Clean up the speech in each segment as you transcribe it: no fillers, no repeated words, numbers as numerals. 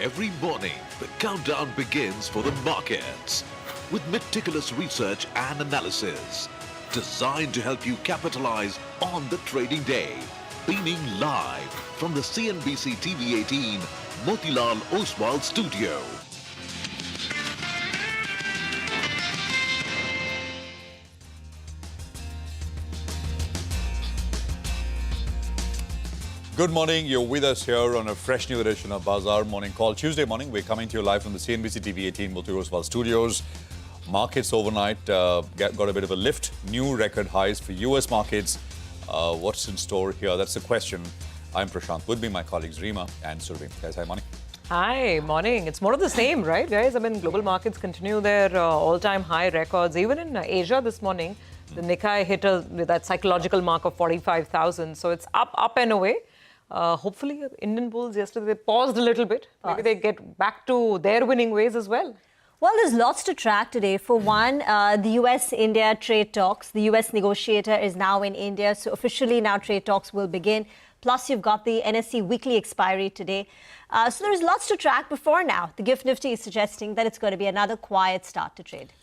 Every morning, the countdown begins for the markets with meticulous research and analysis designed to help you capitalize on the trading day. Beaming live from the CNBC-TV18 Motilal Oswal studio. Good morning. You're with us here on a fresh new edition of Bazaar Morning Call. Tuesday morning, we're coming to you live from the CNBC-TV18 Motilal Oswal studios. Markets overnight got a bit of a lift. New record highs for US markets. What's in store here? That's the question. I'm Prashant. With me, my colleagues Reema and Survi. Guys, hi, morning. Hi, morning. It's more of the same, right, guys? I mean, global markets continue their all-time high records. Even in Asia this morning, the Nikkei hit that psychological mark of 45,000. So it's up and away. Hopefully, Indian bulls yesterday, they paused a little bit. Maybe they get back to their winning ways as well. Well, there's lots to track today. For one, the US-India trade talks. The US negotiator is now in India, so officially now trade talks will begin. Plus, you've got the NSE weekly expiry today. So there's lots to track before now. The GIFT Nifty is suggesting that it's going to be another quiet start to trade.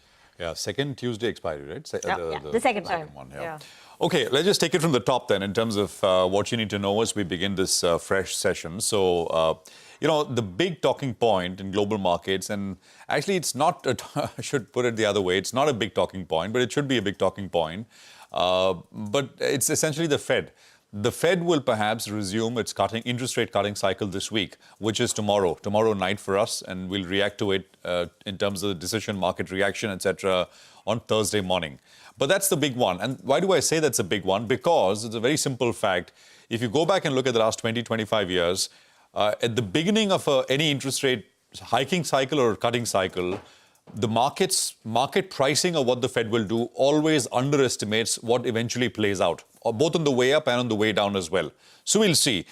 Yeah, second Tuesday expiry, right? The second time. One, yeah. Okay, let's just take it from the top then in terms of what you need to know as we begin this fresh session. So, the big talking point in global markets, and actually it's not, I should put it the other way, it's not a big talking point, but it should be a big talking point. But it's essentially the Fed. The Fed will perhaps resume its interest rate cutting cycle this week, which is tomorrow night for us, and we'll react to it in terms of the decision, market reaction, etc. on Thursday morning. But that's the big one. And why do I say that's a big one? Because it's a very simple fact. If you go back and look at the last 20, 25 years, at the beginning of any interest rate hiking cycle or cutting cycle, the market pricing of what the Fed will do always underestimates what eventually plays out, both on the way up and on the way down as well. So we'll see.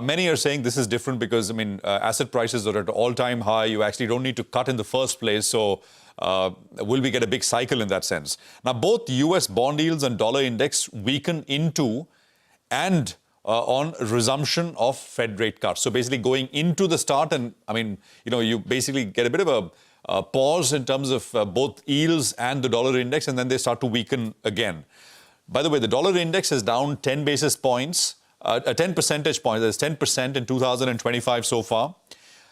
Many are saying this is different because, asset prices are at an all-time high. You actually don't need to cut in the first place. So will we get a big cycle in that sense? Now, both US bond yields and dollar index weaken into and on resumption of Fed rate cuts. So basically going into the start and, you basically get a bit of a pause in terms of both yields and the dollar index, and then they start to weaken again. By the way, the dollar index is down 10 basis points, 10 percentage points. There's 10% in 2025 so far.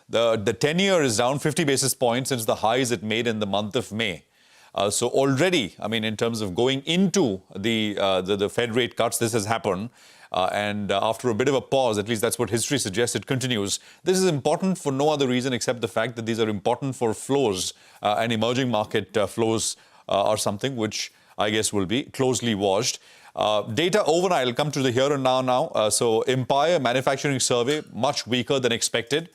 The 10-year is down 50 basis points since the highs it made in the month of May. So already, in terms of going into the Fed rate cuts, this has happened. And after a bit of a pause, at least that's what history suggests, it continues. This is important for no other reason except the fact that these are important for flows, and emerging market flows are something which I guess will be closely watched. Data overnight, I'll come to the here and now. So Empire Manufacturing Survey, much weaker than expected.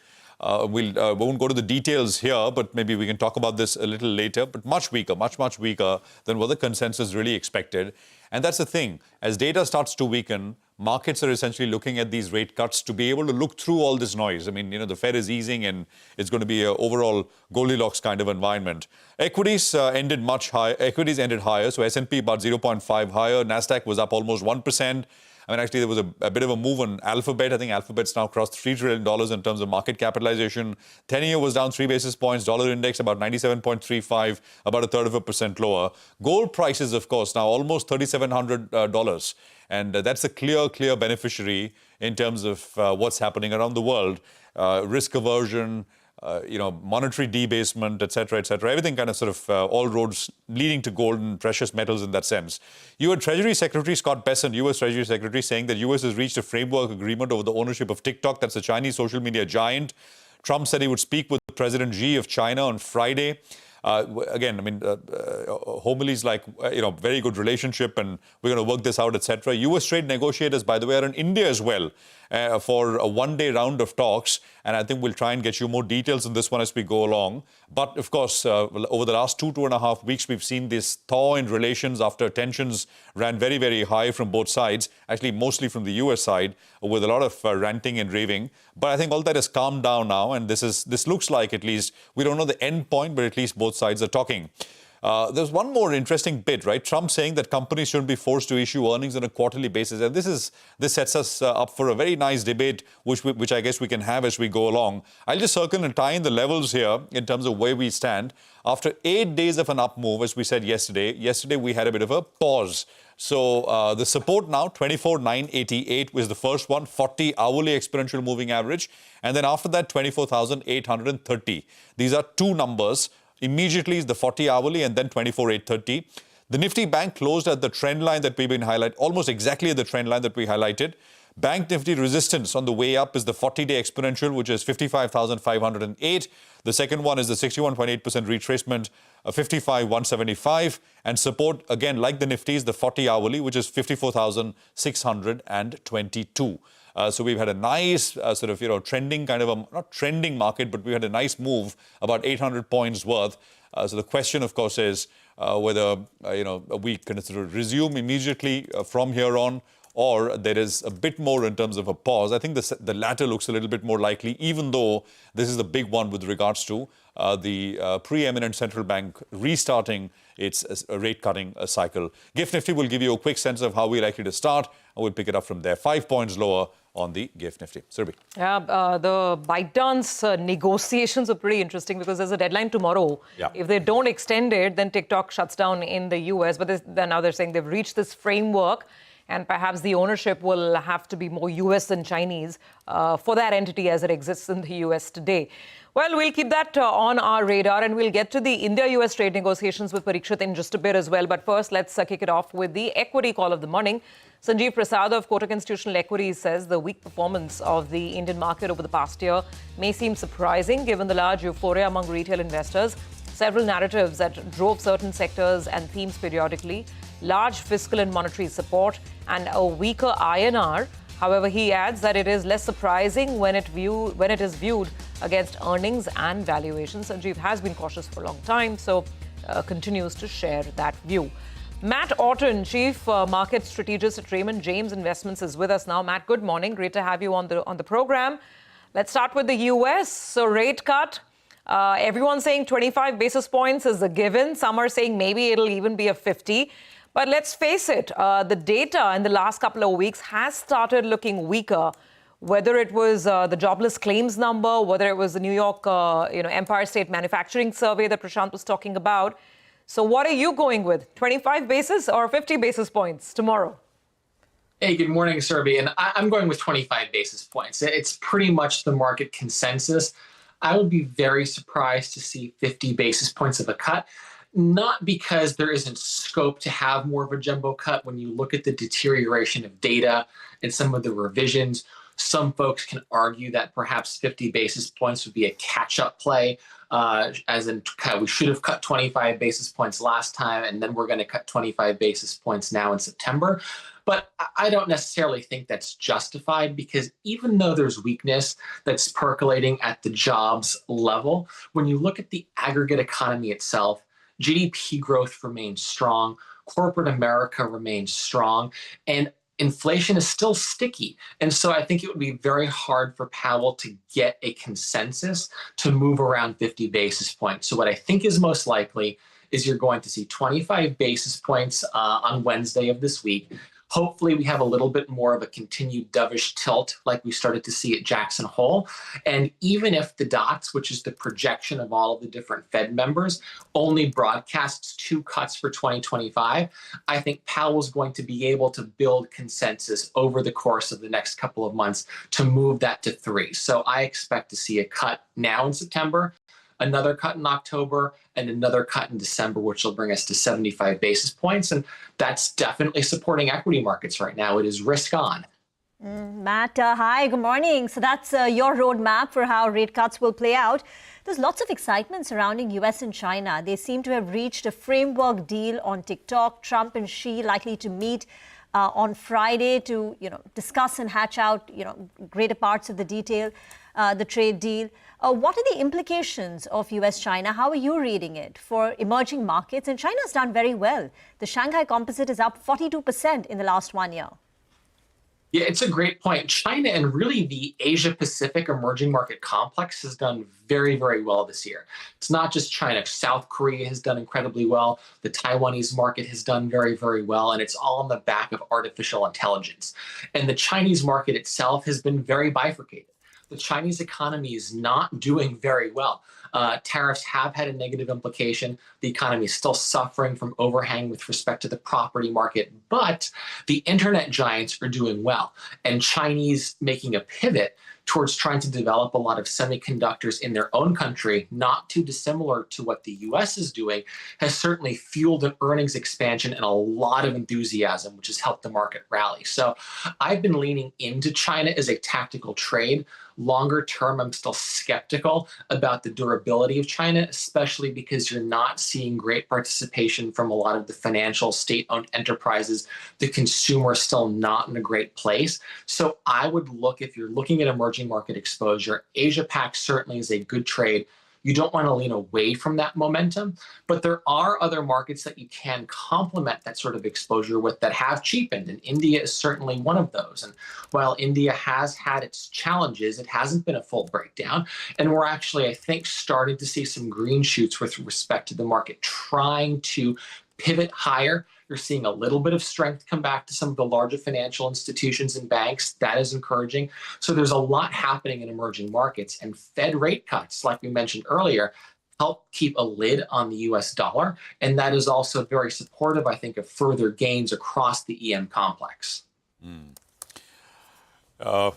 We won't go to the details here, but maybe we can talk about this a little later. But much weaker, much weaker than what the consensus really expected. And that's the thing. As data starts to weaken, markets are essentially looking at these rate cuts to be able to look through all this noise. The Fed is easing and it's going to be an overall Goldilocks kind of environment. Equities ended much higher. Equities ended higher. So S&P about 0.5 higher. NASDAQ was up almost 1%. Actually, there was a bit of a move on Alphabet. I think Alphabet's now crossed $3 trillion in terms of market capitalization. 10-year was down 3 basis points. Dollar index about 97.35, about 1/3% lower. Gold prices, of course, now almost $3,700. And that's a clear beneficiary in terms of what's happening around the world. Risk aversion, monetary debasement, etc., everything kind of sort of all roads leading to gold and precious metals in that sense. You had Treasury Secretary Scott Bessent, U.S. Treasury Secretary, saying that U.S. has reached a framework agreement over the ownership of TikTok. That's a Chinese social media giant. Trump said he would speak with President Xi of China on Friday. Homilies like, very good relationship and we're going to work this out, etc. U.S. trade negotiators, by the way, are in India as well for a one-day round of talks. And I think we'll try and get you more details on this one as we go along. But, of course, over the last 2.5 weeks, we've seen this thaw in relations after tensions ran very, very high from both sides, actually mostly from the U.S. side, with a lot of ranting and raving. But I think all that has calmed down now, and this looks like, at least, we don't know the end point, but at least both sides are talking. There's one more interesting bit, right? Trump saying that companies shouldn't be forced to issue earnings on a quarterly basis. And this sets us up for a very nice debate, which I guess we can have as we go along. I'll just circle and tie in the levels here in terms of where we stand. After 8 days of an up move, as we said yesterday we had a bit of a pause. So the support now, 24,988 was the first one, 40 hourly exponential moving average. And then after that, 24,830. These are two numbers. Immediately is the 40 hourly and then 24,830. The Nifty Bank closed at the trend line that we've been highlighting, almost exactly at the trend line that we highlighted. Bank Nifty resistance on the way up is the 40-day exponential, which is 55,508. The second one is the 61.8% retracement, 55,175. And support, again, like the Nifty, is the 40 hourly, which is 54,622. So we've had a nice trending kind of not trending market, but we had a nice move, about 800 points worth. So the question, of course, is whether we can sort of resume immediately from here on, or there is a bit more in terms of a pause. I think the latter looks a little bit more likely, even though this is the big one with regards to the preeminent central bank restarting its rate-cutting cycle. GIFT Nifty will give you a quick sense of how we're likely to start, and we'll pick it up from there. 5 points lower on the GIFT Nifty. Surbhi. Yeah, the ByteDance negotiations are pretty interesting because there's a deadline tomorrow. Yeah. If they don't extend it, then TikTok shuts down in the US. But now they're saying they've reached this framework, and perhaps the ownership will have to be more US than Chinese for that entity as it exists in the US today. Well, we'll keep that on our radar, and we'll get to the India-US trade negotiations with Parikshit in just a bit as well. But first, let's kick it off with the equity call of the morning. Sanjeev Prasad of Kotak Institutional Equities says the weak performance of the Indian market over the past year may seem surprising given the large euphoria among retail investors, several narratives that drove certain sectors and themes periodically, large fiscal and monetary support, and a weaker INR. However, he adds that it is less surprising when it is viewed against earnings and valuations. Sanjeev has been cautious for a long time, so continues to share that view. Matt Orton, Chief Market Strategist at Raymond James Investments, is with us now. Matt, good morning. Great to have you on the program. Let's start with the U.S. So rate cut. Everyone's saying 25 basis points is a given. Some are saying maybe it'll even be a 50. But let's face it, the data in the last couple of weeks has started looking weaker, whether it was the jobless claims number, whether it was the New York Empire State Manufacturing Survey that Prashant was talking about. So what are you going with, 25 basis or 50 basis points tomorrow? Hey, good morning, Surbhi. And I'm going with 25 basis points. It's pretty much the market consensus. I would be very surprised to see 50 basis points of a cut. Not because there isn't scope to have more of a jumbo cut. When you look at the deterioration of data and some of the revisions, some folks can argue that perhaps 50 basis points would be a catch-up play, as in we should have cut 25 basis points last time, and then we're going to cut 25 basis points now in September. But I don't necessarily think that's justified, because even though there's weakness that's percolating at the jobs level, when you look at the aggregate economy itself, GDP growth remains strong, corporate America remains strong, and inflation is still sticky. And so I think it would be very hard for Powell to get a consensus to move around 50 basis points. So what I think is most likely is you're going to see 25 basis points on Wednesday of this week. Hopefully we have a little bit more of a continued dovish tilt like we started to see at Jackson Hole. And even if the dots, which is the projection of all of the different Fed members, only broadcasts 2 cuts for 2025, I think Powell's going to be able to build consensus over the course of the next couple of months to move that to 3. So I expect to see a cut now in September, another cut in October, and another cut in December, which will bring us to 75 basis points. And that's definitely supporting equity markets right now. It is risk on. Matt, hi, good morning. So that's your roadmap for how rate cuts will play out. There's lots of excitement surrounding US and China. They seem to have reached a framework deal on TikTok. Trump and Xi likely to meet on Friday to discuss and hatch out greater parts of the detail, the trade deal. What are the implications of US-China? How are you reading it for emerging markets? And China's done very well. The Shanghai Composite is up 42% in the last 1 year. Yeah, it's a great point. China and really the Asia-Pacific emerging market complex has done very, very well this year. It's not just China. South Korea has done incredibly well. The Taiwanese market has done very, very well. And it's all on the back of artificial intelligence. And the Chinese market itself has been very bifurcated. The Chinese economy is not doing very well. Tariffs have had a negative implication. The economy is still suffering from overhang with respect to the property market, but the internet giants are doing well. And Chinese making a pivot towards trying to develop a lot of semiconductors in their own country, not too dissimilar to what the US is doing, has certainly fueled an earnings expansion and a lot of enthusiasm, which has helped the market rally. So I've been leaning into China as a tactical trade. Longer term, I'm still skeptical about the durability of China, especially because you're not seeing great participation from a lot of the financial state-owned enterprises. The consumer is still not in a great place. So I would look, if you're looking at emerging market exposure, Asia Pac certainly is a good trade. You don't want to lean away from that momentum, but there are other markets that you can complement that sort of exposure with that have cheapened, and India is certainly one of those. And while India has had its challenges, it hasn't been a full breakdown, and we're actually, I think, starting to see some green shoots with respect to the market trying to pivot higher. You're seeing a little bit of strength come back to some of the larger financial institutions and banks. That is encouraging. So there's a lot happening in emerging markets, and Fed rate cuts, like we mentioned earlier, help keep a lid on the US dollar. And that is also very supportive, I think, of further gains across the EM complex. No,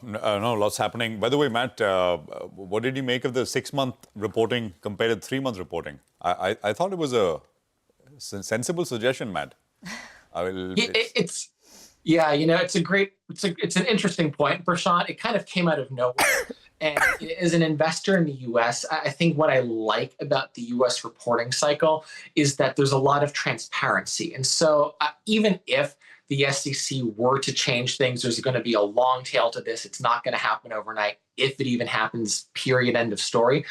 lots happening. By the way, Matt, what did you make of the 6-month reporting compared to 3-month reporting? I thought it was a sensible suggestion, Matt. It's an interesting point, Prashant. It kind of came out of nowhere. And as an investor in the US, I think what I like about the US reporting cycle is that there's a lot of transparency. And so even if the SEC were to change things, there's going to be a long tail to this. It's not going to happen overnight, if it even happens, period, end of story.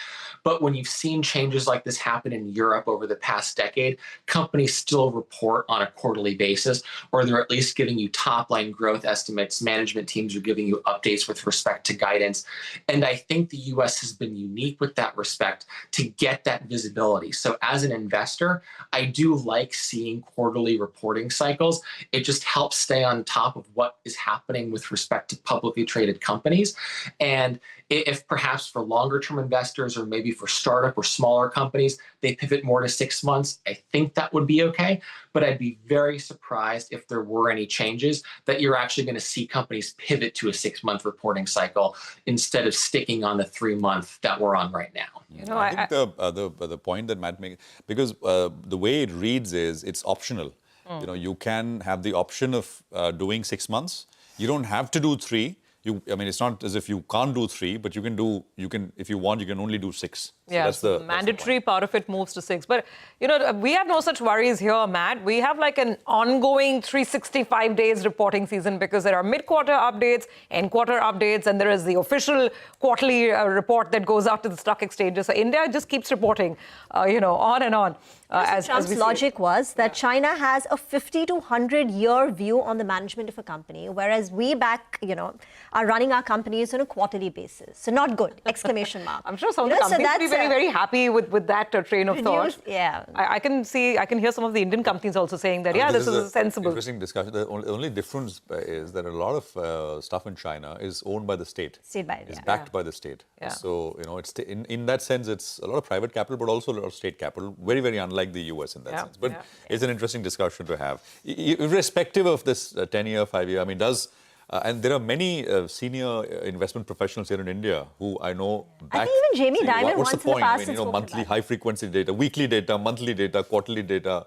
But when you've seen changes like this happen in Europe over the past decade, companies still report on a quarterly basis, or they're at least giving you top-line growth estimates. Management teams are giving you updates with respect to guidance. And I think the US has been unique with that respect to get that visibility. So as an investor, I do like seeing quarterly reporting cycles. It just helps stay on top of what is happening with respect to publicly traded companies. And if perhaps for longer term investors or maybe for startup or smaller companies, they pivot more to 6 months, I think that would be okay. But I'd be very surprised if there were any changes that you're actually going to see companies pivot to a 6-month reporting cycle instead of sticking on the 3-month that we're on right now. You know, I think the point that Matt makes, because the way it reads is it's optional. You know, you can have the option of doing 6 months. You don't have to do 3. I mean, it's not as if you can't do 3, but you can, if you want, you can only do 6. So yeah, the mandatory part of it moves to 6. But, you know, we have no such worries here, Matt. We have like an ongoing 365 days reporting season because there are mid-quarter updates, end-quarter updates, and there is the official quarterly report that goes out to the stock exchanges. So India just keeps reporting, on and on. Trump's logic was that China has a 50 to 100-year view on the management of a company, whereas we back, are running our companies on a quarterly basis. So not good, exclamation mark. I'm sure some of the companies will be very, very happy with that train of thought. Yeah. I can hear some of the Indian companies also saying that, this is a sensible. Interesting discussion. The only difference is that a lot of stuff in China is owned by the state. It's backed by the state. Yeah. So, it's in that sense, it's a lot of private capital, but also a lot of state capital. Very, very unlike the US in that sense. But it's an interesting discussion to have. Irrespective of this 10-year, 5-year, I mean, and there are many senior investment professionals here in India who I know back. I think even Jamie Dimon what's the once in the point? past I mean, monthly high-frequency data, weekly data, monthly data, quarterly data.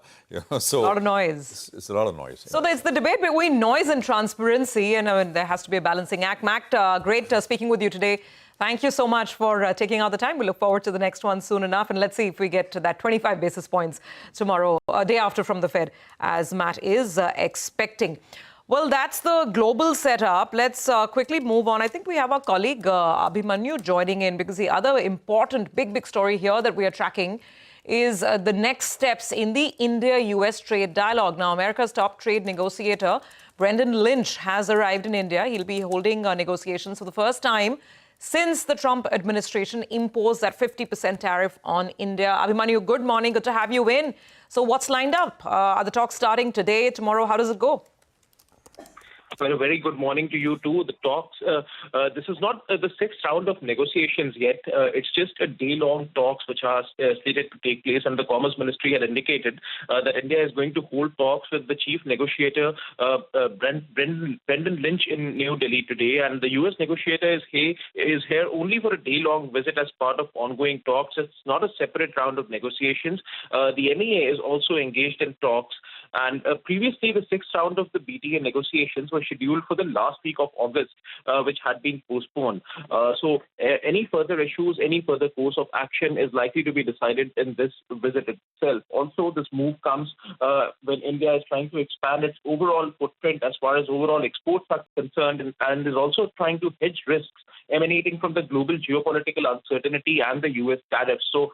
So a lot of noise. It's a lot of noise. So there's the debate between noise and transparency, and there has to be a balancing act. Matt, great speaking with you today. Thank you so much for taking out the time. We look forward to the next one soon enough. And let's see if we get to that 25 basis points tomorrow, a day after from the Fed, as Matt is expecting. Well, that's the global setup. Let's quickly move on. I think we have our colleague Abhimanyu joining in because the other important big story here that we are tracking is the next steps in the India-US trade dialogue. Now, America's top trade negotiator, Brendan Lynch, has arrived in India. He'll be holding negotiations for the first time since the Trump administration imposed that 50% tariff on India. Abhimanyu, good morning. Good to have you in. So what's lined up? Are the talks starting today, tomorrow? How does it go? Well, a very good morning to you too. The talks, this is not the sixth round of negotiations yet. It's just a day-long talks which are slated to take place, and the Commerce Ministry had indicated that India is going to hold talks with the chief negotiator, Brendan Lynch, in New Delhi today. And the U.S. negotiator is here only for a day-long visit as part of ongoing talks. It's not a separate round of negotiations. The MEA is also engaged in talks. And previously, the sixth round of the BTA negotiations were scheduled for the last week of August, which had been postponed. So any further issues, any further course of action is likely to be decided in this visit itself. Also, this move comes when India is trying to expand its overall footprint as far as overall exports are concerned, and is also trying to hedge risks emanating from the global geopolitical uncertainty and the U.S. tariffs. So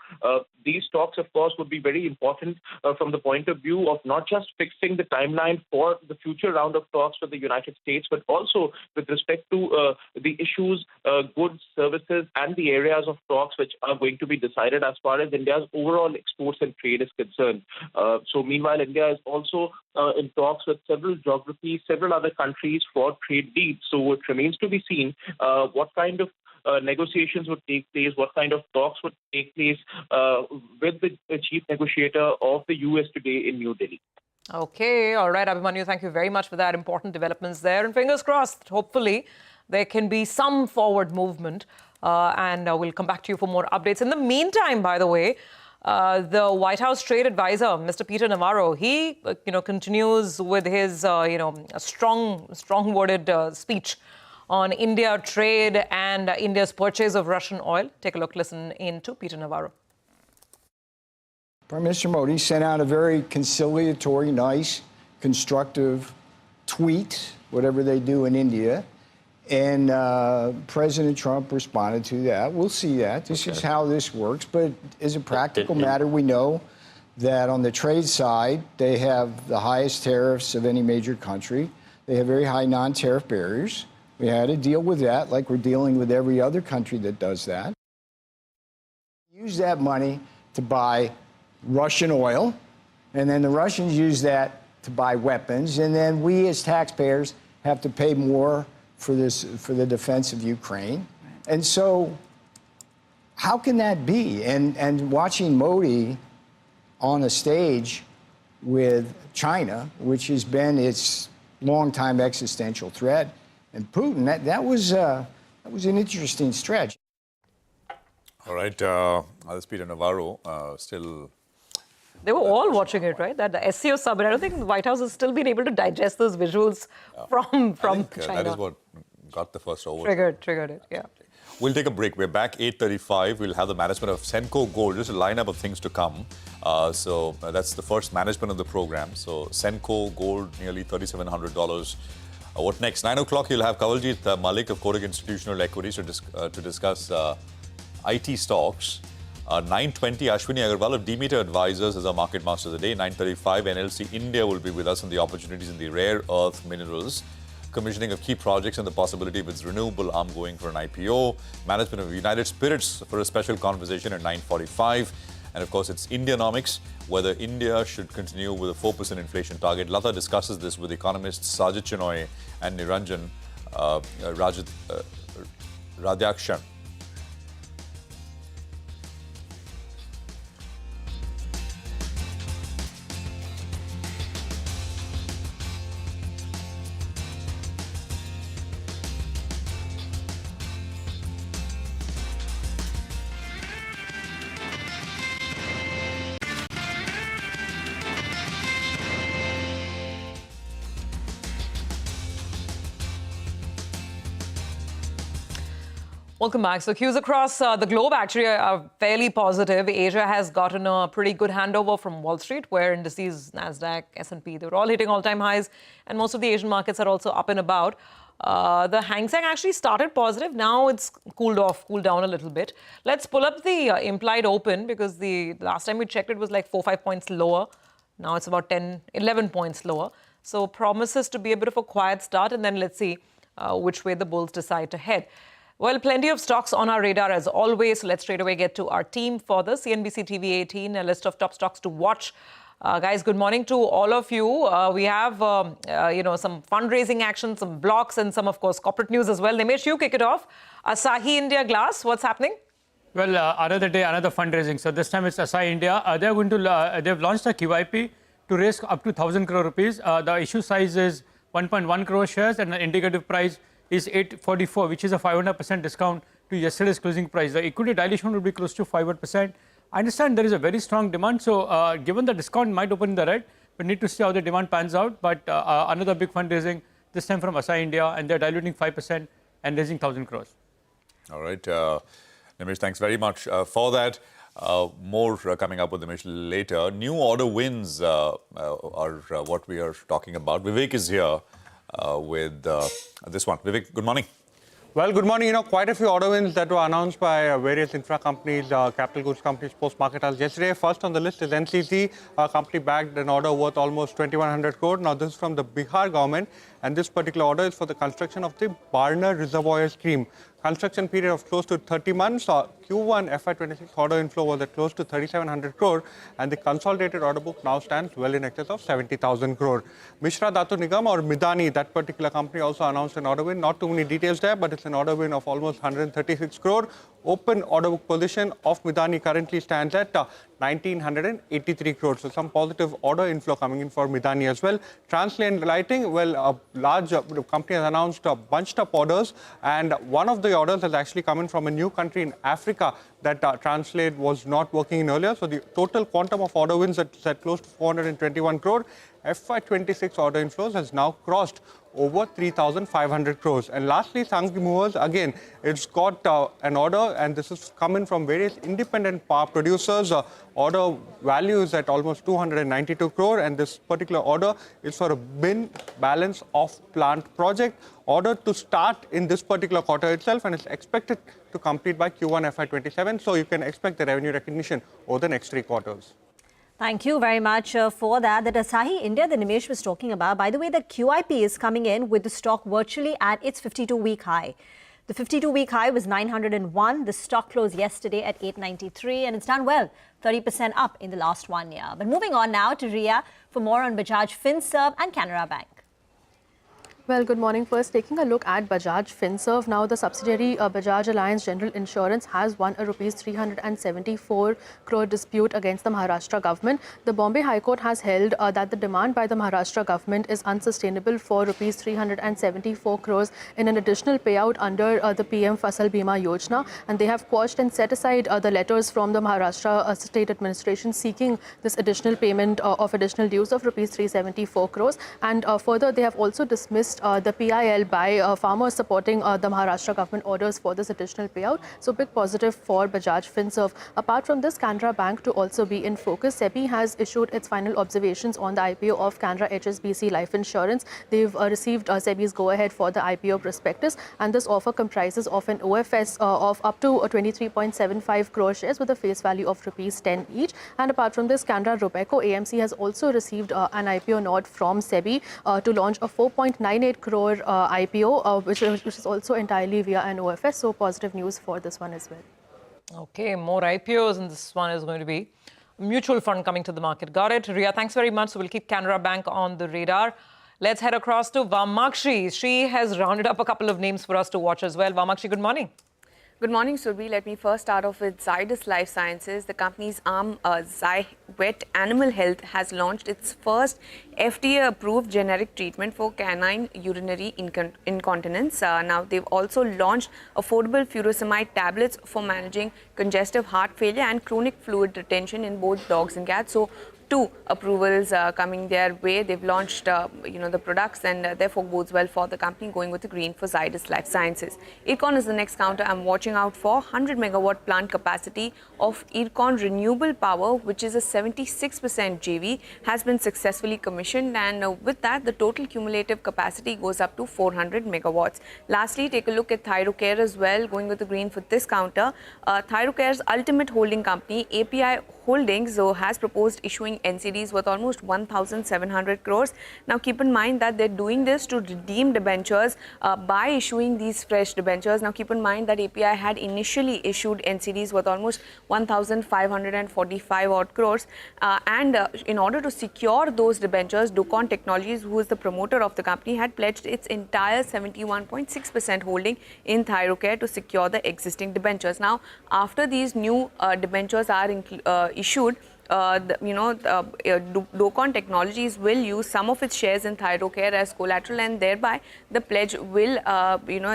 these talks, of course, would be very important from the point of view of not just fixing the timeline for the future round of talks with the United States, but also with respect to the issues, goods, services, and the areas of talks which are going to be decided as far as India's overall exports and trade is concerned. So meanwhile, India is also in talks with several geographies, several other countries for trade deals. So it remains to be seen what kind of negotiations would take place, what kind of talks would take place with the chief negotiator of the U.S. today in New Delhi. Okay, all right, Abhimanyu, thank you very much for that. Important developments there. And fingers crossed, hopefully, there can be some forward movement. And we'll come back to you for more updates. In the meantime, by the way, the White House trade advisor, Mr. Peter Navarro, he continues with his strong-worded speech on India trade and India's purchase of Russian oil. Take a look, listen in to Peter Navarro. Prime Minister Modi sent out a very conciliatory, nice, constructive tweet, whatever they do in India. And President Trump responded to that. We'll see that. This is how this works. But as a practical matter, we know that on the trade side, they have the highest tariffs of any major country. They have very high non-tariff barriers. We had to deal with that like we're dealing with every other country that does that. Use that money to buy Russian oil, and then the Russians use that to buy weapons, and then we as taxpayers have to pay more for the defense of Ukraine. And so how can that be? And watching Modi on a stage with China, which has been its longtime existential threat, and Putin, that was an interesting stretch. All right, that's Peter Navarro, still... They were all watching it, right? That the SCO summit. I don't think the White House has still been able to digest those visuals from China. That is what got the first over. Triggered it, yeah. We'll take a break. We're back 8:35. We'll have the management of Senco Gold. Just a lineup of things to come. So that's the first management of the program. So Senco Gold, nearly $3,700. What next? 9 o'clock, you'll have Kawaljeet Malik of Kotak Institutional Equities to discuss IT stocks. 9:20, Ashwini Agarwal of Demeter Advisors is our market master of the day. 9:35, NLC India will be with us on the opportunities in the rare earth minerals, commissioning of key projects and the possibility of its renewable arm going for an IPO, management of United Spirits for a special conversation at 9:45. And of course, it's Indianomics, whether India should continue with a 4% inflation target. Lata discusses this with economists Sajid Chinoy and Niranjan Radhakshan. Welcome back. So cues across the globe actually are fairly positive. Asia has gotten a pretty good handover from Wall Street, where indices, Nasdaq, S&P, they were all hitting all-time highs, and most of the Asian markets are also up and about. The Hang Seng actually started positive. Now it's cooled down a little bit. Let's pull up the implied open, because the last time we checked it was like 4-5 points lower. Now it's about 10-11 points lower. So promises to be a bit of a quiet start, and then let's see which way the bulls decide to head. Well, plenty of stocks on our radar as always. So let's straight away get to our team for the CNBC-TV18, a list of top stocks to watch. Guys, good morning to all of you. We have, some fundraising action, some blocks, and some, of course, corporate news as well. Nimesh, you kick it off. Asahi India Glass, what's happening? Well, another day, another fundraising. So this time it's Asahi India. They've launched a QIP to raise up to 1,000 crore rupees. The issue size is 1.1 crore shares, and the indicative price is 844, which is a 500% discount to yesterday's closing price. The equity dilution will be close to 500%. I understand there is a very strong demand, so given the discount might open in the red, we need to see how the demand pans out. But another big fundraising, this time from Asahi India, and they're diluting 5% and raising 1,000 crores. All right. Nimesh, thanks very much for that. More coming up with Nimesh later. New order wins are what we are talking about. Vivek is here with this one. Vivek, good morning. Well, good morning. Quite a few order wins that were announced by various infra companies, capital goods companies, post-market hours yesterday. First on the list is NCC, a company bagged an order worth almost 2,100 crore. Now, this is from the Bihar government, and this particular order is for the construction of the Barner Reservoir Stream. Construction period of close to 30 months. Q1 FY26 order inflow was at close to 3,700 crore, and the consolidated order book now stands well in excess of 70,000 crore. Mishra Dhatu Nigam, or Midani, that particular company also announced an order win. Not too many details there, but it's an order win of almost 136 crore. Open order book position of Midani currently stands at 1,983 crores. So some positive order inflow coming in for Midani as well. Translane Lighting, well, a large company has announced bunched up orders, and one of the orders has actually come in from a new country in Africa that Translate was not working in earlier. So the total quantum of order wins is at close to 421 crore. FY26 order inflows has now crossed over 3,500 crores. And lastly, Sanghi Movers, again, it's got an order, and this is coming from various independent power producers. Order value is at almost 292 crore, and this particular order is for a bin balance of plant project, ordered to start in this particular quarter itself, and it's expected to complete by Q1 FY27. So you can expect the revenue recognition over the next 3 quarters. Thank you very much for that. That Asahi India that Nimesh was talking about. By the way, the QIP is coming in with the stock virtually at its 52-week high. The 52-week high was 901. The stock closed yesterday at 893, and it's done well, 30% up in the last 1 year. But moving on now to Ria for more on Bajaj Finserv and Canara Bank. Well, good morning. First, taking a look at Bajaj Finserv. Now, the subsidiary Bajaj Alliance General Insurance has won a rupees 374 crore dispute against the Maharashtra government. The Bombay High Court has held that the demand by the Maharashtra government is unsustainable for rupees 374 crores in an additional payout under the PM Fasal Bima Yojana, and they have quashed and set aside the letters from the Maharashtra State Administration seeking this additional payment of additional dues of rupees 374 crores. And further, they have also dismissed the PIL by farmers supporting the Maharashtra government orders for this additional payout. So big positive for Bajaj Finserv. Apart from this, Canara Bank to also be in focus. SEBI has issued its final observations on the IPO of Canara HSBC Life Insurance. They've received SEBI's go-ahead for the IPO prospectus, and this offer comprises of an OFS of up to 23.75 crore shares with a face value of rupees 10 each. And apart from this, Canara Robeco AMC has also received an IPO nod from SEBI to launch a 4.98 crore IPO, which is also entirely via an OFS. So positive news for this one as well. Okay, more IPOs, and this one is going to be a mutual fund coming to the market. Got it. Ria, thanks very much. So we'll keep Canara Bank on the radar. Let's head across to Vamakshi. She has rounded up a couple of names for us to watch as well. Vamakshi, good morning. Good morning, Surbhi. Let me first start off with Zydus Life Sciences. The company's arm, Zyvet Animal Health, has launched its first FDA-approved generic treatment for canine urinary incontinence. Now, they've also launched affordable furosemide tablets for managing congestive heart failure and chronic fluid retention in both dogs and cats. So, 2 approvals coming their way. They've launched, the products, and therefore bodes well for the company, going with the green for Zydus Life Sciences. Ircon is the next counter I'm watching out for. 100 megawatt plant capacity of Ircon Renewable Power, which is a 76% JV, has been successfully commissioned, and with that, the total cumulative capacity goes up to 400 megawatts. Lastly, take a look at Thyrocare as well, going with the green for this counter. Thyrocare's ultimate holding company, API Holdings, has proposed issuing NCDs worth almost 1,700 crores. Now, keep in mind that they're doing this to redeem debentures by issuing these fresh debentures. Now, keep in mind that API had initially issued NCDs worth almost 1,545 odd crores. And in order to secure those debentures, Docon Technologies, who is the promoter of the company, had pledged its entire 71.6% holding in Thyrocare to secure the existing debentures. Now, after these new debentures are issued, Docon Technologies will use some of its shares in Thyrocare as collateral, and thereby the pledge will,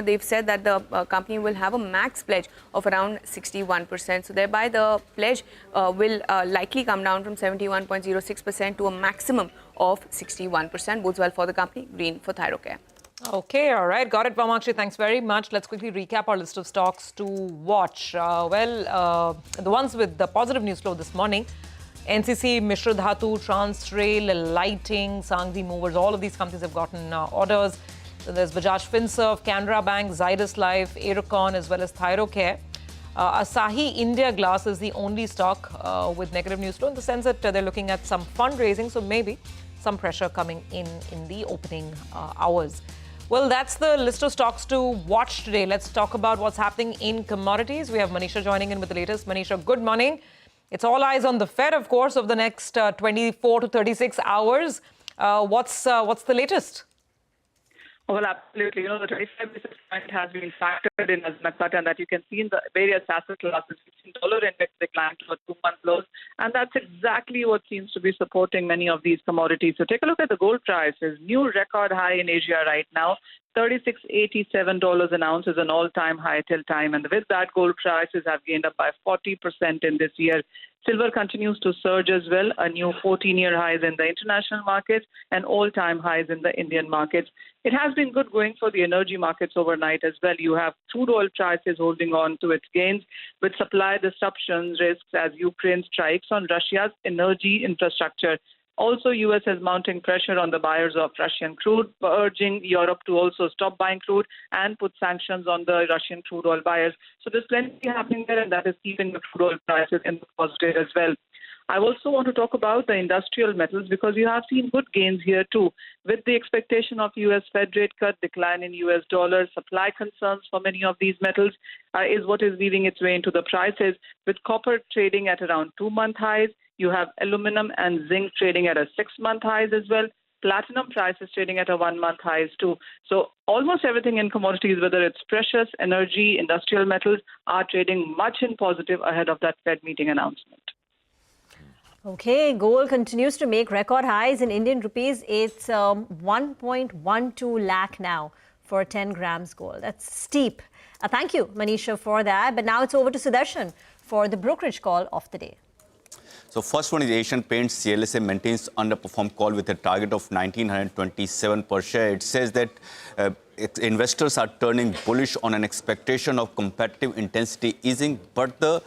they've said that the company will have a max pledge of around 61%. So thereby the pledge will likely come down from 71.06% to a maximum of 61%. Bodes well for the company. Green for Thyrocare. Okay, all right. Got it, Vamakshi. Thanks very much. Let's quickly recap our list of stocks to watch. The ones with the positive news flow this morning: NCC, Mishra Dhatu, Transrail, Lighting, Sangzi Movers. All of these companies have gotten orders. So there's Bajaj Finserv, Canara Bank, Zydus Life, Ircon, as well as Thyrocare. Asahi India Glass is the only stock with negative news flow, in the sense that they're looking at some fundraising, so maybe some pressure coming in the opening hours. Well, that's the list of stocks to watch today. Let's talk about what's happening in commodities. We have Manisha joining in with the latest. Manisha, good morning. It's all eyes on the Fed, of course, of the next 24 to 36 hours. What's the latest? Well, absolutely. The 25 basis point has been factored in as an cut, and that you can see in the various asset classes. $16 index declined to a 2-month lows, and that's exactly what seems to be supporting many of these commodities. So take a look at the gold prices. New record high in Asia right now. $36.87 an ounce is an all-time high till time. And with that, gold prices have gained up by 40% in this year. Silver continues to surge as well, a new 14-year highs in the international markets and all-time highs in the Indian markets. It has been good going for the energy markets overnight as well. You have crude oil prices holding on to its gains with supply disruptions risks as Ukraine strikes on Russia's energy infrastructure. Also, U.S. is mounting pressure on the buyers of Russian crude, urging Europe to also stop buying crude and put sanctions on the Russian crude oil buyers. So there's plenty happening there, and that is keeping the crude oil prices in the positive as well. I also want to talk about the industrial metals, because you have seen good gains here too. With the expectation of U.S. Fed rate cut, decline in U.S. dollar, supply concerns for many of these metals is what is weaving its way into the prices, with copper trading at around 2-month highs. You have aluminum and zinc trading at a 6-month highs as well. Platinum prices trading at a 1-month highs too. So almost everything in commodities, whether it's precious, energy, industrial metals, are trading much in positive ahead of that Fed meeting announcement. Okay, gold continues to make record highs in Indian rupees. It's 1.12 lakh now for 10 grams gold. That's steep. Thank you, Manisha, for that. But now it's over to Sudarshan for the brokerage call of the day. So first one is Asian Paints. CLSA maintains underperform call with a target of 1927 per share. It says that investors are turning bullish on an expectation of competitive intensity easing, but the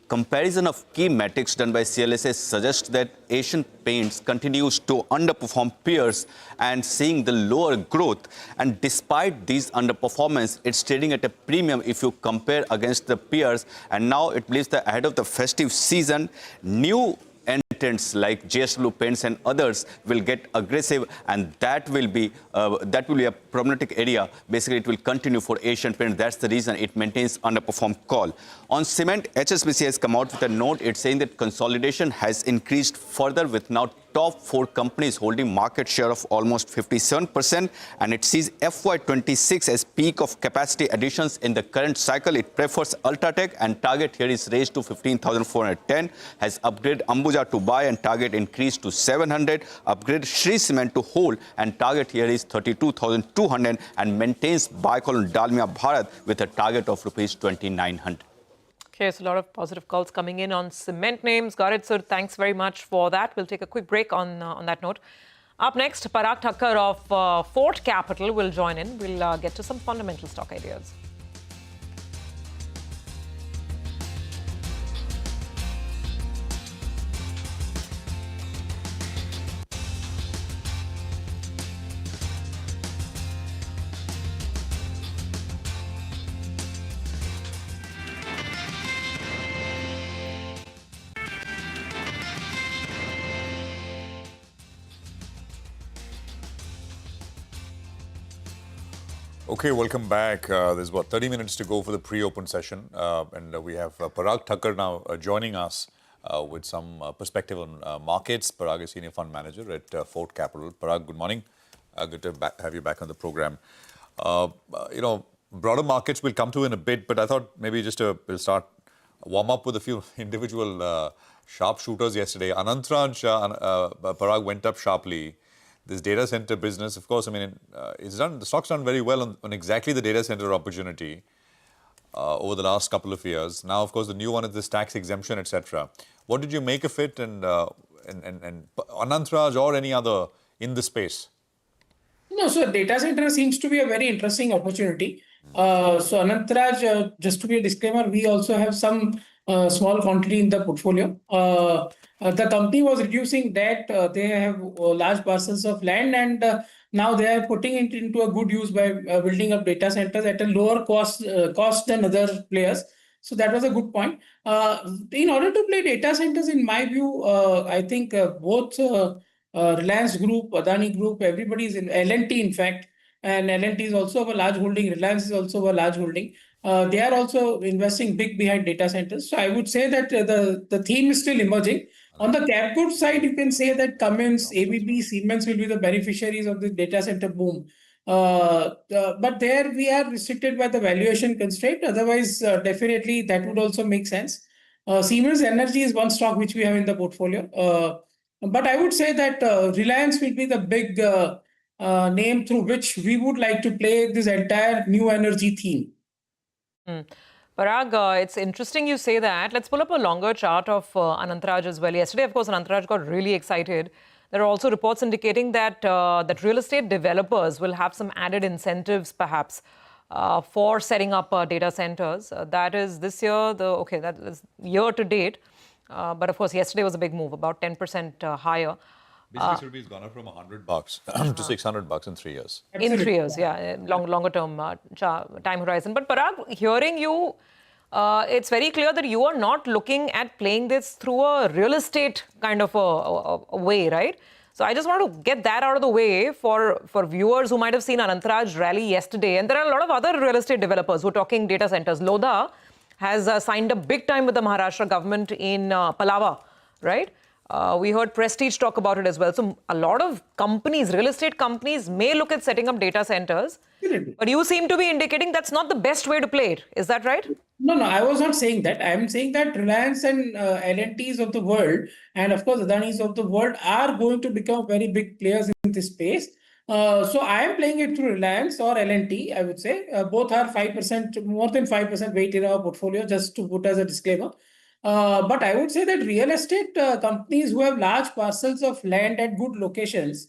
comparison of key metrics done by CLSA suggests that Asian Paints continues to underperform peers and seeing the lower growth. And despite these underperformance, it's trading at a premium if you compare against the peers. And now it believes that ahead of the festive season, new entrants like GSPL Paints and others will get aggressive, and that will be a problematic area. Basically, it will continue for Asian Paints. That's the reason it maintains underperform call. On cement, HSBC has come out with a note. It's saying that consolidation has increased further, with now top 4 companies holding market share of almost 57%, and it sees FY26 as peak of capacity additions in the current cycle. It prefers Ultratech, and target here is raised to 15,410, has upgraded Ambuja to buy and target increased to 700, upgrade Shree Cement to hold and target here is 32,200, and maintains buy call on Dalmia Bharat with a target of rupees 2,900. Okay, so a lot of positive calls coming in on cement names. Got it, sir. Thanks very much for that. We'll take a quick break on that note. Up next, Parag Thakkar of Fort Capital will join in. We'll get to some fundamental stock ideas. Okay, welcome back. There's about 30 minutes to go for the pre-open session. And we have Parag Thakkar now joining us with some perspective on markets. Parag is Senior Fund Manager at Fort Capital. Parag, good morning. Good to have you back on the program. Broader markets will come to in a bit, but I thought maybe just we'll start warm up with a few individual sharpshooters yesterday. Anantraj, Parag went up sharply. This data center business, of course, I mean, the stock's done very well on exactly the data center opportunity over the last couple of years. Now, of course, the new one is this tax exemption, etc. What did you make of it, and Anantraj or any other in the space? No, so data center seems to be a very interesting opportunity. So Anantraj, just to be a disclaimer, we also have some small quantity in the portfolio. The company was reducing debt. They have large parcels of land, and now they are putting it into a good use by building up data centers at a lower cost than other players. So that was a good point. In order to play data centers, in my view, I think both Reliance Group, Adani Group, everybody is in L&T, in fact, and L&T is also of a large holding. Reliance is also a large holding. They are also investing big behind data centers. So I would say that the theme is still emerging. On the cap good side, you can say that Cummins, ABB, Siemens will be the beneficiaries of the data center boom. But there we are restricted by the valuation constraint. Otherwise, definitely that would also make sense. Siemens Energy is one stock which we have in the portfolio. But I would say that Reliance will be the big name through which we would like to play this entire new energy theme. Parag, it's interesting you say that. Let's pull up a longer chart of Anantraj as well. Yesterday, of course, Anantraj got really excited. There are also reports indicating that that real estate developers will have some added incentives, perhaps, for setting up data centers. That is this year, that is year to date. But of course, yesterday was a big move, about 10% higher. Basically, it's gone up from $100 to $600 in 3 years. In 3 years, yeah, longer term time horizon. But Parag, hearing you, it's very clear that you are not looking at playing this through a real estate kind of a way, right? So I just want to get that out of the way for viewers who might have seen Anantraj rally yesterday. And there are a lot of other real estate developers who are talking data centers. Lodha has signed up big time with the Maharashtra government in Palava, right? We heard Prestige talk about it as well. So a lot of companies, real estate companies, may look at setting up data centers. But you seem to be indicating that's not the best way to play it. Is that right? No, I was not saying that. I am saying that Reliance and L&Ts of the world, and of course Adani's of the world, are going to become very big players in this space. So I am playing it through Reliance or L&T, I would say. Both are 5%, more than 5% weight in our portfolio, just to put as a disclaimer. But I would say that real estate companies who have large parcels of land at good locations,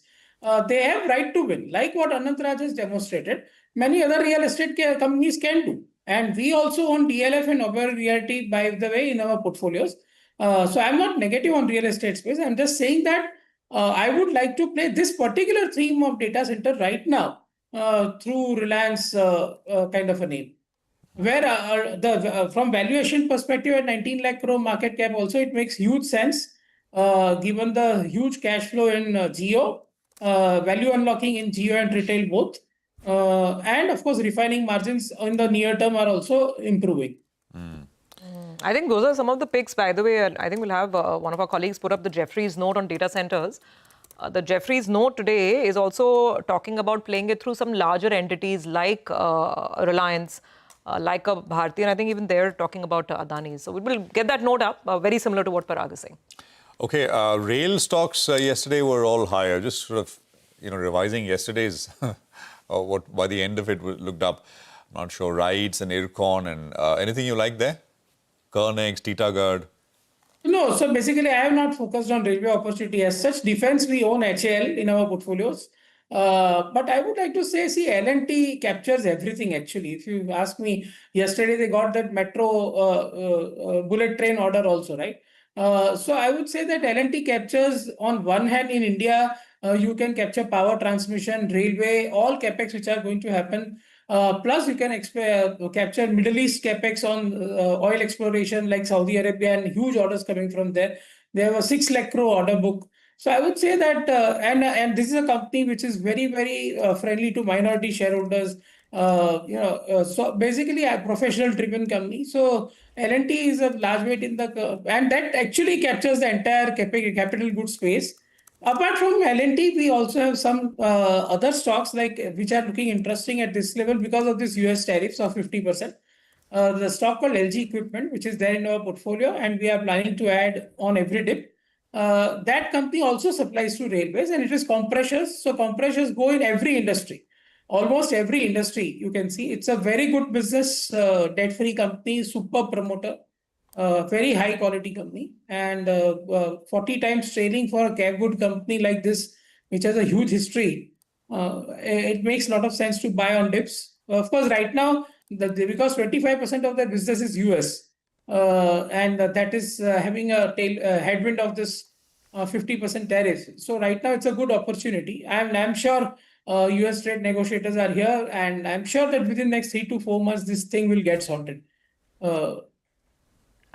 they have right to win. Like what Anantraj has demonstrated, many other real estate companies can do. And we also own DLF and Oberoi Realty, by the way, in our portfolios. So I'm not negative on real estate space. I'm just saying that I would like to play this particular theme of data center right now through Reliance kind of a name. Where from valuation perspective at 19 lakh crore market cap also, it makes huge sense given the huge cash flow in Jio, value unlocking in Jio and retail both. And of course, refining margins in the near term are also improving. I think those are some of the picks, by the way. I think we'll have one of our colleagues put up the Jefferies note on data centers. The Jefferies note today is also talking about playing it through some larger entities like Reliance, like a Bharti, and I think even they're talking about Adani. So we will get that note up, very similar to what Parag is saying. Okay, rail stocks yesterday were all higher. Just sort of, revising yesterday's, what by the end of it looked up. Not sure, Rides and Ircon and anything you like there? Kernex, Titagarh? No, so basically, I have not focused on railway opportunity as such. Defense, we own HAL in our portfolios. But I would like to say, see, L&T captures everything actually. If you ask me, yesterday they got that metro bullet train order also, right? So I would say that L&T captures, on one hand, in India, you can capture power transmission, railway, all capex which are going to happen. Plus, you can capture Middle East capex on oil exploration like Saudi Arabia, and huge orders coming from there. They have a 6 lakh crore order book. So I would say that, and this is a company which is very, very friendly to minority shareholders. So basically a professional driven company. So L&T is a large weight in the, and that actually captures the entire capital goods space. Apart from L&T, we also have some other stocks which are looking interesting at this level because of this US tariffs of 50%. The stock called LG Equipment, which is there in our portfolio, and we are planning to add on every dip. That company also supplies to railways, and it is compressors. So compressors go in every industry, almost every industry. You can see it's a very good business, debt-free company, super promoter. Very high quality company, and 40 times trailing for a cap good company like this, which has a huge history. It makes a lot of sense to buy on dips. Of course, right now, because 25% of their business is US, and that is having a headwind of this 50% tariff. So right now, it's a good opportunity. I'm sure US trade negotiators are here, and I'm sure that within the next 3 to 4 months, this thing will get sorted.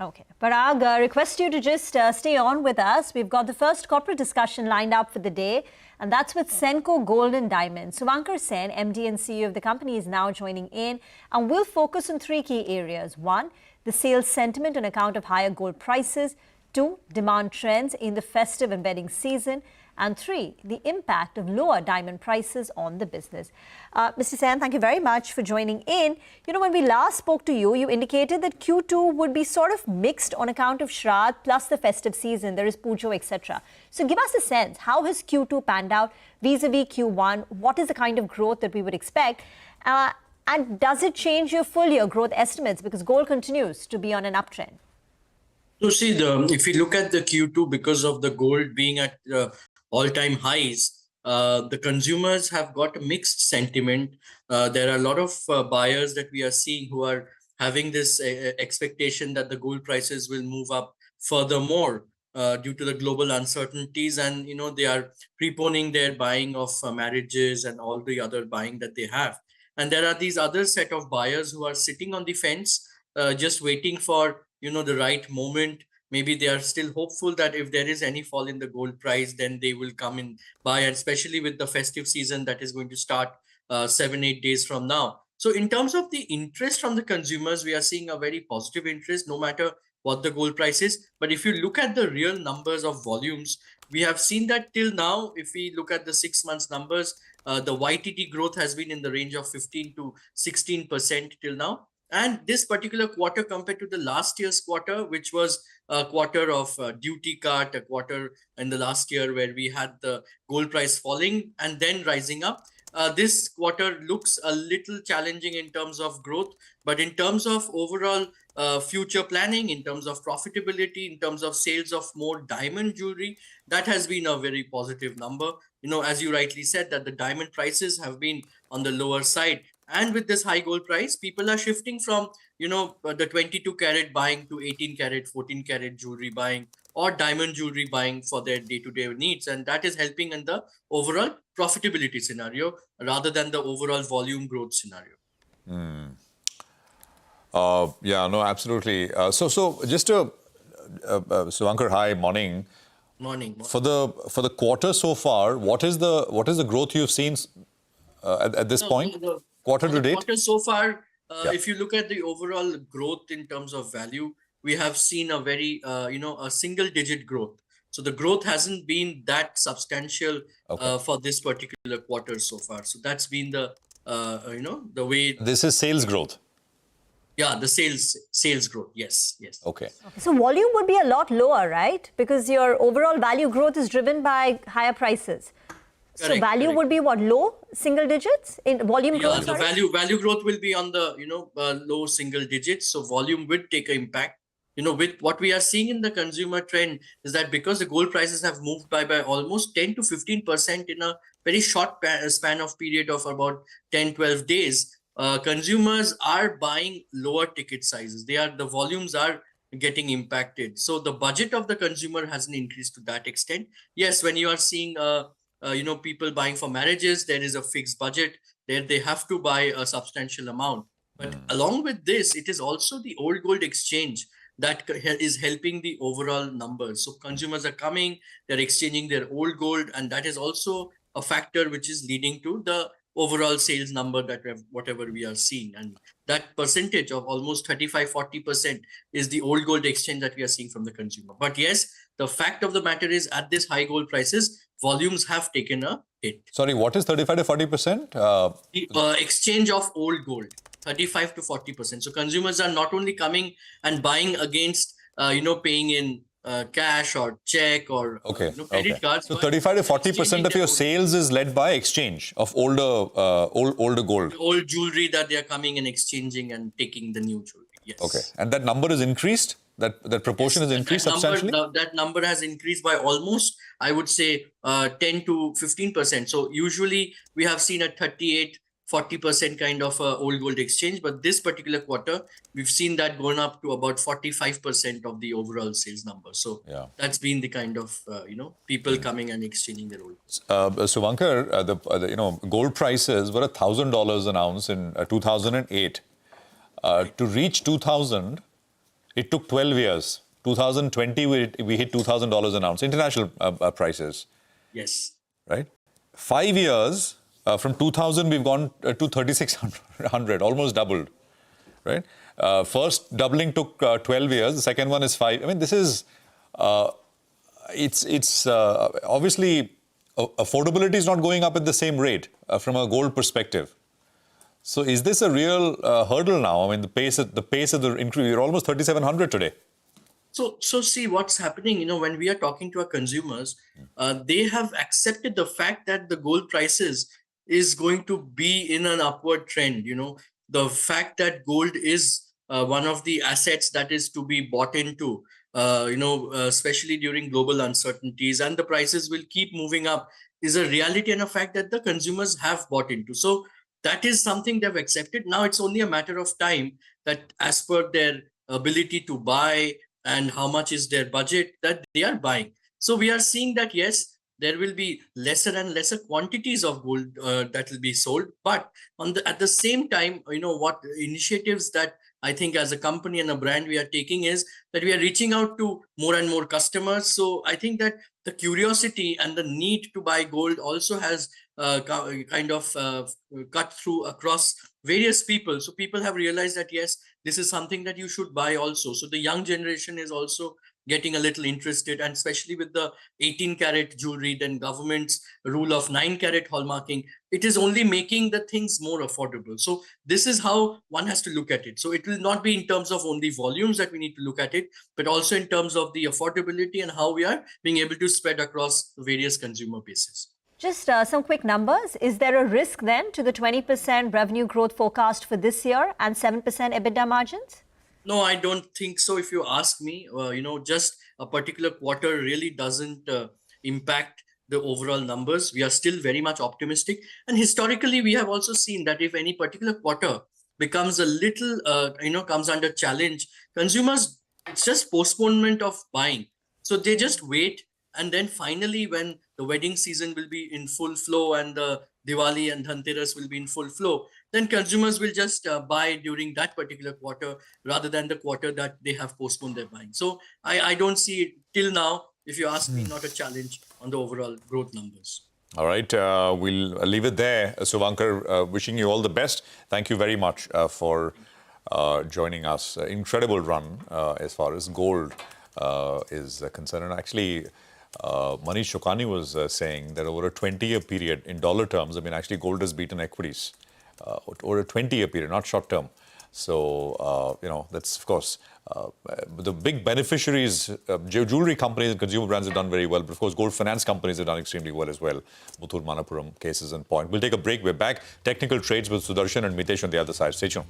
Okay, Parag, request you to just stay on with us. We've got the first corporate discussion lined up for the day, and that's with Senco Gold and Diamonds. Suvankar Sen, MD and CEO of the company, is now joining in, and we'll focus on 3 key areas. 1, the sales sentiment on account of higher gold prices. 2, demand trends in the festive and wedding season. And 3, the impact of lower diamond prices on the business. Mr. Sen, thank you very much for joining in. You know, when we last spoke to you, you indicated that Q2 would be sort of mixed on account of Shraddh plus the festive season. There is Pujo, etc. So give us a sense. How has Q2 panned out vis-a-vis Q1? What is the kind of growth that we would expect? And does it change your full year growth estimates? Because gold continues to be on an uptrend. So see, if you look at the Q2, because of the gold being at all-time highs, the consumers have got a mixed sentiment. There are a lot of buyers that we are seeing who are having this expectation that the gold prices will move up furthermore due to the global uncertainties, and they are preponing their buying of marriages and all the other buying that they have. And there are these other set of buyers who are sitting on the fence, just waiting for the right moment. Maybe they are still hopeful that if there is any fall in the gold price, then they will come and buy, and especially with the festive season that is going to start 7-8 days from now. So in terms of the interest from the consumers, we are seeing a very positive interest, no matter what the gold price is. But if you look at the real numbers of volumes, we have seen that till now, if we look at the 6 months numbers, the YTD growth has been in the range of 15 to 16% till now. And this particular quarter compared to the last year's quarter, which was a quarter of duty cut, a quarter in the last year where we had the gold price falling and then rising up, this quarter looks a little challenging in terms of growth. But in terms of overall future planning, in terms of profitability, in terms of sales of more diamond jewelry, that has been a very positive number. As you rightly said, that the diamond prices have been on the lower side. And with this high gold price, people are shifting from, the 22 carat buying to 18 carat, 14 carat jewelry buying, or diamond jewelry buying for their day-to-day needs. And that is helping in the overall profitability scenario rather than the overall volume growth scenario. Yeah, no, absolutely. So just to, Suvankar, hi, morning. Morning. For the quarter so far, what is the growth you've seen at this point? Quarter to date? Quarter so far, if you look at the overall growth in terms of value, we have seen a very, a single-digit growth. So the growth hasn't been that substantial for this particular quarter so far. So that's been the, the way. This is sales growth. Yeah, the sales growth. Yes. Okay. So volume would be a lot lower, right? Because your overall value growth is driven by higher prices. So value would be what, low single digits in volume growth? Yeah, the value growth will be on the low single digits. So volume will take an impact. with what we are seeing in the consumer trend is that because the gold prices have moved by almost 10 to 15% in a very short span of period of about 10, 12 days, consumers are buying lower ticket sizes. The volumes are getting impacted. So the budget of the consumer hasn't increased to that extent. Yes, when you are seeing, people buying for marriages, there is a fixed budget. There they have to buy a substantial amount. But along with this, it is also the old gold exchange that is helping the overall numbers. So consumers are coming, they're exchanging their old gold, and that is also a factor which is leading to the overall sales number that whatever we are seeing. And that percentage of almost 35-40% is the old gold exchange that we are seeing from the consumer. But yes, the fact of the matter is at this high gold prices, volumes have taken a hit. Sorry, what is 35 to 40%? The exchange of old gold, 35 to 40%. So consumers are not only coming and buying against, paying in cash or check or credit cards. So 35 to 40% of your sales is led by exchange of older gold. Old jewelry that they are coming and exchanging and taking the new jewelry. Yes. Okay. And that number is increased? That proportion has increased substantially? That number has increased by almost, I would say, 10 to 15%. So usually we have seen a 38-40% kind of old gold exchange, but this particular quarter we've seen that going up to about 45% of the overall sales number. So that's been the kind of people coming and exchanging their old. Suvankar, the gold prices were $1,000 an ounce in 2008. To reach 2000, it took 12 years. 2020 we hit $2,000 an ounce. International prices. Yes. Right. 5 years. From 2000, we've gone to 3,600, almost doubled, right? First doubling took 12 years. The second one is 5. I mean, this is, it's obviously, affordability is not going up at the same rate from a gold perspective. So is this a real hurdle now? I mean, the pace of the increase, you're almost 3,700 today. So see what's happening, when we are talking to our consumers, they have accepted the fact that the gold prices is going to be in an upward trend. The fact that gold is one of the assets that is to be bought into, especially during global uncertainties, and the prices will keep moving up is a reality and a fact that the consumers have bought into. So that is something they've accepted. Now it's only a matter of time that as per their ability to buy and how much is their budget that they are buying. So we are seeing that, yes, there will be lesser and lesser quantities of gold that will be sold. But at the same time, what initiatives that I think as a company and a brand we are taking is that we are reaching out to more and more customers. So I think that the curiosity and the need to buy gold also has kind of cut through across various people. So people have realized that, yes, this is something that you should buy also. So the young generation is also getting a little interested, and especially with the 18-karat jewelry, then government's rule of 9-karat hallmarking, it is only making the things more affordable. So this is how one has to look at it. So it will not be in terms of only volumes that we need to look at it, but also in terms of the affordability and how we are being able to spread across various consumer bases. Just some quick numbers. Is there a risk then to the 20% revenue growth forecast for this year and 7% EBITDA margins? No, I don't think so. If you ask me, just a particular quarter really doesn't impact the overall numbers. We are still very much optimistic. And historically, we have also seen that if any particular quarter becomes a little, comes under challenge, consumers, it's just postponement of buying. So they just wait. And then finally, when the wedding season will be in full flow and the Diwali and Dhanteras will be in full flow, then consumers will just buy during that particular quarter rather than the quarter that they have postponed their buying. So I don't see it till now, if you ask me, not a challenge on the overall growth numbers. All right, we'll leave it there. Suvankar, wishing you all the best. Thank you very much for joining us. Incredible run as far as gold is concerned. And actually, Manish Shokani was saying that over a 20-year period, in dollar terms, actually gold has beaten equities over a 20-year period, not short term. So, that's, of course, the big beneficiaries, jewelry companies and consumer brands have done very well. But, of course, gold finance companies have done extremely well as well. Muthoot Manappuram cases in point. We'll take a break. We're back. Technical trades with Sudarshan and Mitesh on the other side. Stay tuned.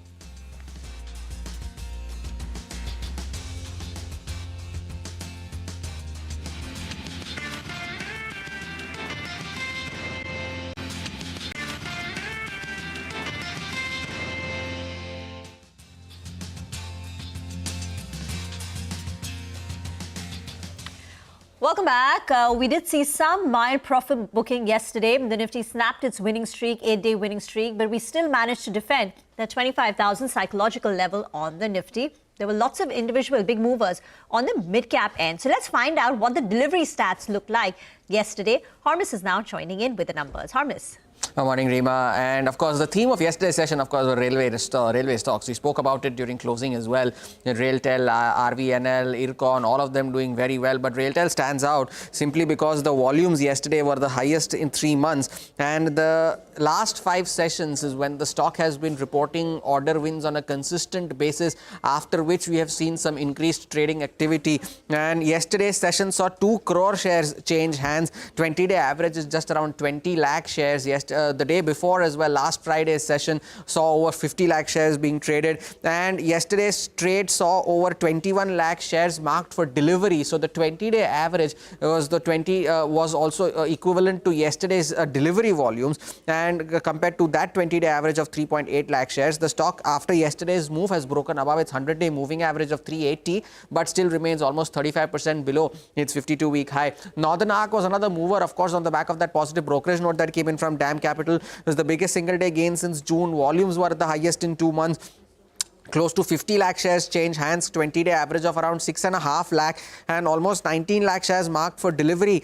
Welcome back. We did see some mild profit booking yesterday. The Nifty snapped its winning streak, 8-day winning streak, but we still managed to defend the 25,000 psychological level on the Nifty. There were lots of individual big movers on the mid-cap end. So let's find out what the delivery stats looked like yesterday. Harmis is now joining in with the numbers. Harmis. Good morning, Reema. And of course, the theme of yesterday's session, of course, were railway stocks. We spoke about it during closing as well. RailTel, RVNL, IRCON, all of them doing very well. But RailTel stands out simply because the volumes yesterday were the highest in 3 months. And the last 5 sessions is when the stock has been reporting order wins on a consistent basis, after which we have seen some increased trading activity. And yesterday's session saw 2 crore shares change hands. 20-day average is just around 20 lakh shares. The day before as well, last Friday's session saw over 50 lakh shares being traded, and yesterday's trade saw over 21 lakh shares marked for delivery. So the 20-day average was also equivalent to yesterday's delivery volumes, and compared to that 20-day average of 3.8 lakh shares, the stock after yesterday's move has broken above its 100-day moving average of 380, but still remains almost 35% below its 52-week high. Northern Arc was another mover, of course, on the back of that positive brokerage note that came in from DAM Capital. It was the biggest single day gain since June. Volumes were the highest in 2 months. Close to 50 lakh shares change hands, 20-day average of around 6.5 lakh, and almost 19 lakh shares marked for delivery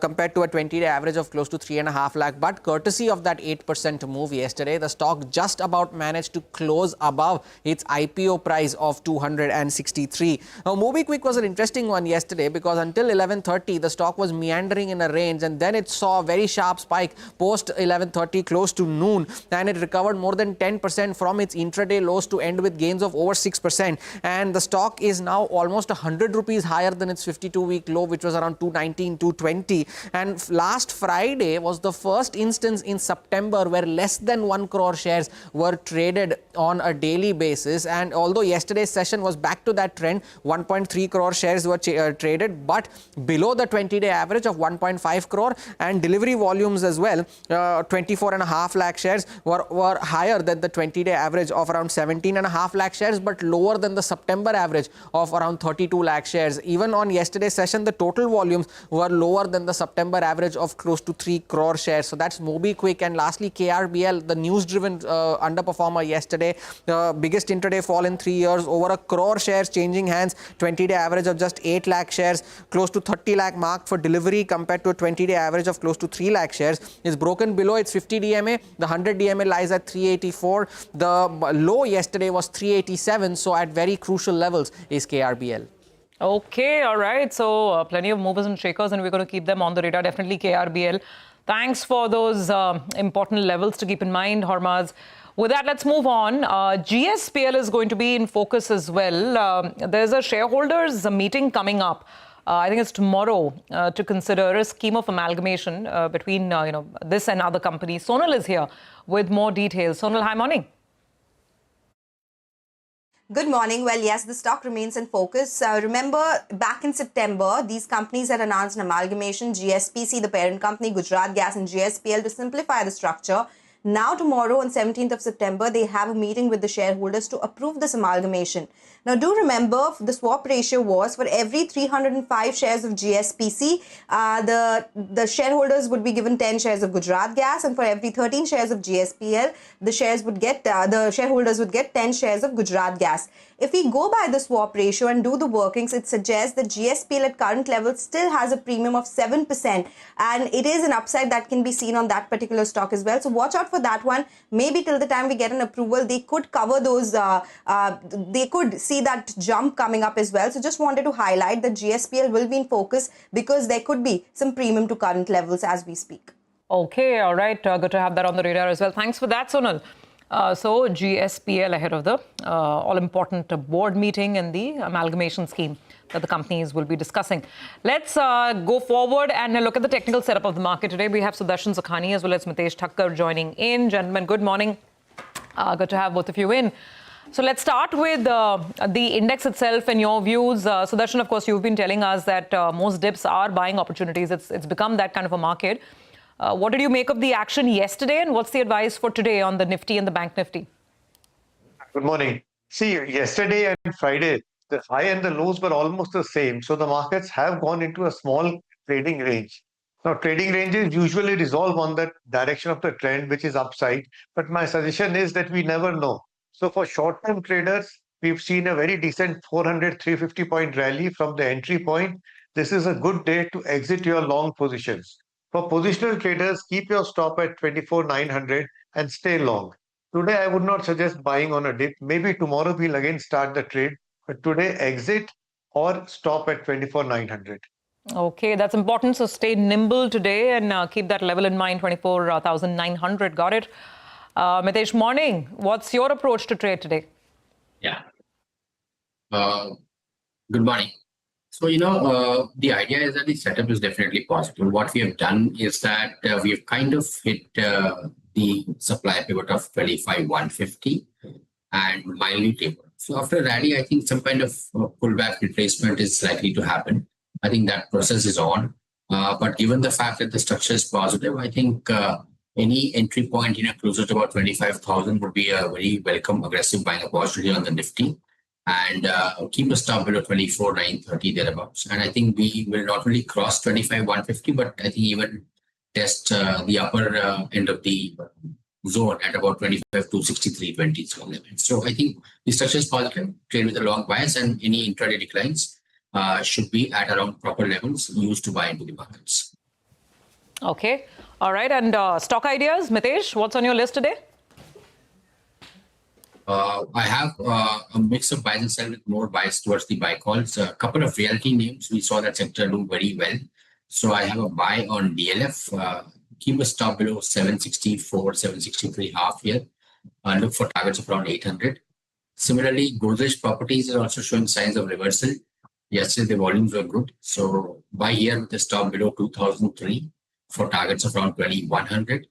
compared to a 20-day average of close to 3.5 lakh. But courtesy of that 8% move yesterday, the stock just about managed to close above its IPO price of 263. Now, MobiKwik was an interesting one yesterday because until 11:30, the stock was meandering in a range, and then it saw a very sharp spike post 11:30 close to noon, and it recovered more than 10% from its intraday lows to end with gains of over 6%, and the stock is now almost 100 rupees higher than its 52-week low, which was around 219, 220. And last Friday was the first instance in September where less than 1 crore shares were traded on a daily basis. And although yesterday's session was back to that trend, 1.3 crore shares were traded, but below the 20-day average of 1.5 crore, and delivery volumes as well, 24.5 lakh shares were higher than the 20-day average of around 17.5 lakh shares, but lower than the September average of around 32 lakh shares. Even on yesterday's session, the total volumes were lower than the September average of close to 3 crore shares. So that's MobiKwik. And lastly, KRBL, the news-driven underperformer yesterday, biggest intraday fall in 3 years, over 1 crore shares changing hands, 20-day average of just 8 lakh shares, close to 30 lakh mark for delivery compared to a 20-day average of close to 3 lakh shares. Is broken below its 50 DMA. The 100 DMA lies at 384. The low yesterday was 387, so at very crucial levels is KRBL. Okay, all right. So plenty of movers and shakers, and we're going to keep them on the radar. Definitely KRBL. Thanks for those important levels to keep in mind, Hormaz. With that, let's move on. GSPL is going to be in focus as well. There's a shareholders meeting coming up. I think it's tomorrow to consider a scheme of amalgamation between this and other companies. Sonal is here with more details. Sonal, hi, morning. Good morning. Well, yes, the stock remains in focus. Remember, back in September, these companies had announced an amalgamation, GSPC, the parent company, Gujarat Gas and GSPL, to simplify the structure. Now, tomorrow on 17th of September, they have a meeting with the shareholders to approve this amalgamation. Now, do remember, the swap ratio was for every 305 shares of GSPC, the shareholders would be given 10 shares of Gujarat Gas, and for every 13 shares of GSPL, the shareholders would get 10 shares of Gujarat Gas. If we go by the swap ratio and do the workings, it suggests that GSPL at current levels still has a premium of 7%, and it is an upside that can be seen on that particular stock as well. So watch out for that one. Maybe till the time we get an approval, they could cover those, they could see that jump coming up as well. So just wanted to highlight that GSPL will be in focus because there could be some premium to current levels as we speak. Okay, all right. Good to have that on the radar as well. Thanks for that, Sonal. So GSPL ahead of the all-important board meeting and the amalgamation scheme that the companies will be discussing. Let's go forward and look at the technical setup of the market today. We have Sudarshan Sukhani as well as Mitesh Thakkar joining in. Gentlemen, good morning. Good to have both of you in. So let's start with the index itself and your views. Sudarshan, of course, you've been telling us that most dips are buying opportunities. It's become that kind of a market. What did you make of the action yesterday, and what's the advice for today on the Nifty and the Bank Nifty? Good morning. See, yesterday and Friday, the high and the lows were almost the same. So the markets have gone into a small trading range. Now, trading ranges usually resolve on the direction of the trend, which is upside. But my suggestion is that we never know. So for short-term traders, we've seen a very decent 400, 350 point rally from the entry point. This is a good day to exit your long positions. For positional traders, keep your stop at 24,900 and stay long. Today, I would not suggest buying on a dip. Maybe tomorrow we'll again start the trade. But today, exit or stop at 24,900. Okay, that's important. So stay nimble today and keep that level in mind, 24,900. Got it. Mitesh, morning. What's your approach to trade today? Yeah. Good morning. So, the idea is that the setup is definitely positive. What we have done is that we have kind of hit the supply pivot of 25,150 and mildly tapered. So after a rally, I think some kind of pullback retracement is likely to happen. I think that process is on. But given the fact that the structure is positive, I think any entry point closer to about 25,000 would be a very welcome aggressive buying opportunity on the Nifty. And keep a stop below 24,930 thereabouts. And I think we will not only cross 25,150, but I think even test the upper end of the zone at about 25,263.20 level. So I think the structure is positive, trade with a long bias, and any intraday declines should be at around proper levels used to buy into the markets. Okay. All right. And stock ideas, Mitesh, what's on your list today? I have a mix of buys and sell with more bias towards the buy calls. A couple of realty names, we saw that sector do very well. So I have a buy on DLF. Keep a stop below 764, 763 half year. Look for targets of around 800. Similarly, Brokerage properties are also showing signs of reversal. Yesterday, the volumes were good. So buy here with a stop below 2003 for targets of around 2100.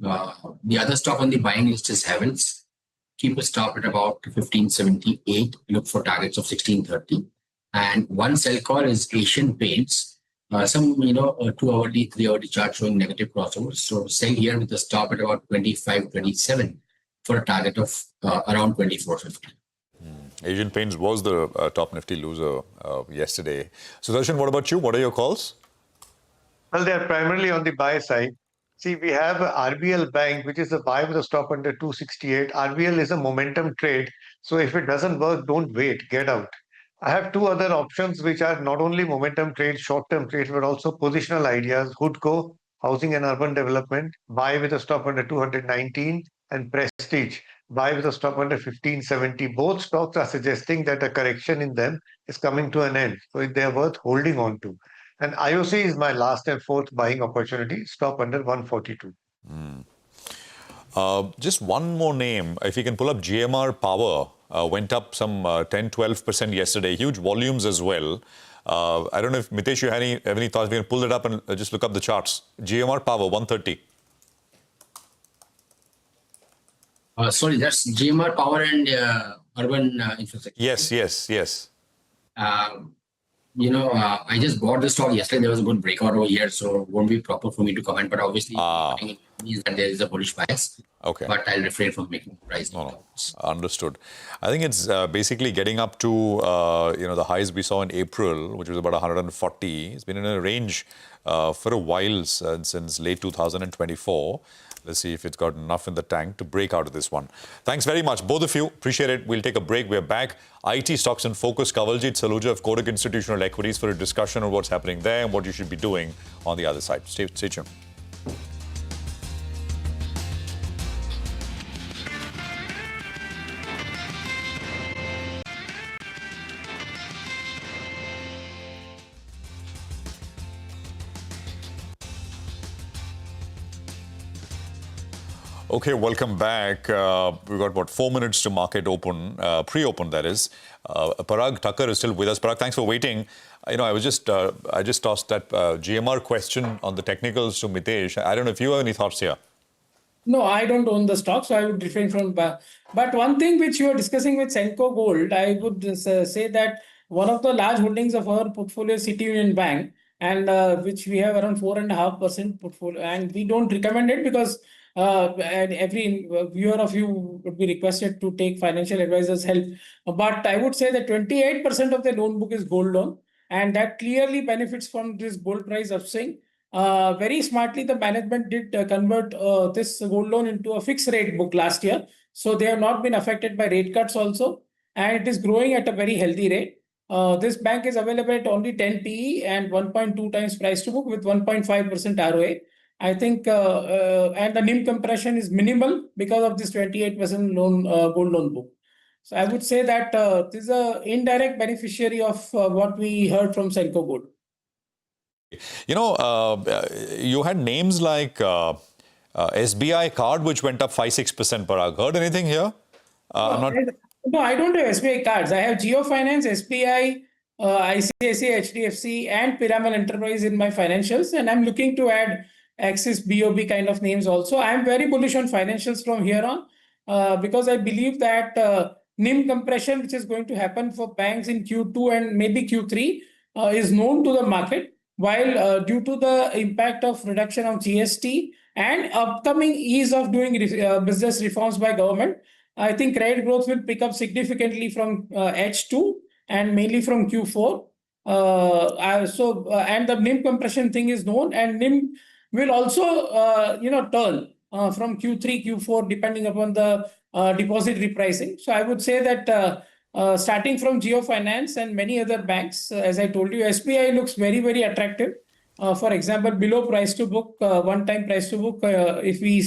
The other stock on the buying list is Havels. Keep a stop at about 1578. Look for targets of 1630. And one sell call is Asian Paints. Some, 2-hourly, 3-hourly chart showing negative crossovers. So sell here with a stop at about 2527 for a target of around 2450. Asian Paints was the top Nifty loser yesterday. Sudarshan, what about you? What are your calls? Well, they're primarily on the buy side. See, we have RBL Bank, which is a buy with a stop under 268. RBL is a momentum trade. So if it doesn't work, don't wait, get out. I have two other options, which are not only momentum trades, short-term trades, but also positional ideas. Hoodco, Housing and Urban Development, buy with a stop under 219, and Prestige, buy with a stop under 1570. Both stocks are suggesting that a correction in them is coming to an end. So they're worth holding on to. And IOC is my last and fourth buying opportunity, stop under 142. Just one more name. If you can pull up GMR Power, went up some 10-12% yesterday. Huge volumes as well. I don't know if, Mitesh, you have any thoughts? We can pull it up and just look up the charts. GMR Power, 130. Sorry, that's GMR Power and Urban Infrastructure. Yes. I just bought the stock yesterday. There was a good breakout over here, so it won't be proper for me to comment. But obviously, it means that there is a bullish bias. Okay. But I'll refrain from making price. Understood. I think it's basically getting up to the highs we saw in April, which was about 140. It's been in a range for a while since late 2024. Let's see if it's got enough in the tank to break out of this one. Thanks very much, both of you. Appreciate it. We'll take a break. We're back. IT stocks in focus. Kawaljeet Saluja of Kotak Institutional Equities for a discussion on what's happening there and what you should be doing on the other side. Stay tuned. Okay, welcome back. We've got, 4 minutes to market open, pre-open that is. Parag Thakkar is still with us. Parag, thanks for waiting. I just tossed that GMR question on the technicals to Mitesh. I don't know if you have any thoughts here. No, I don't own the stock, so I would refrain from. But one thing which you are discussing with Senco Gold, I would say that one of the large holdings of our portfolio is City Union Bank, and which we have around 4.5% portfolio, and we don't recommend it because And every viewer of you would be requested to take financial advisors' help. But I would say that 28% of the loan book is gold loan, and that clearly benefits from this gold price upswing. Very smartly, the management did convert this gold loan into a fixed rate book last year. So they have not been affected by rate cuts also, and it is growing at a very healthy rate. This bank is available at only 10 PE and 1.2 times price to book with 1.5% ROA. I think, and the NIM compression is minimal because of this 28% gold loan book. So I would say that this is an indirect beneficiary of what we heard from Senco Gold. You know, you had names like SBI card, which went up 5-6%, Parag. Heard anything here? No, I don't have SBI cards. I have Geo Finance, SBI, ICICI, HDFC, and Piramal Enterprise in my financials, and I'm looking to add Axis, BOB kind of names also. I'm very bullish on financials from here on because I believe that NIM compression, which is going to happen for banks in Q2 and maybe Q3, is known to the market. While due to the impact of reduction of GST and upcoming ease of doing business reforms by government, I think credit growth will pick up significantly from H2 and mainly from Q4. And the NIM compression thing is known, and NIM will also, turn from Q3, Q4, depending upon the deposit repricing. So I would say that starting from Geo Finance and many other banks, as I told you, SBI looks very, very attractive. For example, below price to book, one-time price to book, if we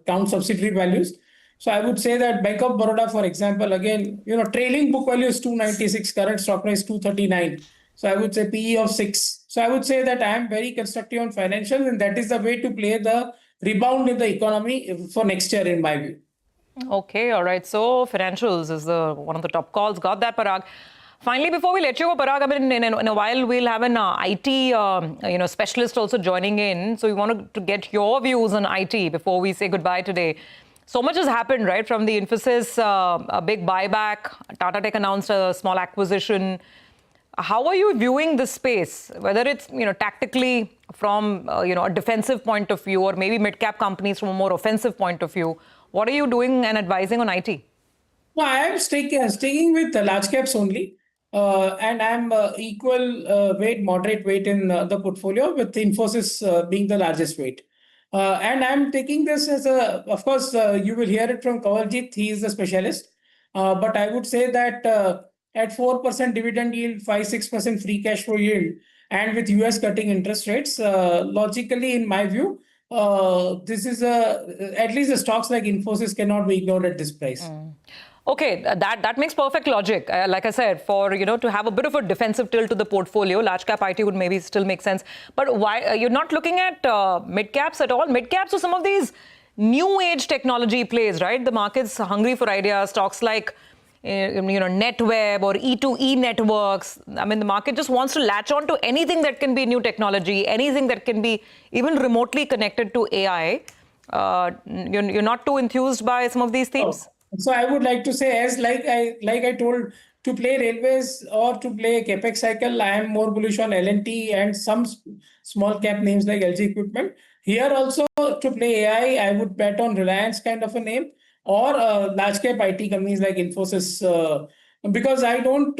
count subsidiary values. So I would say that Bank of Baroda, for example, again, trailing book value is 296, current stock price 239. So I would say PE of 6. So I would say that I am very constructive on financials, and that is the way to play the rebound in the economy for next year, in my view. Okay, all right. So financials is one of the top calls. Got that, Parag. Finally, before we let you go, Parag, I mean, in a while we'll have an IT specialist also joining in. So we wanted to get your views on IT before we say goodbye today. So much has happened, right? From the Infosys, a big buyback, Tata Tech announced a small acquisition. How are you viewing this space? Whether it's, tactically from, a defensive point of view, or maybe mid-cap companies from a more offensive point of view. What are you doing and advising on IT? Well, I am sticking with the large caps only. And I'm equal weight, moderate weight in the portfolio, with Infosys being the largest weight. And I'm taking this as of course, you will hear it from Kawaljeet, he is the specialist. But I would say that at 4% dividend yield, 5-6% free cash flow yield, and with US cutting interest rates, logically, in my view, this is at least the stocks like Infosys cannot be ignored at this price. Okay, that makes perfect logic. Like I said, for to have a bit of a defensive tilt to the portfolio, large cap IT would maybe still make sense. But why you're not looking at mid caps at all? Mid caps or some of these new age technology plays, right? The market's hungry for ideas. Stocks like NetWeb or E2E networks. I mean, the market just wants to latch on to anything that can be new technology, anything that can be even remotely connected to AI. You're not too enthused by some of these themes? So I would like to say, as like I told, to play railways or to play capex cycle, I am more bullish on L&T and some small cap names like LG Equipment. Here also, to play AI, I would bet on Reliance kind of a name, or large cap IT companies like Infosys, because I don't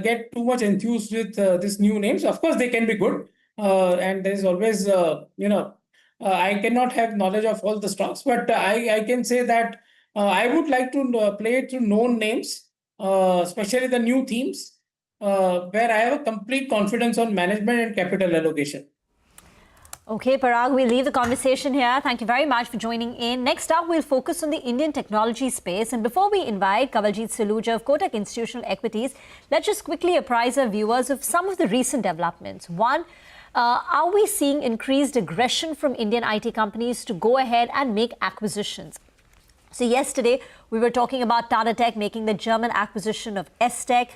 get too much enthused with these new names. Of course, they can be good, and there's always I cannot have knowledge of all the stocks, but I can say that I would like to play it to known names, especially the new themes, where I have a complete confidence on management and capital allocation. Okay, Parag, we'll leave the conversation here. Thank you very much for joining in. Next up, we'll focus on the Indian technology space. And before we invite Kawaljeet Saluja of Kotak Institutional Equities, let's just quickly apprise our viewers of some of the recent developments. One, are we seeing increased aggression from Indian IT companies to go ahead and make acquisitions? So yesterday, we were talking about Tata Tech making the German acquisition of S-Tech.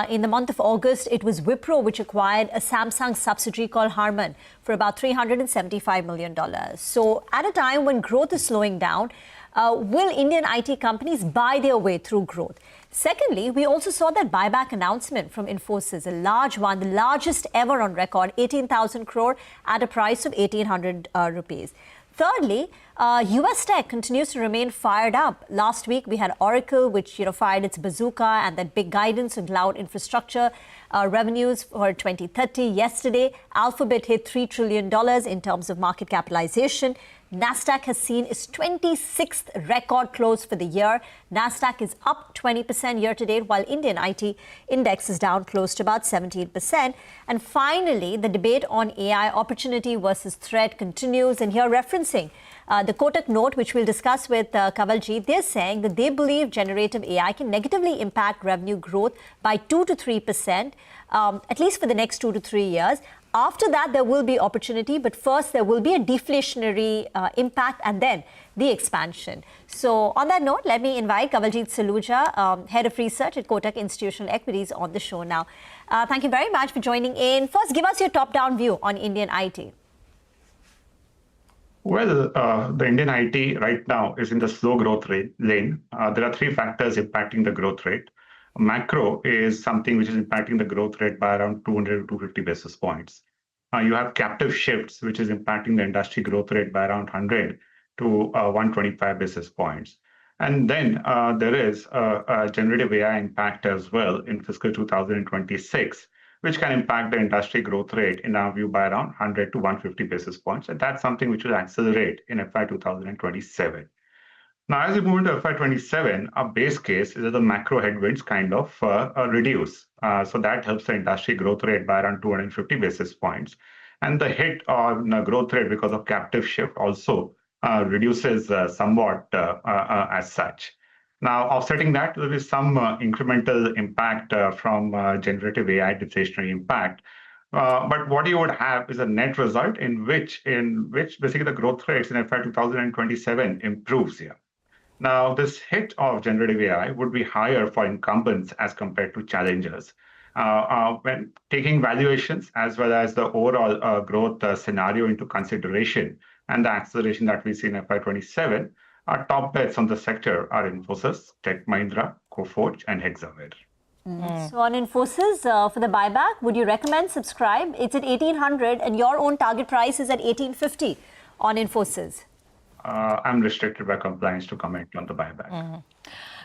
In the month of August, it was Wipro which acquired a Samsung subsidiary called Harman for about $375 million. So at a time when growth is slowing down, will Indian IT companies buy their way through growth? Secondly, we also saw that buyback announcement from Infosys, a large one, the largest ever on record, 18,000 crore at a price of 1,800 rupees. Thirdly, US tech continues to remain fired up. Last week, we had Oracle, which fired its bazooka and that big guidance on cloud infrastructure revenues for 2030. Yesterday, Alphabet hit $3 trillion in terms of market capitalization. Nasdaq has seen its 26th record close for the year. Nasdaq is up 20% year to date, while Indian IT index is down close to about 17%. And finally, the debate on AI opportunity versus threat continues. And here referencing the Kotak note, which we'll discuss with Kawaljeet, they're saying that they believe generative AI can negatively impact revenue growth by 2 to 3%, at least for the next 2 to 3 years. After that, there will be opportunity, but first there will be a deflationary impact and then the expansion. So on that note, let me invite Kawaljeet Saluja, Head of Research at Kotak Institutional Equities, on the show now. Thank you very much for joining in. First, give us your top-down view on Indian IT. Well, the Indian IT right now is in the slow growth lane. There are three factors impacting the growth rate. Macro is something which is impacting the growth rate by around 200 to 250 basis points. You have captive shifts, which is impacting the industry growth rate by around 100 to 125 basis points. And then there is a generative AI impact as well in fiscal 2026, which can impact the industry growth rate, in our view, by around 100 to 150 basis points. And that's something which will accelerate in FY 2027. Now, as we move into FY27, our base case is that the macro headwinds kind of reduce. So that helps the industry growth rate by around 250 basis points. And the hit on the growth rate because of captive shift also reduces somewhat as such. Now, offsetting that, there is some incremental impact from generative AI deflationary impact. But what you would have is a net result in which basically the growth rates in FY 2027 improves here. Now, this hit of generative AI would be higher for incumbents as compared to challengers. When taking valuations as well as the overall growth scenario into consideration and the acceleration that we see in FY27, our top bets on the sector are Infosys, Tech Mahindra, Coforge, and Hexaware. So on Infosys, for the buyback, would you recommend subscribe? It's at 1800 and your own target price is at 1850 on Infosys. I'm restricted by compliance to comment on the buyback.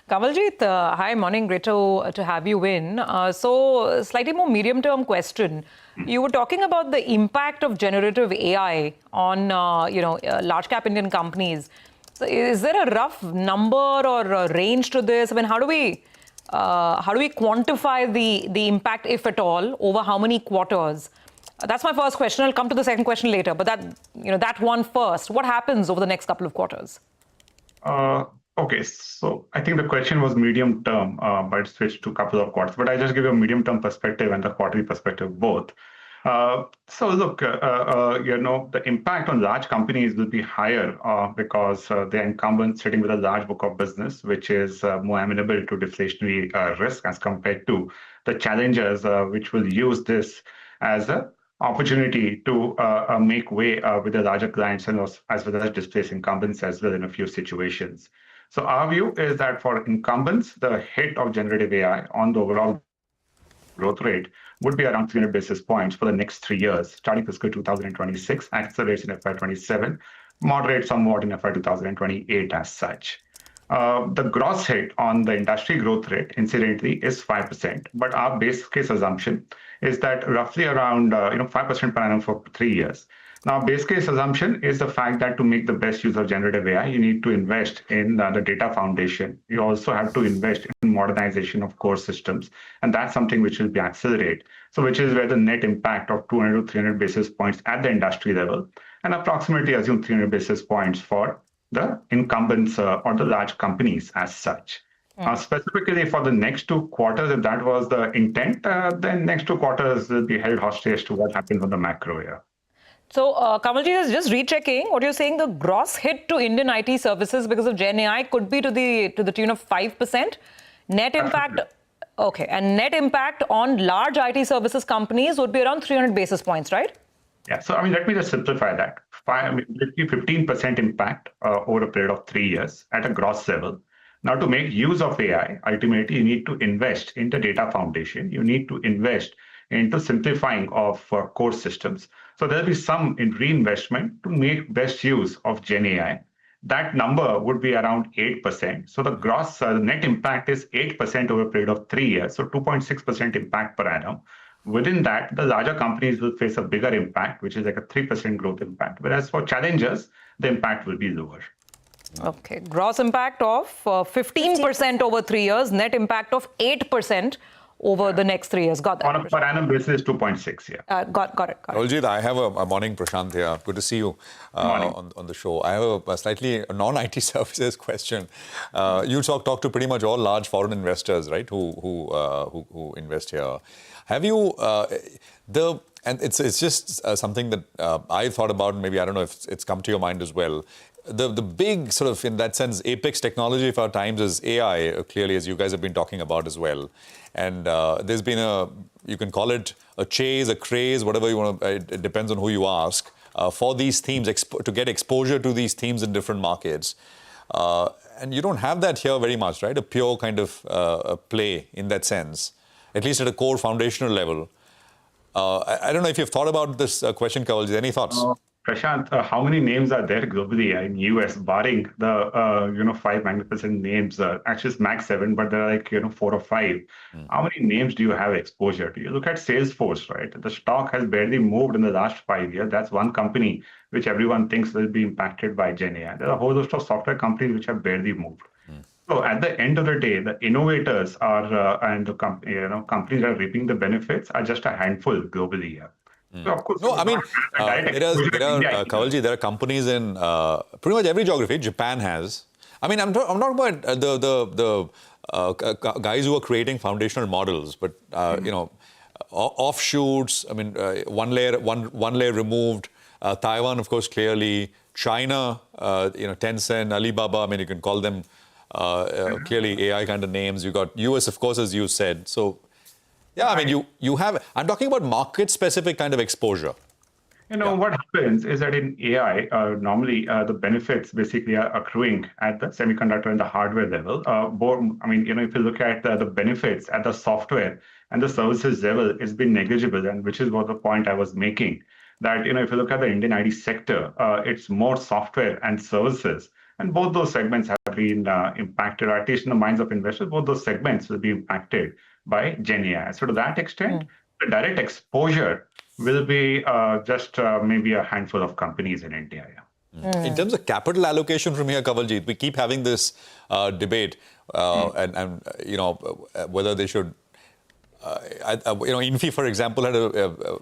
Kawaljeet, hi, morning. Great to have you in. So, slightly more medium-term question. You were talking about the impact of generative AI on, large-cap Indian companies. So, is there a rough number or a range to this? I mean, how do we quantify the impact, if at all, over how many quarters? That's my first question. I'll come to the second question later. But that one first. What happens over the next couple of quarters? Okay, so I think the question was medium term, but it switched to a couple of quarters. But I just give you a medium term perspective and the quarterly perspective both. So look, the impact on large companies will be higher because they're incumbents sitting with a large book of business, which is more amenable to deflationary risk as compared to the challengers, which will use this as an opportunity to make way with the larger clients and as well as displace incumbents as well in a few situations. So our view is that for incumbents, the hit of generative AI on the overall growth rate would be around 300 basis points for the next 3 years, starting fiscal 2026, accelerates in FY27, moderate somewhat in FY 2028 as such. The gross hit on the industry growth rate, incidentally, is 5%. But our base case assumption is that roughly around 5% per annum for 3 years. Now, base case assumption is the fact that to make the best use of generative AI, you need to invest in the data foundation. You also have to invest in modernization of core systems. And that's something which will be accelerated. So which is where the net impact of 200 to 300 basis points at the industry level and approximately assume 300 basis points for the incumbents or the large companies as such. Specifically for the next 2 quarters, if that was the intent, then next 2 quarters will be held hostage to what happens on the macro here. So, Kawaljeet is just rechecking what you're saying. The gross hit to Indian IT services because of Gen AI could be to the tune of 5%. Net impact, okay, and net impact on large IT services companies would be around 300 basis points, right? Yeah. So, let me just simplify that. 15% impact over a period of 3 years at a gross level. Now, to make use of AI, ultimately, you need to invest in the data foundation. You need to invest into simplifying of core systems. So there'll be some in reinvestment to make best use of Gen AI. That number would be around 8%. So the gross net impact is 8% over a period of 3 years, so 2.6% impact per annum. Within that, the larger companies will face a bigger impact, which is like a 3% growth impact. Whereas for challengers, the impact will be lower. Okay. Gross impact of 15% over 3 years, net impact of 8% over the next 3 years. Got that. On a per annum basis, 2.6, yeah. Got it. Aljit, I have a morning, Prashant here. Good to see you on the show. I have a slightly non-IT services question. You talk to pretty much all large foreign investors, right, who invest here. Have you, and it's just something that I thought about, and maybe I don't know if it's come to your mind as well. The big sort of, in that sense, apex technology of our times is AI, clearly, as you guys have been talking about as well. And there's been you can call it a chase, a craze, whatever you want to, it depends on who you ask, for these themes, to get exposure to these themes in different markets. And you don't have that here very much, right? A pure kind of play in that sense, at least at a core foundational level. I don't know if you've thought about this question, Kawalji. Any thoughts? Prashant, how many names are there globally in US, barring the 5 magnificent names? Actually, it's max 7, but there are like 4 or 5. How many names do you have exposure to? You look at Salesforce, right? The stock has barely moved in the last 5 years. That's one company which everyone thinks will be impacted by Gen AI. There are a whole host of software companies which have barely moved. So at the end of the day, the innovators are and the companies that are reaping the benefits are just a handful globally here. So of course, no, I mean, Kawalji, there are companies in pretty much every geography. Japan has. I mean, I'm talking about the guys who are creating foundational models, but offshoots. I mean, one layer removed. Taiwan, of course, clearly. China, Tencent, Alibaba. I mean, you can call them clearly AI kind of names. You got US, of course, as you said. So. Yeah, I mean, you have, I'm talking about market-specific kind of exposure. What happens is that in AI, normally the benefits basically are accruing at the semiconductor and the hardware level. If you look at the benefits at the software and the services level, it's been negligible, and which is what the point I was making. That, if you look at the Indian IT sector, it's more software and services. And both those segments have been impacted, or at least in the minds of investors, both those segments will be impacted by Gen AI. So to that extent, the direct exposure will be just maybe a handful of companies in India. In terms of capital allocation from here, Kawalji, we keep having this debate, and whether they should. Infi, for example,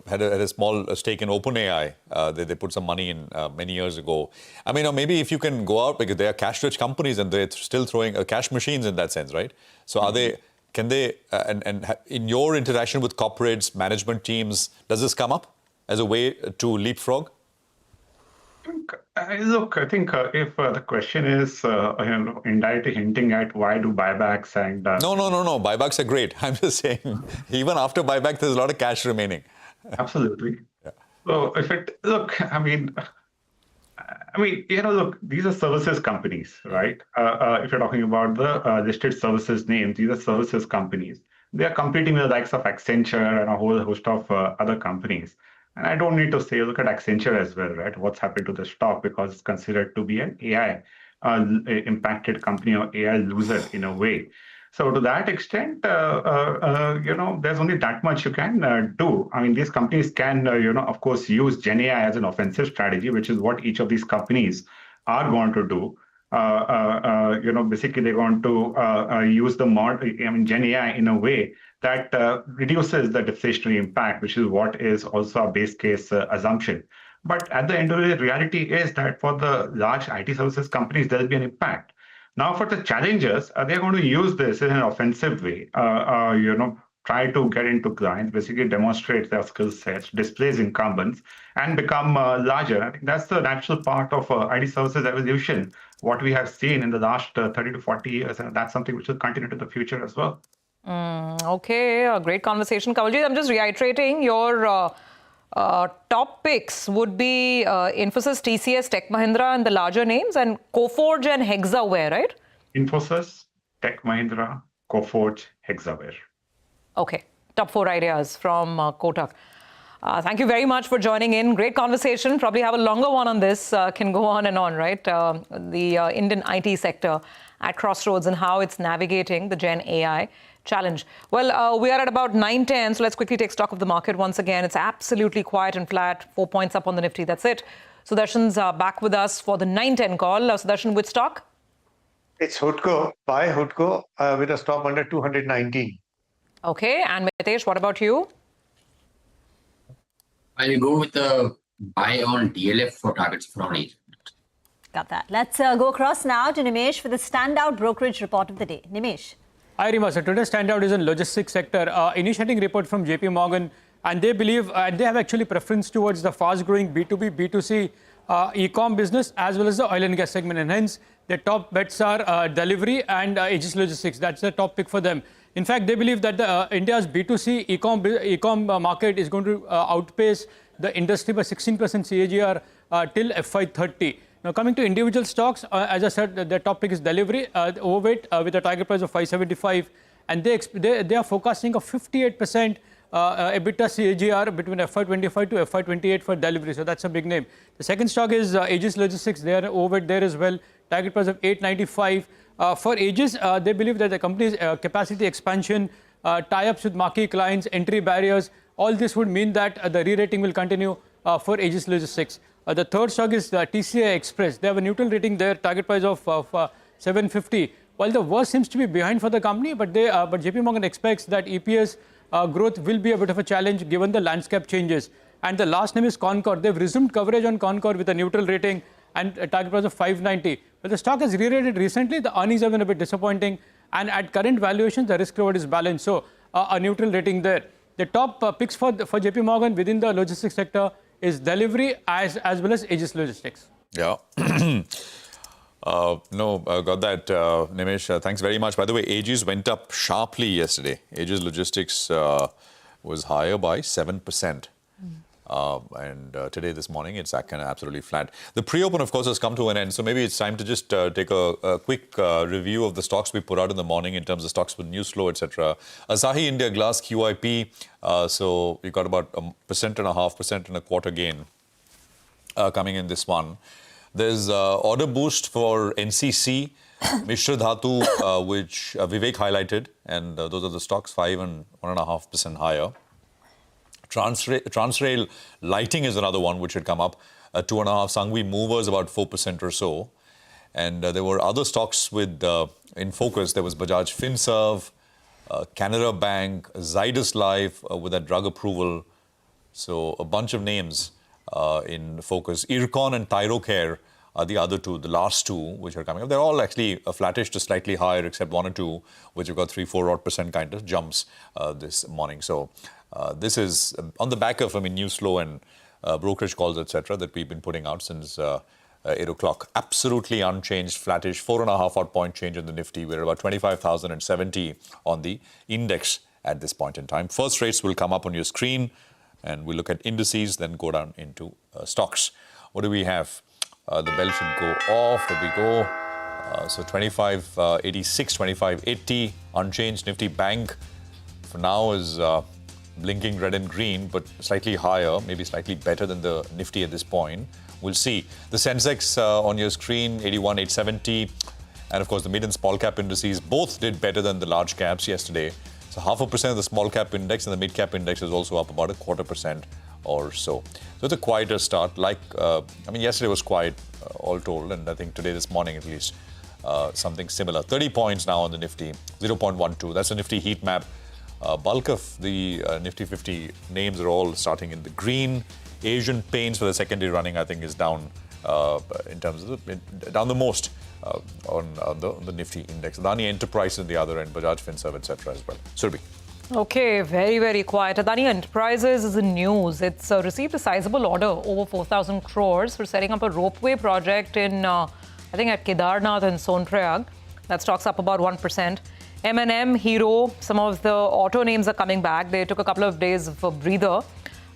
had a small stake in OpenAI. They put some money in many years ago. I mean, or maybe if you can go out, because they are cash-rich companies and they're still throwing cash machines in that sense, right? So are they? Can they? And in your interaction with corporates, management teams, does this come up as a way to leapfrog? Look, I think if the question is indirectly hinting at why do buybacks and... No. Buybacks are great. I'm just saying, even after buyback, there's a lot of cash remaining. Absolutely. Yeah. So if look, these are services companies, right? If you're talking about the listed services names, these are services companies. They are competing with the likes of Accenture and a whole host of other companies. And I don't need to say, look at Accenture as well, right? What's happened to the stock, because it's considered to be an AI impacted company or AI loser in a way. So to that extent, there's only that much you can do. I mean, these companies can, of course, use Gen AI as an offensive strategy, which is what each of these companies are going to do. Basically, they're going to use Gen AI in a way that reduces the deflationary impact, which is what is also a base case assumption. But at the end of the day, the reality is that for the large IT services companies, there'll be an impact. Now, for the challengers, they're going to use this in an offensive way, try to get into clients, basically demonstrate their skill sets, displace incumbents, and become larger. I think that's the natural part of IT services evolution, what we have seen in the last 30 to 40 years, and that's something which will continue to the future as well. Okay, a great conversation, Kawalji. I'm just reiterating your top picks would be Infosys, TCS, Tech Mahindra, and the larger names, and Coforge and Hexaware, right? Infosys, Tech Mahindra, Coforge, Hexaware. Okay. top 4 ideas from Kotak. Thank you very much for joining in. Great conversation. Probably have a longer one on this. Can go on and on, right? The Indian IT sector at crossroads and how it's navigating the Gen AI challenge. Well, we are at about 9:10, so let's quickly take stock of the market once again. It's absolutely quiet and flat, 4 points up on the Nifty. That's it. Sudarshan's back with us for the 9:10 call. Sudarshan, which stock? It's Hutco. Buy Hutco with a stop under 219. Okay, and Mitesh, what about you? I'll go with the buy on DLF for targets of around 8. Got that. Let's go across now to Nimesh for the standout brokerage report of the day. Nimesh. Hi, Rima. So today's standout is in logistics sector. Initiating report from JP Morgan, and they believe they have actually preference towards the fast-growing B2B, B2C e-com business as well as the oil and gas segment. And hence, their top bets are delivery and Aegis Logistics. That's the top pick for them. In fact, they believe that India's B2C e-com market is going to outpace the industry by 16% CAGR till FY30. Now, coming to individual stocks, as I said, the top pick is delivery, overweight with a target price of 575. And they are forecasting a 58% EBITDA CAGR between FY25 to FY28 for delivery. So that's a big name. The second stock is Aegis Logistics. They are overweight there as well. Target price of 895. For Aegis, they believe that the company's capacity expansion, tie-ups with marquee clients, entry barriers, all this would mean that the re-rating will continue for Aegis Logistics. The third stock is TCI Express. They have a neutral rating there, target price of 750. While the worst seems to be behind for the company, but JP Morgan expects that EPS growth will be a bit of a challenge given the landscape changes. And the last name is Concord. They've resumed coverage on Concord with a neutral rating and a target price of 590. But the stock has re-rated recently. The earnings have been a bit disappointing. And at current valuations, the risk reward is balanced. So a neutral rating there. The top picks for JP Morgan within the logistics sector is delivery as well as Aegis Logistics. Yeah. Got that, Nimesh. Thanks very much. By the way, Aegis went up sharply yesterday. Aegis Logistics was higher by 7%. And today, this morning, it's kind of absolutely flat. The pre-open, of course, has come to an end. So maybe it's time to just take a quick review of the stocks we put out in the morning in terms of stocks with news flow, etc. Asahi India Glass QIP. So we got about 1.5% and a quarter gain coming in this one. There's order boost for NCC, Mishra Dhatu, which Vivek highlighted. And those are the stocks, 5 and 1.5% higher. Transrail Lighting is another one which had come up, 2.5. Sangvi Movers about 4% or so. And there were other stocks with in focus. There was Bajaj Finserv, Canara Bank, Zydus Life with that drug approval. So a bunch of names in focus. Ircon and Thyrocare are the other two, the last two which are coming up. They're all actually flattish to slightly higher, except one or two, which have got 3-4% kind of jumps this morning. So this is on the back of, news flow and brokerage calls, etc., that we've been putting out since 8 o'clock. Absolutely unchanged, flattish, 4.5 odd point change in the Nifty. We're about 25,070 on the index at this point in time. First rates will come up on your screen, and we'll look at indices, then go down into stocks. What do we have? The bell should go off. There we go. So 2586, 2580, unchanged. Nifty Bank for now is blinking red and green, but slightly higher, maybe slightly better than the Nifty at this point. We'll see. The Sensex on your screen, 81,870. And of course, the mid and small cap indices both did better than the large caps yesterday. So 0.5% of the small cap index and the mid cap index is also up about 0.25% or so. So it's a quieter start. Yesterday was quiet all told, and I think today, this morning at least, something similar. 30 points now on the Nifty, 0.12. That's a Nifty heat map. Bulk of the Nifty 50 names are all starting in the green. Asian Paints for the second day running, I think, is down in terms of down the most on the Nifty index. Adani Enterprises at the other end, Bajaj Finserv, etc. as well. Surabhi. Okay, very, very quiet. Adani Enterprises is in news. It's received a sizable order, over 4,000 crores, for setting up a ropeway project in, I think, at Kedarnath and Sonprayag. That stock's up about 1%. M&M, Hero, some of the auto names are coming back. They took a couple of days of a breather.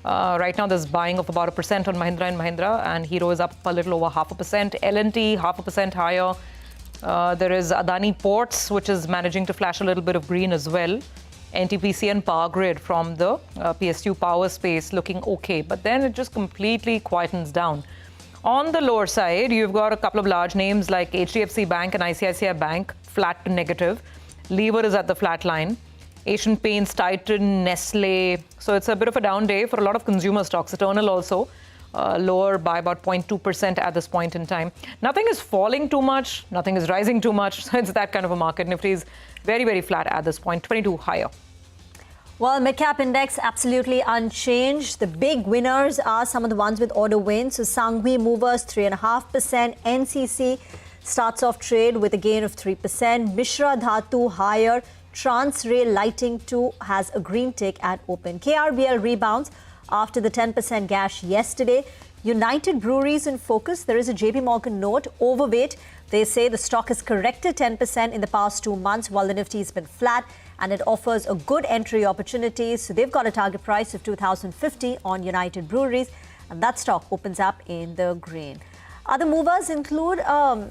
Right now, there's buying of about 1% on Mahindra & Mahindra, and Hero is up a little over 0.5%. L&T, 0.5% higher. There is Adani Ports, which is managing to flash a little bit of green as well. NTPC and Power Grid from the PSU power space looking okay, but then it just completely quietens down. On the lower side, you've got a couple of large names like HDFC Bank and ICICI Bank, flat to negative. Lever is at the flat line. Asian Paints, Titan, Nestle. So it's a bit of a down day for a lot of consumer stocks. Eternal also lower by about 0.2% at this point in time. Nothing is falling too much. Nothing is rising too much. So it's that kind of a market. Nifty is very, very flat at this point, 22 higher. Well, mid-cap index absolutely unchanged. The big winners are some of the ones with order wins. So Sangvi movers 3.5%. NCC starts off trade with a gain of 3%. Mishra Dhatu higher. Transrail Lighting 2 has a green tick at open. KRBL rebounds after the 10% gash yesterday. United Breweries in focus. There is a JP Morgan note, overweight. They say the stock has corrected 10% in the past 2 months while the Nifty has been flat, and it offers a good entry opportunity. So they've got a target price of 2,050 on United Breweries, and that stock opens up in the green. Other movers include, I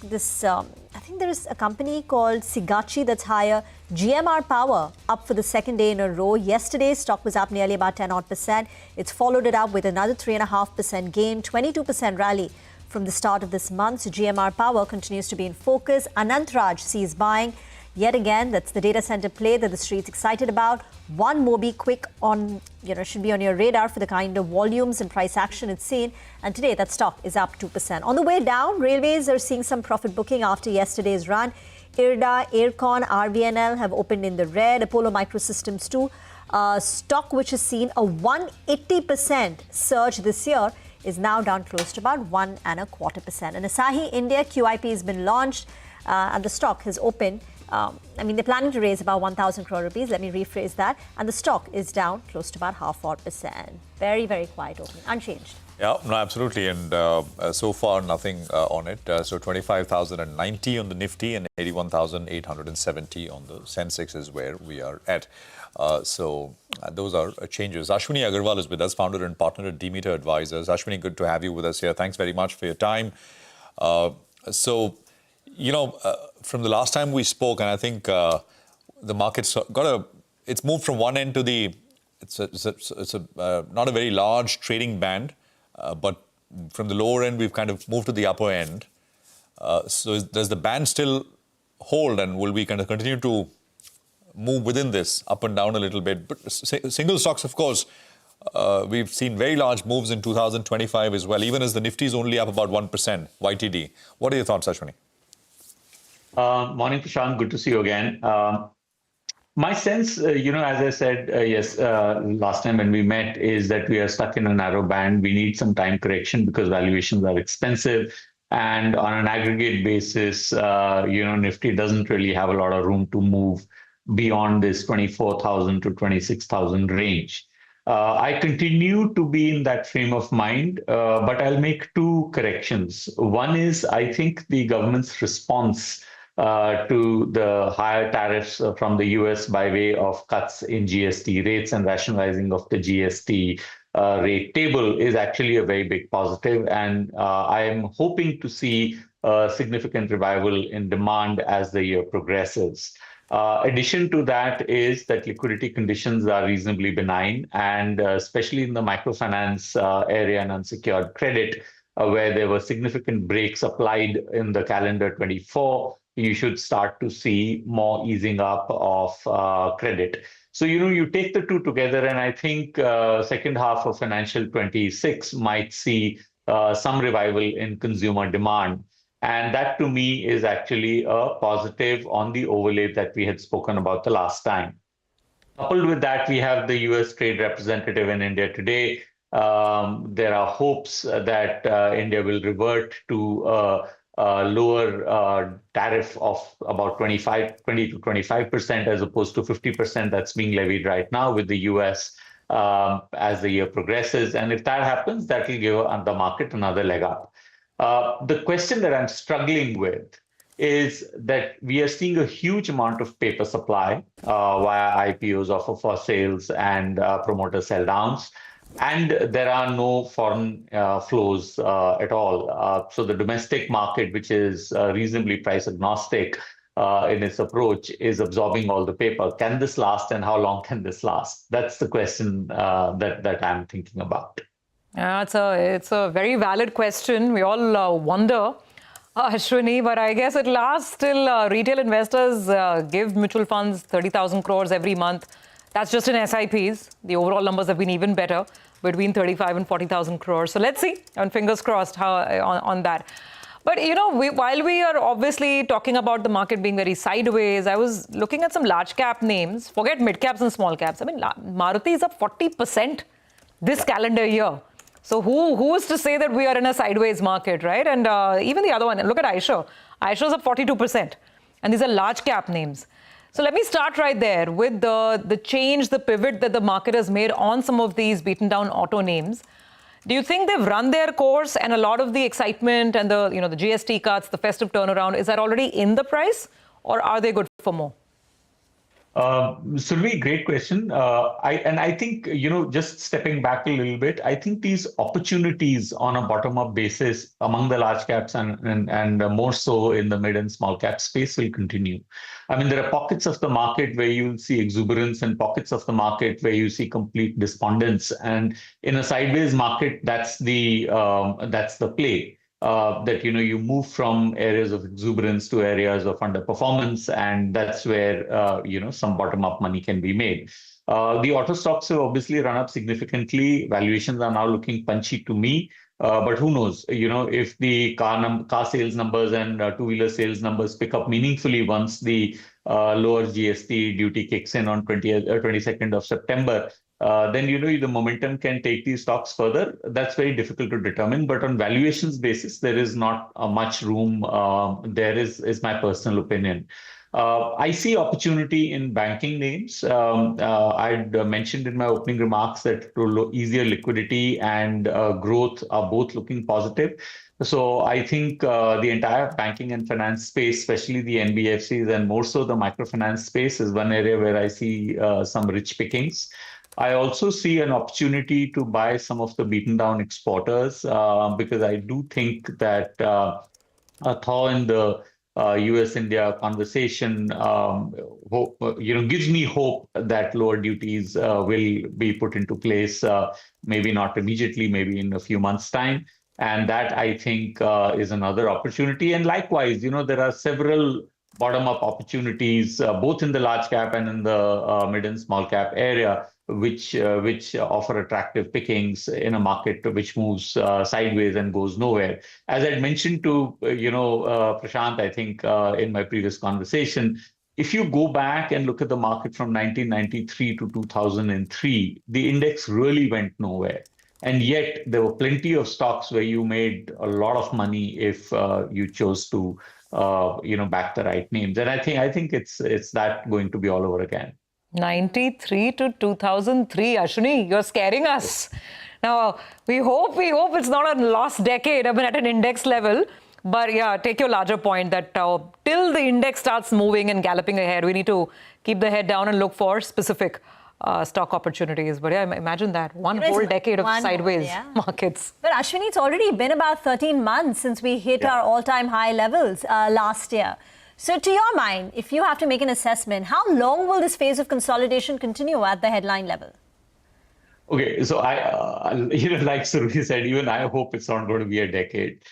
think there is a company called Sigachi that's higher. GMR Power up for the second day in a row. Yesterday, stock was up nearly about 10%. It's followed it up with another 3.5% gain, 22% rally from the start of this month. So GMR Power continues to be in focus. Anant Raj sees buying. Yet again, that's the data center play that the street's excited about. One Mobi quick on, should be on your radar for the kind of volumes and price action it's seen. And today, that stock is up 2%. On the way down, railways are seeing some profit booking after yesterday's run. IRDA, Aircon, RVNL have opened in the red. Apollo Microsystems too. Stock which has seen a 180% surge this year is now down close to about 1.25%. And Asahi India QIP has been launched and the stock has opened. They're planning to raise about 1,000 crore rupees. Let me rephrase that. And the stock is down close to about 0.5%. Very, very quiet opening, unchanged. Yeah, no, absolutely. And so far, nothing on it. So 25,090 on the Nifty and 81,870 on the Sensex is where we are at. So those are changes. Ashwini Agarwal is with us, founder and partner at Demeter Advisors. Ashwini, good to have you with us here. Thanks very much for your time. From the last time we spoke, and I think the market's it's moved from one end to the, it's not a very large trading band, but from the lower end, we've kind of moved to the upper end. So does the band still hold, and will we kind of continue to move within this up and down a little bit? But single stocks, of course, we've seen very large moves in 2025 as well, even as the Nifty is only up about 1% YTD. What are your thoughts, Ashwini? Morning, Prashant. Good to see you again. My sense, as I said, last time when we met, is that we are stuck in a narrow band. We need some time correction because valuations are expensive. And on an aggregate basis, Nifty doesn't really have a lot of room to move beyond this 24,000 to 26,000 range. I continue to be in that frame of mind, but I'll make two corrections. One is, I think the government's response to the higher tariffs from the US by way of cuts in GST rates and rationalizing of the GST rate table is actually a very big positive. And I am hoping to see a significant revival in demand as the year progresses. Addition to that is that liquidity conditions are reasonably benign, and especially in the microfinance area and unsecured credit, where there were significant brakes applied in the calendar 24, you should start to see more easing up of credit. So, you take the two together, and I think second half of financial 26 might see some revival in consumer demand. And that, to me, is actually a positive on the overlay that we had spoken about the last time. Coupled with that, we have the US trade representative in India today. There are hopes that India will revert to a lower tariff of about 20 to 25% as opposed to 50% that's being levied right now with the US as the year progresses. And if that happens, that will give the market another leg up. The question that I'm struggling with is that we are seeing a huge amount of paper supply via IPOs, offer for sales, and promoter sell downs. And there are no foreign flows at all. So the domestic market, which is reasonably price agnostic, in its approach is absorbing all the paper. Can this last, and how long can this last? That's the question that I'm thinking about. It's a very valid question. We all wonder, Ashwini, but I guess at last still retail investors give mutual funds 30,000 crores every month. That's just in SIPs. The overall numbers have been even better, between 35 and 40,000 crores. So let's see, and fingers crossed how on that. But, while we are obviously talking about the market being very sideways, I was looking at some large cap names. Forget mid caps and small caps. I mean, Maruti is up 40% this calendar year. So who is to say that we are in a sideways market, right? And even the other one, look at Eicher. Eicher's up 42%. And these are large cap names. So let me start right there with the change, the pivot that the market has made on some of these beaten down auto names. Do you think they've run their course, and a lot of the excitement and the GST cuts, the festive turnaround, is that already in the price, or are they good for more? Survi, great question. I think, just stepping back a little bit, I think these opportunities on a bottom-up basis among the large caps and more so in the mid and small cap space will continue. I mean, there are pockets of the market where you'll see exuberance and pockets of the market where you see complete despondence. And in a sideways market, that's the play. That you move from areas of exuberance to areas of underperformance, and that's where some bottom-up money can be made. The auto stocks have obviously run up significantly. Valuations are now looking punchy to me, but who knows? If the car sales numbers and two-wheeler sales numbers pick up meaningfully once the lower GST duty kicks in on 22nd of September. Then the momentum can take these stocks further. That's very difficult to determine. But on valuations basis, there is not much room. There is my personal opinion. I see opportunity in banking names. I'd mentioned in my opening remarks that easier liquidity and growth are both looking positive. So I think the entire banking and finance space, especially the NBFCs and more so the microfinance space, is one area where I see some rich pickings. I also see an opportunity to buy some of the beaten down exporters because I do think that a thaw in the US-India conversation gives me hope that lower duties will be put into place, maybe not immediately, maybe in a few months' time. And that, I think, is another opportunity. And likewise, there are several bottom-up opportunities, both in the large cap and in the mid and small cap area, which offer attractive pickings in a market which moves sideways and goes nowhere. As I'd mentioned to Prashant, I think in my previous conversation, if you go back and look at the market from 1993 to 2003, the index really went nowhere. And yet there were plenty of stocks where you made a lot of money if you chose to back the right names. And I think it's that going to be all over again. 93 to 2003, Ashwini, you're scaring us. Now, we hope it's not a lost decade, I mean, at an index level. But yeah, take your larger point that till the index starts moving and galloping ahead, we need to keep the head down and look for specific stock opportunities. But yeah, imagine that. One whole decade of sideways markets. But Ashwini, it's already been about 13 months since we hit our all-time high levels last year. So to your mind, if you have to make an assessment, how long will this phase of consolidation continue at the headline level? Okay, so like Survi said, even I hope it's not going to be a decade,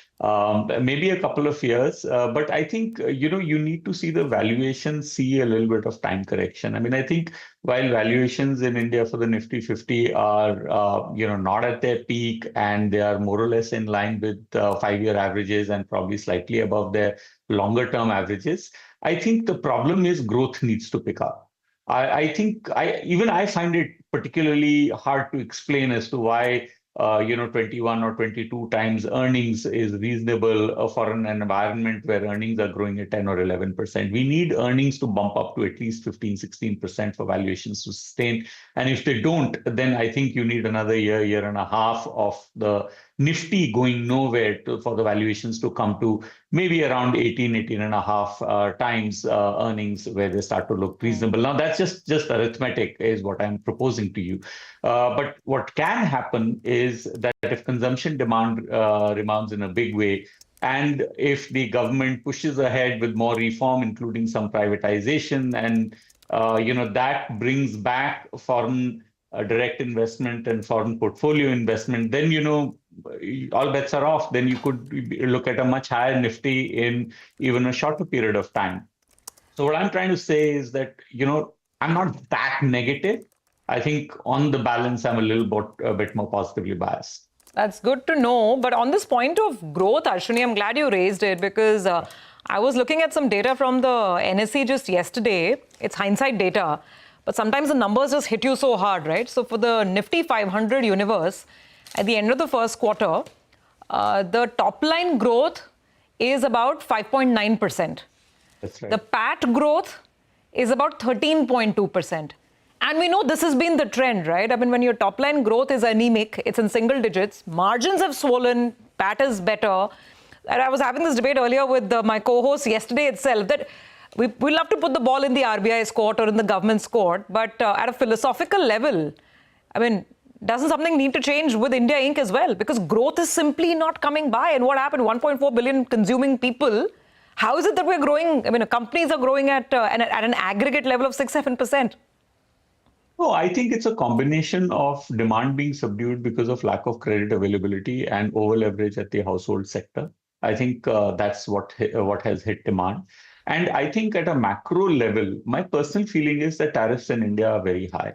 maybe a couple of years. But I think, you need to see the valuation, see a little bit of time correction. I mean, I think while valuations in India for the Nifty 50 are, not at their peak and they are more or less in line with 5-year averages and probably slightly above their longer term averages, I think the problem is growth needs to pick up. I think I find it particularly hard to explain as to why 21 or 22 times earnings is reasonable for an environment where earnings are growing at 10 or 11%. We need earnings to bump up to at least 15-16% for valuations to sustain. And if they don't, then I think you need another year and a half of the Nifty going nowhere for the valuations to come to maybe around 18.5 times earnings where they start to look reasonable. Now, that's just arithmetic is what I'm proposing to you. But what can happen is that if consumption demand rebounds in a big way, And if the government pushes ahead with more reform, including some privatization, and that brings back foreign direct investment and foreign portfolio investment, then all bets are off. Then you could look at a much higher Nifty in even a shorter period of time. So what I'm trying to say is that I'm not that negative. I think on the balance, I'm a bit more positively biased. That's good to know. But on this point of growth, Ashwini, I'm glad you raised it because I was looking at some data from the NSE just yesterday. It's hindsight data, but sometimes the numbers just hit you so hard, right? So for the Nifty 500 universe, at the end of the first quarter, the top line growth is about 5.9%. That's right. The PAT growth is about 13.2%. And we know this has been the trend, right? I mean, when your top line growth is anemic, it's in single digits, margins have swollen, PAT is better. And I was having this debate earlier with my co-host yesterday itself that we love to put the ball in the RBI's court or in the government's court, but at a philosophical level, I mean, doesn't something need to change with India Inc. as well? Because growth is simply not coming by. And what happened? 1.4 billion consuming people. How is it that we're growing? I mean, companies are growing at an aggregate level of 6-7%. No, I think it's a combination of demand being subdued because of lack of credit availability and over leverage at the household sector. I think that's what has hit demand. And I think at a macro level, my personal feeling is that tariffs in India are very high.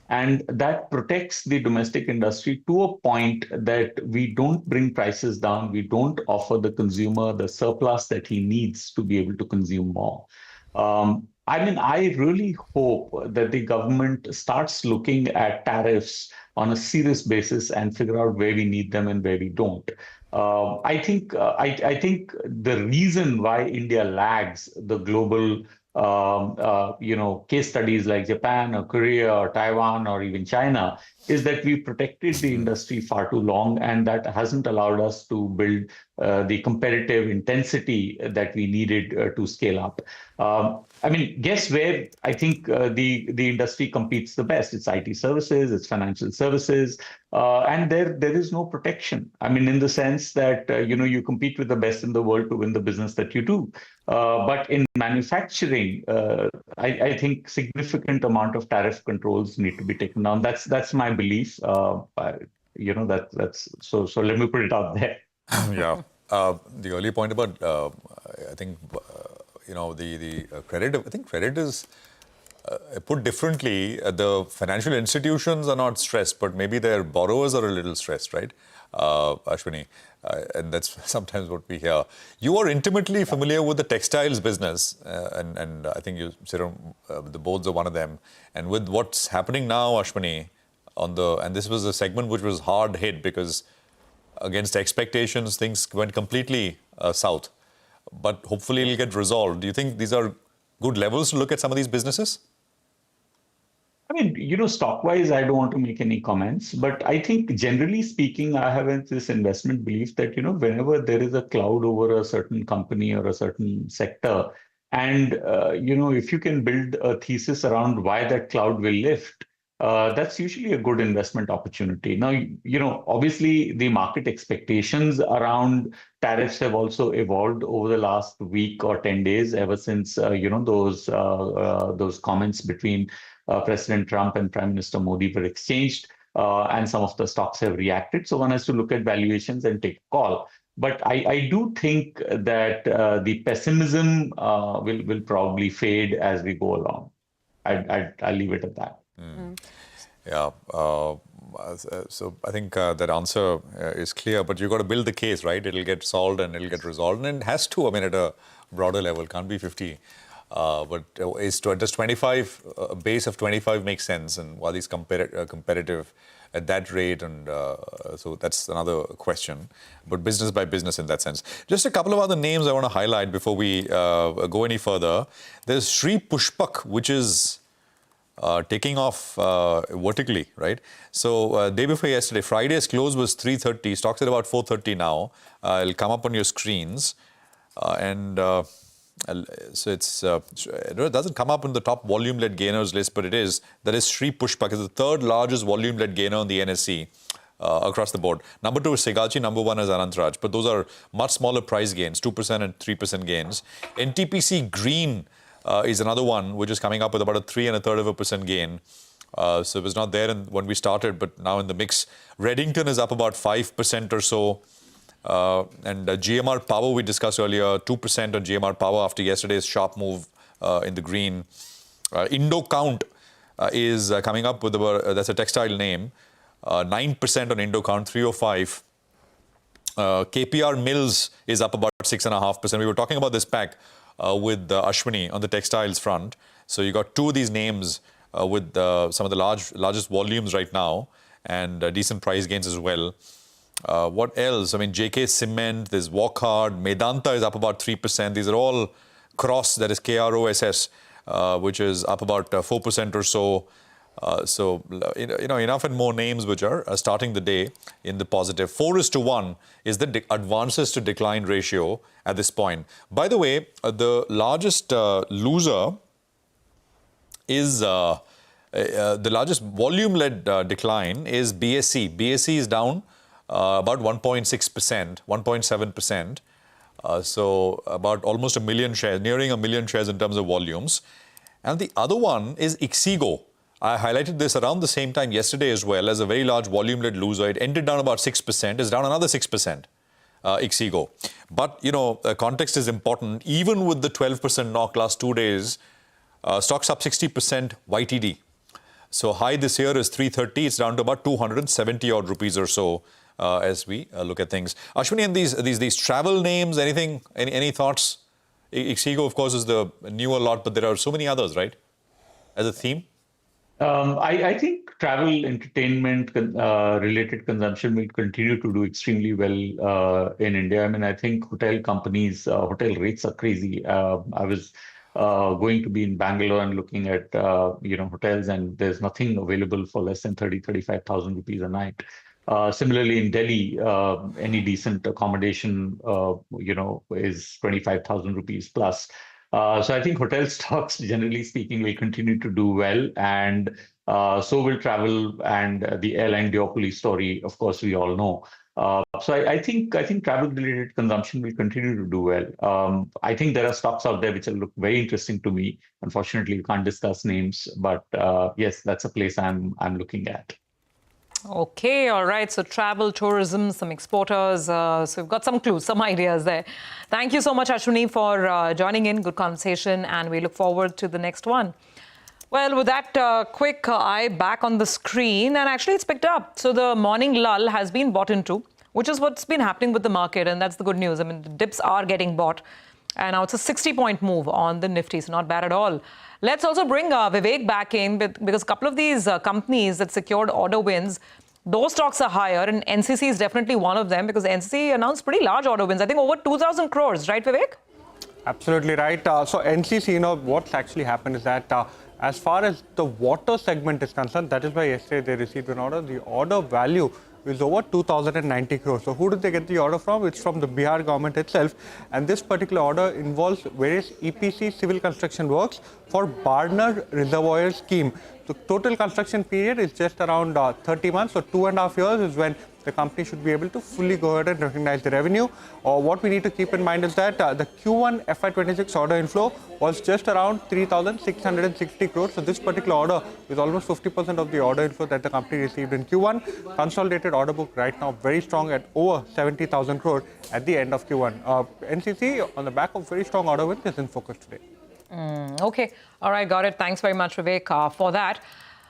And that protects the domestic industry to a point that we don't bring prices down. We don't offer the consumer the surplus that he needs to be able to consume more. I really hope that the government starts looking at tariffs on a serious basis and figure out where we need them and where we don't. I think the reason why India lags the global case studies like Japan or Korea or Taiwan or even China is that we protected the industry far too long, and that hasn't allowed us to build the competitive intensity that we needed to scale up. Guess where I think the industry competes the best? It's IT services, it's financial services, and there is no protection. In the sense that you compete with the best in the world to win the business that you do. But in manufacturing, I think significant amount of tariff controls need to be taken down. That's my belief. So let me put it out there. Yeah. The earlier point about the credit. I think credit is put differently. The financial institutions are not stressed, but maybe their borrowers are a little stressed, right? Ashwini, and that's sometimes what we hear. You are intimately familiar with the textiles business, and I think you sit on the boards of one of them. And with what's happening now, Ashwini, and this was a segment which was hard hit because against expectations, things went completely south. But hopefully it'll get resolved. Do you think these are good levels to look at some of these businesses? Stock-wise, I don't want to make any comments, but I think generally speaking, I have this investment belief that, whenever there is a cloud over a certain company or a certain sector, and, if you can build a thesis around why that cloud will lift, that's usually a good investment opportunity. Now, obviously the market expectations around tariffs have also evolved over the last week or 10 days, ever since, those comments between President Trump and Prime Minister Modi were exchanged, and some of the stocks have reacted. So one has to look at valuations and take a call. But I do think that the pessimism will probably fade as we go along. I'll leave it at that. Yeah. So I think that answer is clear, but you've got to build the case, right? It'll get solved and it'll get resolved. And it has to, at a broader level, can't be 50. But does 25, a base of 25 make sense? And while these competitive at that rate, and so that's another question. But business by business in that sense. Just a couple of other names I want to highlight before we go any further. There's Sri Pushpak, which is taking off vertically, right? So day before yesterday, Friday's close was 330. Stock's at about 430 now. It'll come up on your screens. So it's it doesn't come up in the top volume-led gainers list, but it is. That is Sri Pushpak. It's the third largest volume-led gainer on the NSE. across the board. Number 2 is Segachi, number 1 is Anantraj, but those are much smaller price gains, 2% and 3% gains. NTPC Green is another one which is coming up with about a 3.33% gain. So it was not there when we started, but now in the mix. Reddington is up about 5% or so. And GMR Power, we discussed earlier, 2% on GMR Power after yesterday's sharp move in the green. Indocount is coming up with about, that's a textile name, 9% on Indocount, 305. KPR Mills is up about 6.5%. We were talking about this pack with Ashwini on the textiles front. So you got 2 of these names with some of the largest volumes right now and decent price gains as well. What else? I mean, JK Cement, there's Walkhard, Medanta is up about 3%. These are all Cross, that is KROSS, which is up about 4% or so. So, enough and more names which are starting the day in the positive. 4:1 is the advances to decline ratio at this point. By the way, the largest loser is the largest volume-led decline is BSE. BSE is down about 1.6%, 1.7%. So about almost a million shares, nearing a million shares in terms of volumes. And the other one is Ixigo. I highlighted this around the same time yesterday as well as a very large volume-led loser. It ended down about 6%. It's down another 6%, Ixigo. But, context is important. Even with the 12% knock last 2 days, stocks up 60% YTD. So high this year is 330. It's down to about 270 odd rupees or so as we look at things. Ashwini, and these travel names, any thoughts? Ixigo, of course, is the newer lot, but there are so many others, right? As a theme? I think travel, entertainment related consumption will continue to do extremely well in India. I mean, I think hotel companies, hotel rates are crazy. I was going to be in Bangalore and looking at hotels, and there's nothing available for less than 35,000 rupees a night. Similarly, in Delhi, any decent accommodation, is 25,000 rupees plus. So I think hotel stocks, generally speaking, will continue to do well, and so will travel and the airline duopoly story. Of course, we all know. So I think travel-related consumption will continue to do well. I think there are stocks out there which will look very interesting to me. Unfortunately, we can't discuss names, but yes, that's a place I'm looking at. Okay, all right. So travel, tourism, some exporters. So we've got some clues, some ideas there. Thank you so much, Ashwini, for joining in. Good conversation, and we look forward to the next one. Well, with that quick eye back on the screen, and actually it's picked up. So the morning lull has been bought into, which is what's been happening with the market, and that's the good news. I mean, the dips are getting bought, and now it's a 60-point move on the Nifty, so not bad at all. Let's also bring Vivek back in because a couple of these companies that secured order wins, those stocks are higher, and NCC is definitely one of them because NCC announced pretty large order wins. I think over 2,000 crores, right, Vivek? Absolutely right. So NCC, what's actually happened is that as far as the water segment is concerned, that is why yesterday they received an order. The order value is over 2,090 crores. So who did they get the order from? It's from the Bihar government itself. And this particular order involves various EPC civil construction works for Barner Reservoir Scheme. The total construction period is just around 30 months. So 2.5 years is when the company should be able to fully go ahead and recognize the revenue. What we need to keep in mind is that the Q1 FY26 order inflow was just around 3,660 crores. So this particular order is almost 50% of the order inflow that the company received in Q1. Consolidated order book right now very strong at over 70,000 crores at the end of Q1. NCC, on the back of very strong order wins, is in focus today. Okay. All right. Got it. Thanks very much, Vivek, for that.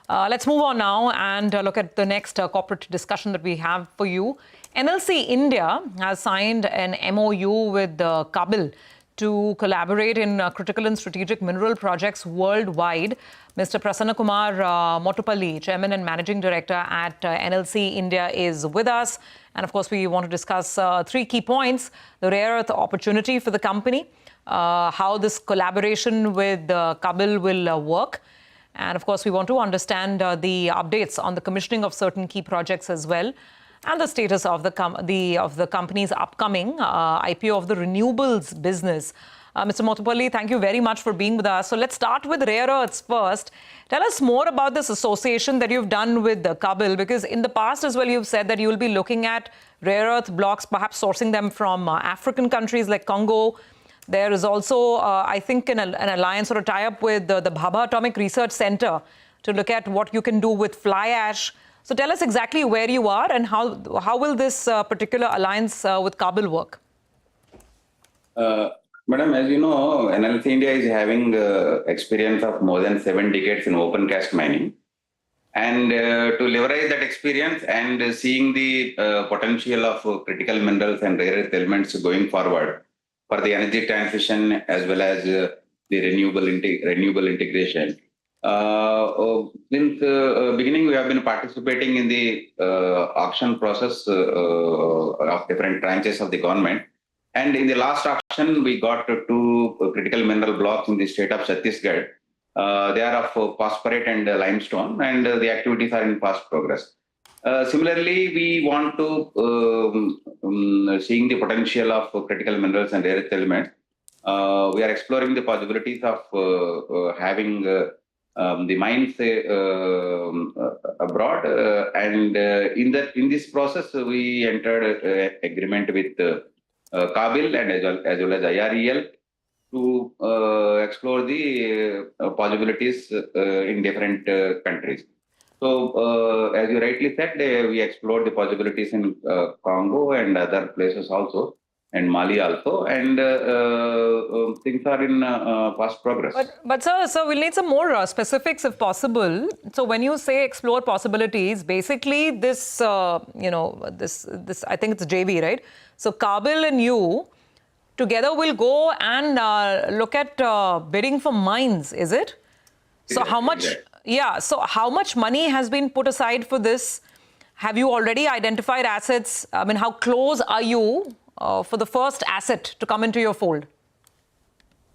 Let's move on now and look at the next corporate discussion that we have for you. NLC India has signed an MOU with Kabil to collaborate in critical and strategic mineral projects worldwide. Mr. Prasanna Kumar Motupalli, Chairman and Managing Director at NLC India, is with us. And of course, we want to discuss 3 key points: the rare earth opportunity for the company, how this collaboration with Kabil will work. And of course, we want to understand the updates on the commissioning of certain key projects as well, and the status of the company's upcoming IPO of the renewables business. Mr. Motupalli, thank you very much for being with us. So let's start with rare earths first. Tell us more about this association that you've done with Kabil, because in the past as well, you've said that you will be looking at rare earth blocks, perhaps sourcing them from African countries like Congo. There is also, I think, an alliance or a tie-up with the Bhabha Atomic Research Center to look at what you can do with fly ash. So tell us exactly where you are and how will this particular alliance with Kabil work? Madam, as you know, NLC India is having experience of more than 7 decades in open cast mining. And to leverage that experience and seeing the potential of critical minerals and rare earth elements going forward for the energy transition as well as the renewable integration. Since beginning, we have been participating in the auction process of different branches of the government. And in the last auction, we got 2 critical mineral blocks in the state of Chhattisgarh. They are of phosphorate and limestone, and the activities are in fast progress. Similarly, we want to, seeing the potential of critical minerals and rare earth elements, we are exploring the possibilities of having the mines abroad. And in this process, we entered an agreement with Kabil and as well as IREL to explore the possibilities in different countries. So, as you rightly said, we explored the possibilities in Congo and other places also, and Mali also, and things are in fast progress. But sir, we'll need some more specifics if possible. So when you say explore possibilities, basically this, this I think it's JV, right? So Kabil and you together will go and look at bidding for mines, is it? So how much? Yeah. So how much money has been put aside for this? Have you already identified assets? I mean, how close are you for the first asset to come into your fold?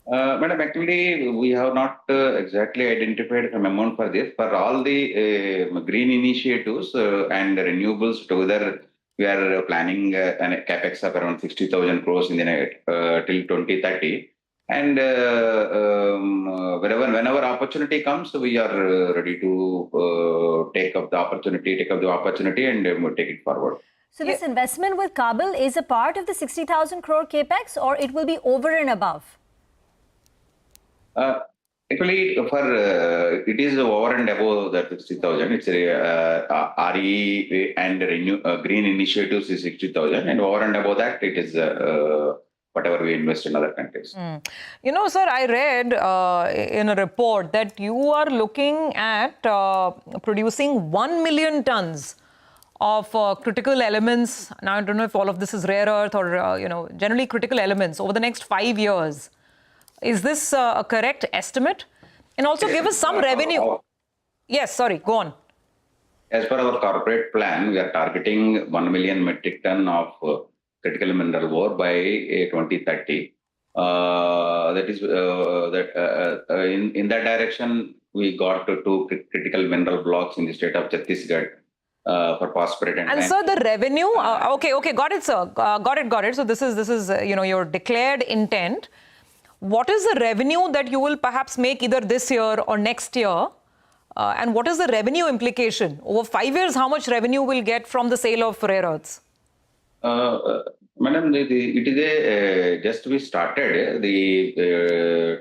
Madam, actually, we have not exactly identified some amount for this. For all the green initiatives and renewables together, we are planning a capex of around 60,000 crores in the till 2030. And whenever opportunity comes, we are ready to take up the opportunity and take it forward. So this investment with Kabil is a part of the 60,000 crore capex, or it will be over and above? Actually, it is over and above the 60,000. It's RE and green initiatives is 60,000, and over and above that, it is whatever we invest in other countries. You know, sir, I read in a report that you are looking at producing 1 million tons of critical elements. Now, I don't know if all of this is rare earth or, generally critical elements over the next 5 years. Is this a correct estimate? And also give us some revenue. Yes, sorry, go on. As per our corporate plan, we are targeting 1 million metric ton of critical mineral ore by 2030. That is in that direction, we got 2 critical mineral blocks in the state of Chhattisgarh for phosphorate and sir, the revenue. Okay, got it, sir. Got it. So this is your declared intent. What is the revenue that you will perhaps make either this year or next year? And what is the revenue implication? Over 5 years, how much revenue will get from the sale of rare earths? Madam, it is just we started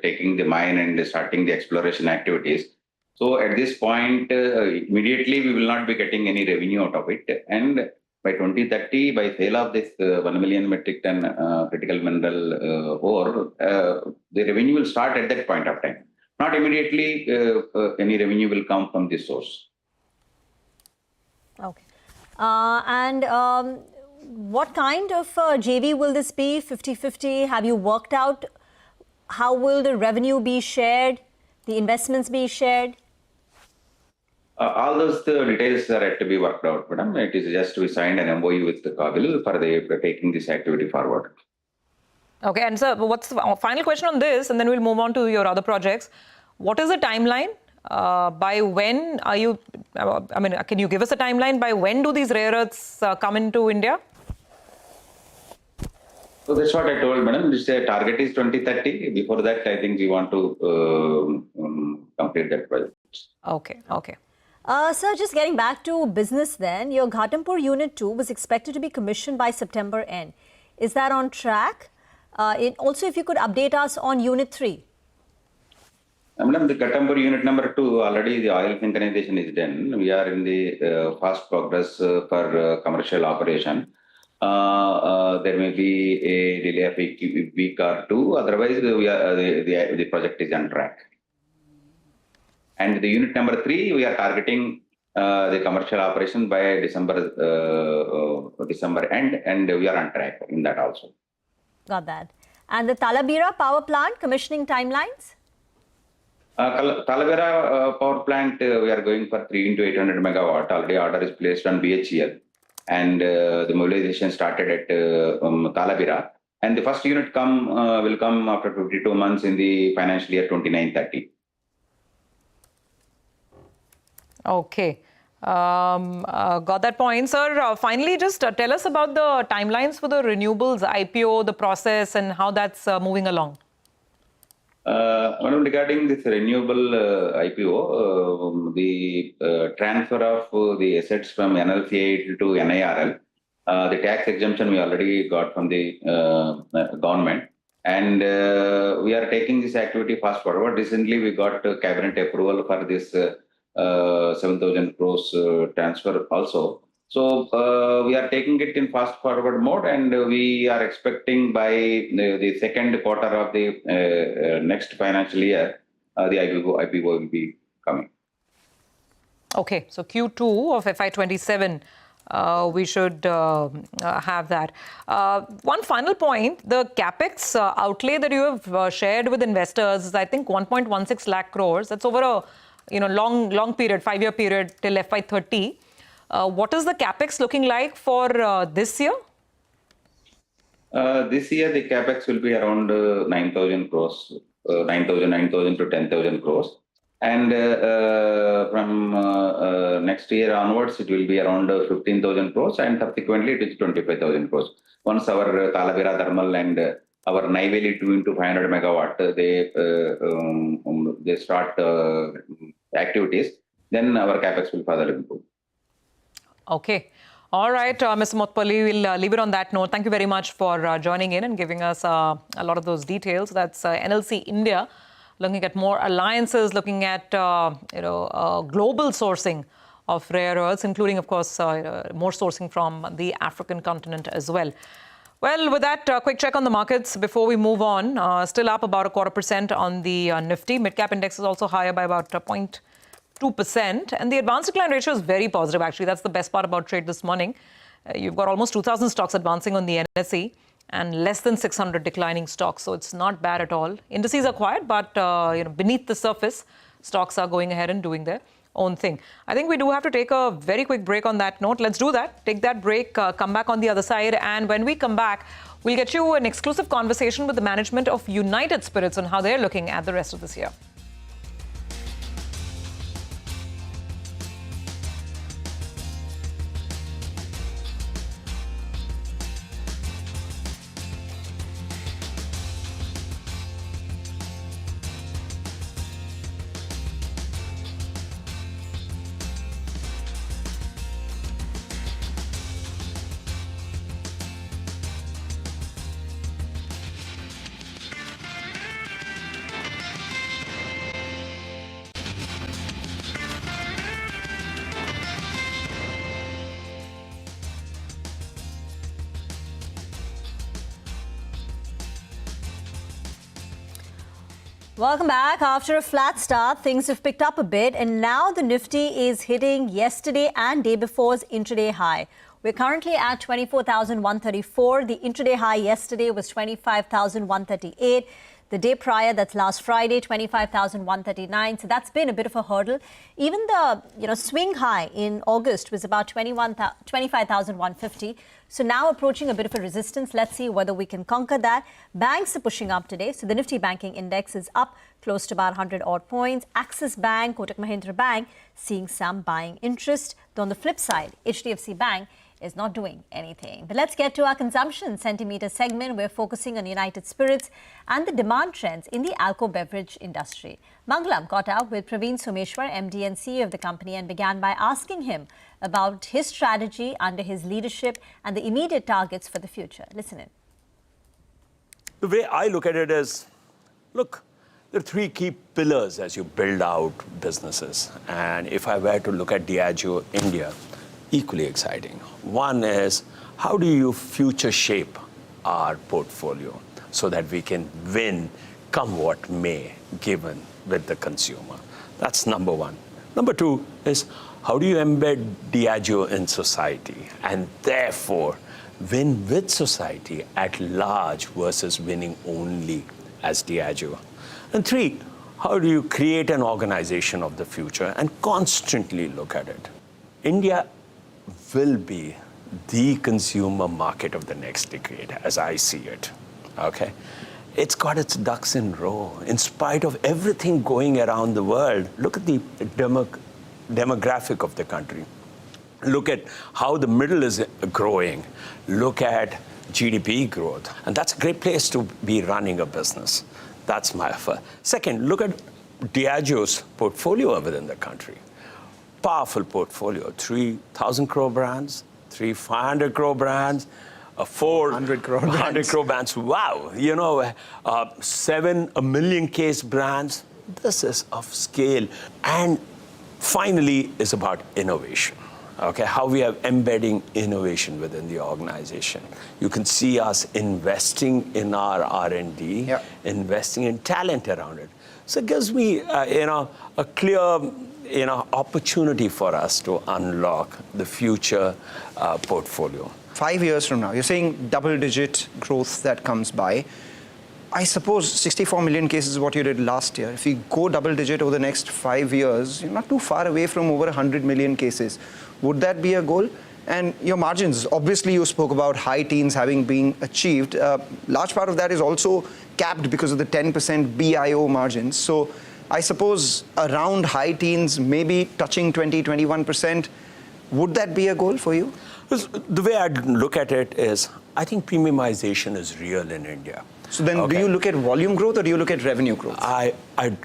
taking the mine and starting the exploration activities. So at this point, immediately we will not be getting any revenue out of it. And by 2030, by sale of this 1 million metric ton critical mineral ore, the revenue will start at that point of time. Not immediately, any revenue will come from this source. Okay. What kind of JV will this be? 50-50? Have you worked out how will the revenue be shared, the investments be shared? All those details are yet to be worked out, madam. It is just we signed an MOU with the Kabil for taking this activity forward. Okay, and sir, what's the final question on this, and then we'll move on to your other projects. What is the timeline? By when are you, can you give us a timeline? By when do these rare earths come into India? So that's what I told, madam. This target is 2030. Before that, I think we want to complete that project. Okay. Sir, just getting back to business then, your Ghatampur Unit 2 was expected to be commissioned by September end. Is that on track? Also, if you could update us on Unit 3. Madam, the Ghatampur Unit number 2, already the oil synchronization is done. We are in the fast progress for commercial operation. There may be a delay of a week or two. Otherwise, the project is on track. And the unit number 3, we are targeting the commercial operation by December end, and we are on track in that also. Got that. And the Talabira power plant commissioning timelines? Talabira power plant, we are going for 3 into 800 megawatt. Already order is placed on BHEL, and the mobilization started at Talabira. And the first unit will come after 52 months in the financial year 29-30. Okay. Got that point, sir. Finally, just tell us about the timelines for the renewables IPO, the process, and how that's moving along. Regarding this renewable IPO, the transfer of the assets from NLC to NIRL, the tax exemption we already got from the government, and we are taking this activity fast forward. Recently, we got cabinet approval for this 7,000 crores transfer also. So we are taking it in fast forward mode, and we are expecting by the second quarter of the next financial year, the IPO will be coming. Okay, so Q2 of FY27, we should have that. One final point, the capex outlay that you have shared with investors is, I think, 1.16 lakh crores. That's over a long period, 5-year period till FY30. What is the capex looking like for this year? This year, the capex will be around 9,000 crores, 9,000 to 10,000 crores. And from next year onwards, it will be around 15,000 crores, and subsequently it is 25,000 crores. Once our Talabira Thermal and our Neyveli 2 into 500 megawatt, they start activities, then our capex will further improve. Okay. All right, Mr. Motpally, we'll leave it on that note. Thank you very much for joining in and giving us a lot of those details. That's NLC India, looking at more alliances, looking at global sourcing of rare earths, including, of course, more sourcing from the African continent as well. Well, with that, quick check on the markets before we move on. Still up about 0.25% on the Nifty. Mid-cap index is also higher by about 0.2%. And the advance decline ratio is very positive, actually. That's the best part about trade this morning. You've got almost 2,000 stocks advancing on the NSE and less than 600 declining stocks. So it's not bad at all. Indices are quiet, but beneath the surface, stocks are going ahead and doing their own thing. I think we do have to take a very quick break on that note. Let's do that. Take that break, come back on the other side. And when we come back, we'll get you an exclusive conversation with the management of United Spirits on how they're looking at the rest of this year. Welcome back. After a flat start, things have picked up a bit, and now the Nifty is hitting yesterday and day before's intraday high. We're currently at 24,134. The intraday high yesterday was 25,138. The day prior, that's last Friday, 25,139. So that's been a bit of a hurdle. Even the swing high in August was about 25,150. So now approaching a bit of a resistance. Let's see whether we can conquer that. Banks are pushing up today. So the Nifty Banking Index is up close to about 100 odd points. Axis Bank, Kotak Mahindra Bank seeing some buying interest. Though on the flip side, HDFC Bank is not doing anything. But let's get to our consumption centimeter segment. We're focusing on United Spirits and the demand trends in the alcohol beverage industry. Mangalam caught up with Praveen Someshwar, MD and CEO of the company, and began by asking him about his strategy under his leadership and the immediate targets for the future. Listen in. The way I look at it is, look, there are three key pillars as you build out businesses. And if I were to look at Diageo India, equally exciting. One is, how do you future shape our portfolio so that we can win come what may, given with the consumer? That's number one. Number two is, how do you embed Diageo in society and therefore win with society at large versus winning only as Diageo? And three, how do you create an organization of the future and constantly look at it? India will be the consumer market of the next decade, as I see it, okay? It's got its ducks in a row. In spite of everything going around the world, look at the demographic of the country. Look at how the middle is growing. Look at GDP growth. And that's a great place to be running a business. That's my first. Second, look at Diageo's portfolio within the country. Powerful portfolio, 3,000 crore brands, 500 crore brands, 400 crore brands. Wow, you know, 7 1 million case brands. This is of scale. And finally, is about innovation. Okay, how we are embedding innovation within the organization. You can see us investing in our R&D, investing in talent around it. So it gives me, a clear, opportunity for us to unlock the future portfolio. 5 years from now, you're saying double-digit growth that comes by. I suppose 64 million cases is what you did last year. If you go double-digit over the next 5 years, you're not too far away from over 100 million cases. Would that be a goal? And your margins, obviously you spoke about high teens having been achieved. Large part of that is also capped because of the 10% BIO margins. So I suppose around high teens, maybe touching 20, 21%. Would that be a goal for you? The way I'd look at it is, I think premiumization is real in India. So then do you look at volume growth or do you look at revenue growth? I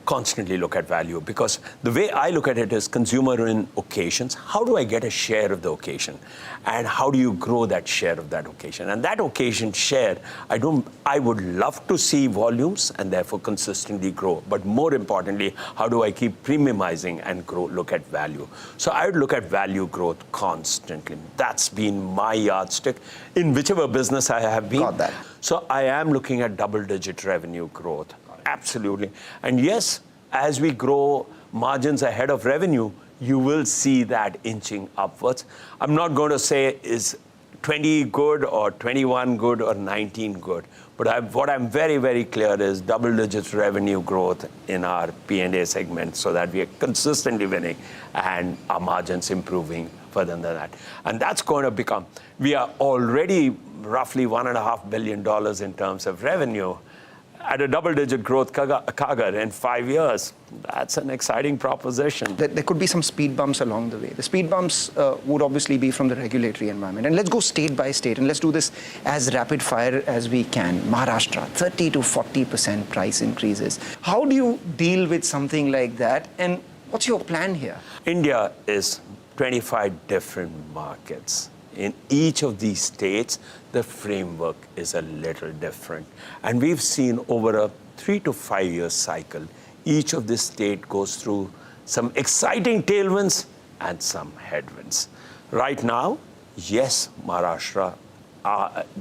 constantly look at value because the way I look at it is consumer in occasions. How do I get a share of the occasion? And how do you grow that share of that occasion? And that occasion share, I would love to see volumes and therefore consistently grow. But more importantly, how do I keep premiumizing and grow, look at value? So I would look at value growth constantly. That's been my yardstick in whichever business I have been. Got that. So I am looking at double-digit revenue growth, absolutely. And yes, as we grow margins ahead of revenue, you will see that inching upwards. I'm not going to say is 20 good or 21 good or 19 good, but what I'm very, very clear is double-digit revenue growth in our P&A segment so that we are consistently winning and our margins improving further than that. And that's going to become, we are already roughly $1.5 billion in terms of revenue at a double-digit growth CAGR in 5 years. That's an exciting proposition. There could be some speed bumps along the way. The speed bumps would obviously be from the regulatory environment. And let's go state by state, and let's do this as rapid fire as we can. Maharashtra, 30 to 40% price increases. How do you deal with something like that? And what's your plan here? India is 25 different markets. In each of these states, the framework is a little different. And we've seen over a 3 to 5 year cycle, each of the state goes through some exciting tailwinds and some headwinds. Right now, yes, Maharashtra,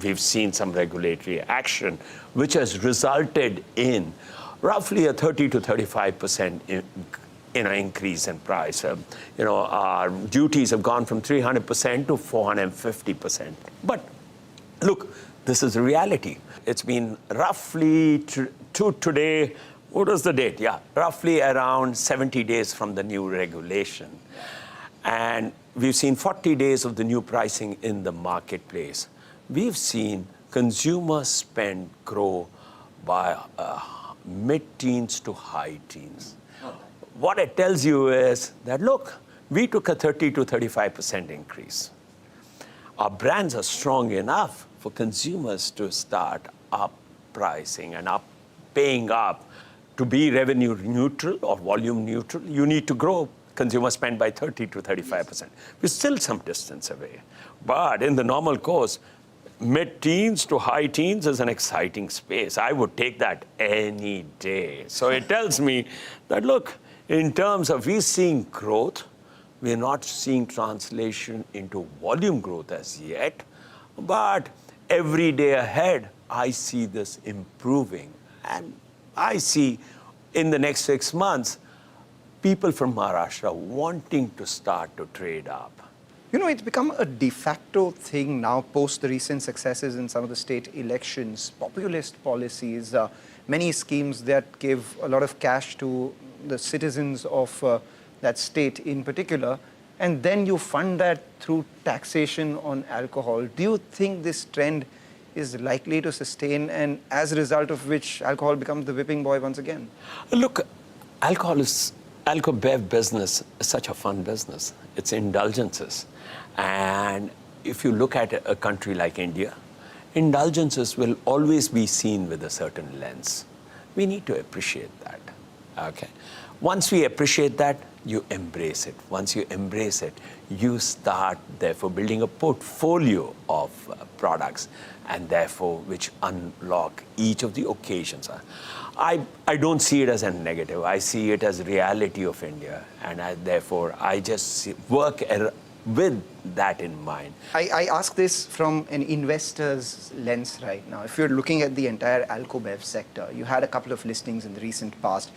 we've seen some regulatory action, which has resulted in roughly a 30 to 35% increase in price. Our duties have gone from 300% to 450%. But look, this is a reality. It's been roughly to today, what was the date? Yeah, roughly around 70 days from the new regulation. And we've seen 40 days of the new pricing in the marketplace. We've seen consumer spend grow by mid-teens to high teens. What it tells you is that, look, we took a 30 to 35% increase. our brands are strong enough for consumers to start up pricing and up paying up to be revenue neutral or volume neutral. You need to grow consumer spend by 30 to 35%. We're still some distance away. But in the normal course, mid-teens to high teens is an exciting space. I would take that any day. So it tells me that, look, in terms of we're seeing growth, we're not seeing translation into volume growth as yet. But every day ahead, I see this improving. And I see in the next 6 months, people from Maharashtra wanting to start to trade up. You know, it's become a de facto thing now post the recent successes in some of the state elections, populist policies, many schemes that give a lot of cash to the citizens of that state in particular, and then you fund that through taxation on alcohol. Do you think this trend is likely to sustain, and as a result of which alcohol becomes the whipping boy once again? Look, alcohol-bev business is such a fun business. It's indulgences. And if you look at a country like India, indulgences will always be seen with a certain lens. We need to appreciate that, okay? Once we appreciate that, you embrace it. Once you embrace it, you start, therefore, building a portfolio of products, and therefore, which unlock each of the occasions. I don't see it as a negative. I see it as reality of India, and therefore, I just work with that in mind. I ask this from an investor's lens right now. If you're looking at the entire alco-bev sector, you had a couple of listings in the recent past,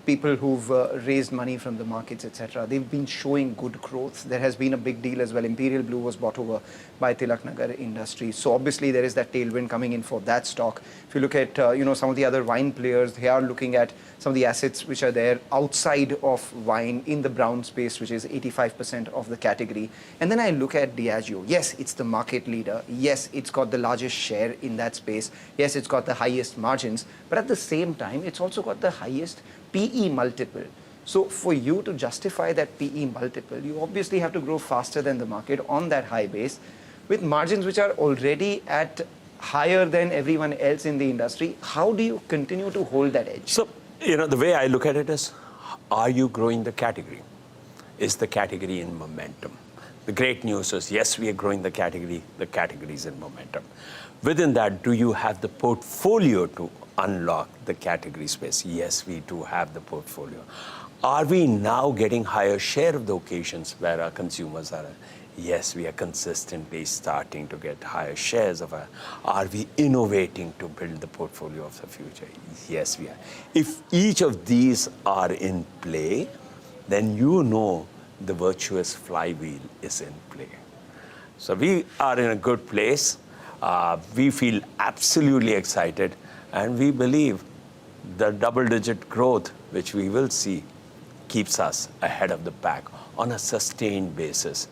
people who've raised money from the markets, etc. They've been showing good growth. There has been a big deal as well. Imperial Blue was bought over by Tilaknagar Industries. So obviously there is that tailwind coming in for that stock. If you look at some of the other wine players, they are looking at some of the assets which are there outside of wine in the brown space, which is 85% of the category. And then I look at Diageo. Yes, it's the market leader. Yes, it's got the largest share in that space. Yes, it's got the highest margins. But at the same time, it's also got the highest PE multiple. So for you to justify that PE multiple, you obviously have to grow faster than the market on that high base with margins which are already at higher than everyone else in the industry. How do you continue to hold that edge? So, the way I look at it is, are you growing the category? Is the category in momentum? The great news is, yes, we are growing the category is in momentum. Within that, do you have the portfolio to unlock the category space? Yes, we do have the portfolio. Are we now getting higher share of the occasions where our consumers are? Yes, we are consistently starting to get higher shares of our. Are we innovating to build the portfolio of the future? Yes, we are. If each of these are in play, then the virtuous flywheel is in play. So we are in a good place. We feel absolutely excited, and we believe the double-digit growth, which we will see, keeps us ahead of the pack on a sustained basis.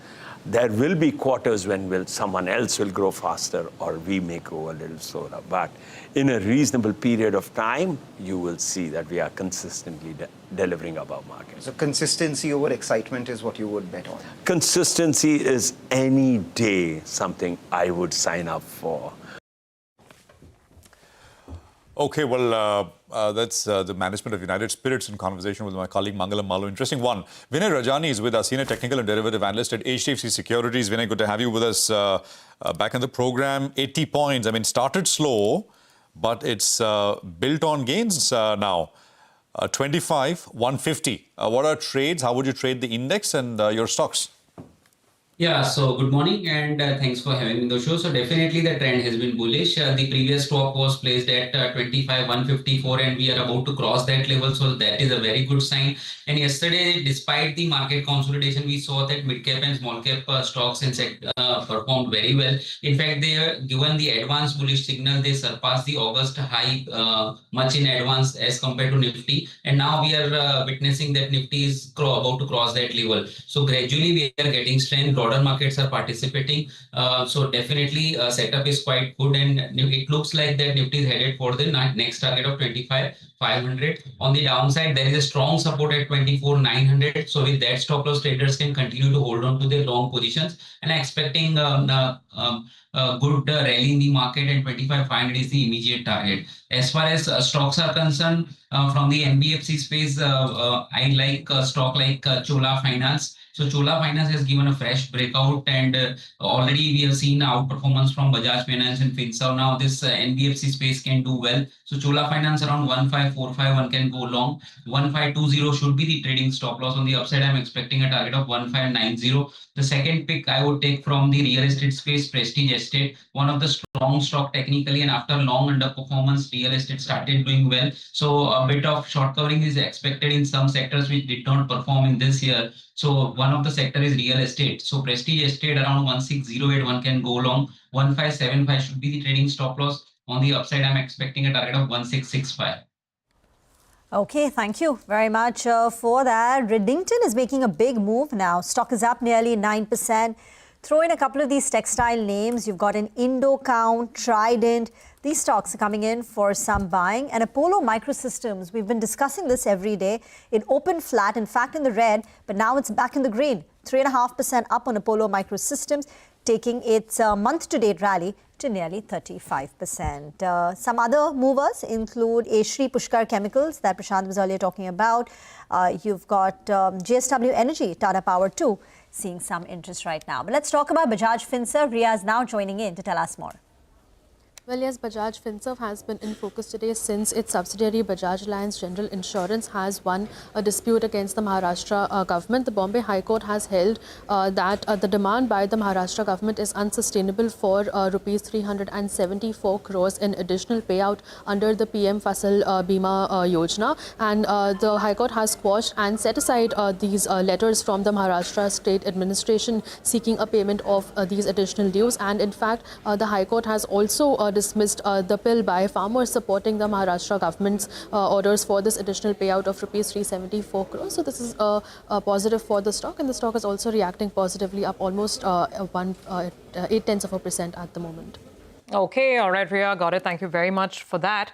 There will be quarters when someone else will grow faster or we may go a little slower. But in a reasonable period of time, you will see that we are consistently delivering above market. So consistency over excitement is what you would bet on? Consistency is any day something I would sign up for. Okay, well, that's the management of United Spirits in conversation with my colleague Mangalam Malu. Interesting one. Vinay Rajani is with us, Senior Technical and Derivative Analyst at HDFC Securities. Vinay, good to have you with us back in the program. 80 points. I mean, started slow, but it's built on gains now. 25, 150. What are trades? How would you trade the index and your stocks? Yeah, so good morning and thanks for having me on the show. So definitely the trend has been bullish. The previous stop was placed at 25,154 and we are about to cross that level. So that is a very good sign. And yesterday, despite the market consolidation, we saw that mid-cap and small-cap stocks in performed very well. In fact, they are given the advanced bullish signal. They surpassed the August high much in advance as compared to Nifty. And now we are witnessing that Nifty is about to cross that level. So gradually we are getting strength. Broader markets are participating. So definitely setup is quite good and it looks like that Nifty is headed for the next target of 25,500 24,500. On the downside, there is a strong support at 24,900. So with that, stop loss traders can continue to hold on to their long positions, and expecting a good rally in the market, and 25,500 is the immediate target. As far as stocks are concerned, from the NBFC space, I like a stock like Chola Finance. So Chola Finance has given a fresh breakout, and already we have seen outperformance from Bajaj Finance and Finserv. Now this NBFC space can do well. So Chola Finance around 1545, one can go long. 1520 should be the trading stop loss. On the upside, I'm expecting a target of 1590. The second pick I would take from the real estate space, Prestige Estate, one of the strong stock technically, and after long underperformance, real estate started doing well. So a bit of short covering is expected in some sectors which did not perform in this year. So one of the sector is real estate. So Prestige Estate around 1608, one can go long. 1575 should be the trading stop loss. On the upside, I'm expecting a target of 1665. Okay, thank you very much for that. Redington is making a big move now. Stock is up nearly 9%. Throw in a couple of these textile names. You've got an Indocount, Trident. These stocks are coming in for some buying. And Apollo Microsystems, we've been discussing this every day. It opened flat, in fact, in the red, but now it's back in the green. 3.5% up on Apollo Microsystems, taking its month-to-date rally to nearly 35%. Some other movers include Shri Pushkar Chemicals that Prashant was earlier talking about. You've got JSW Energy, Tata Power too, seeing some interest right now. But let's talk about Bajaj Finserv. Riya is now joining in to tell us more. Well, yes, Bajaj Finserv has been in focus today since its subsidiary Bajaj Allianz General Insurance has won a dispute against the Maharashtra government. The Bombay High Court has held that the demand by the Maharashtra government is unsustainable for rupees 374 crores in additional payout under the PM Fasal Bima Yojana. And the High Court has quashed and set aside these letters from the Maharashtra State Administration seeking a payment of these additional dues. And in fact, the High Court has also dismissed the bill by farmers supporting the Maharashtra government's orders for this additional payout of rupees 374 crores. So this is a positive for the stock, and the stock is also reacting positively, up almost 0.8% at the moment. Okay, all right, Riya, got it. Thank you very much for that.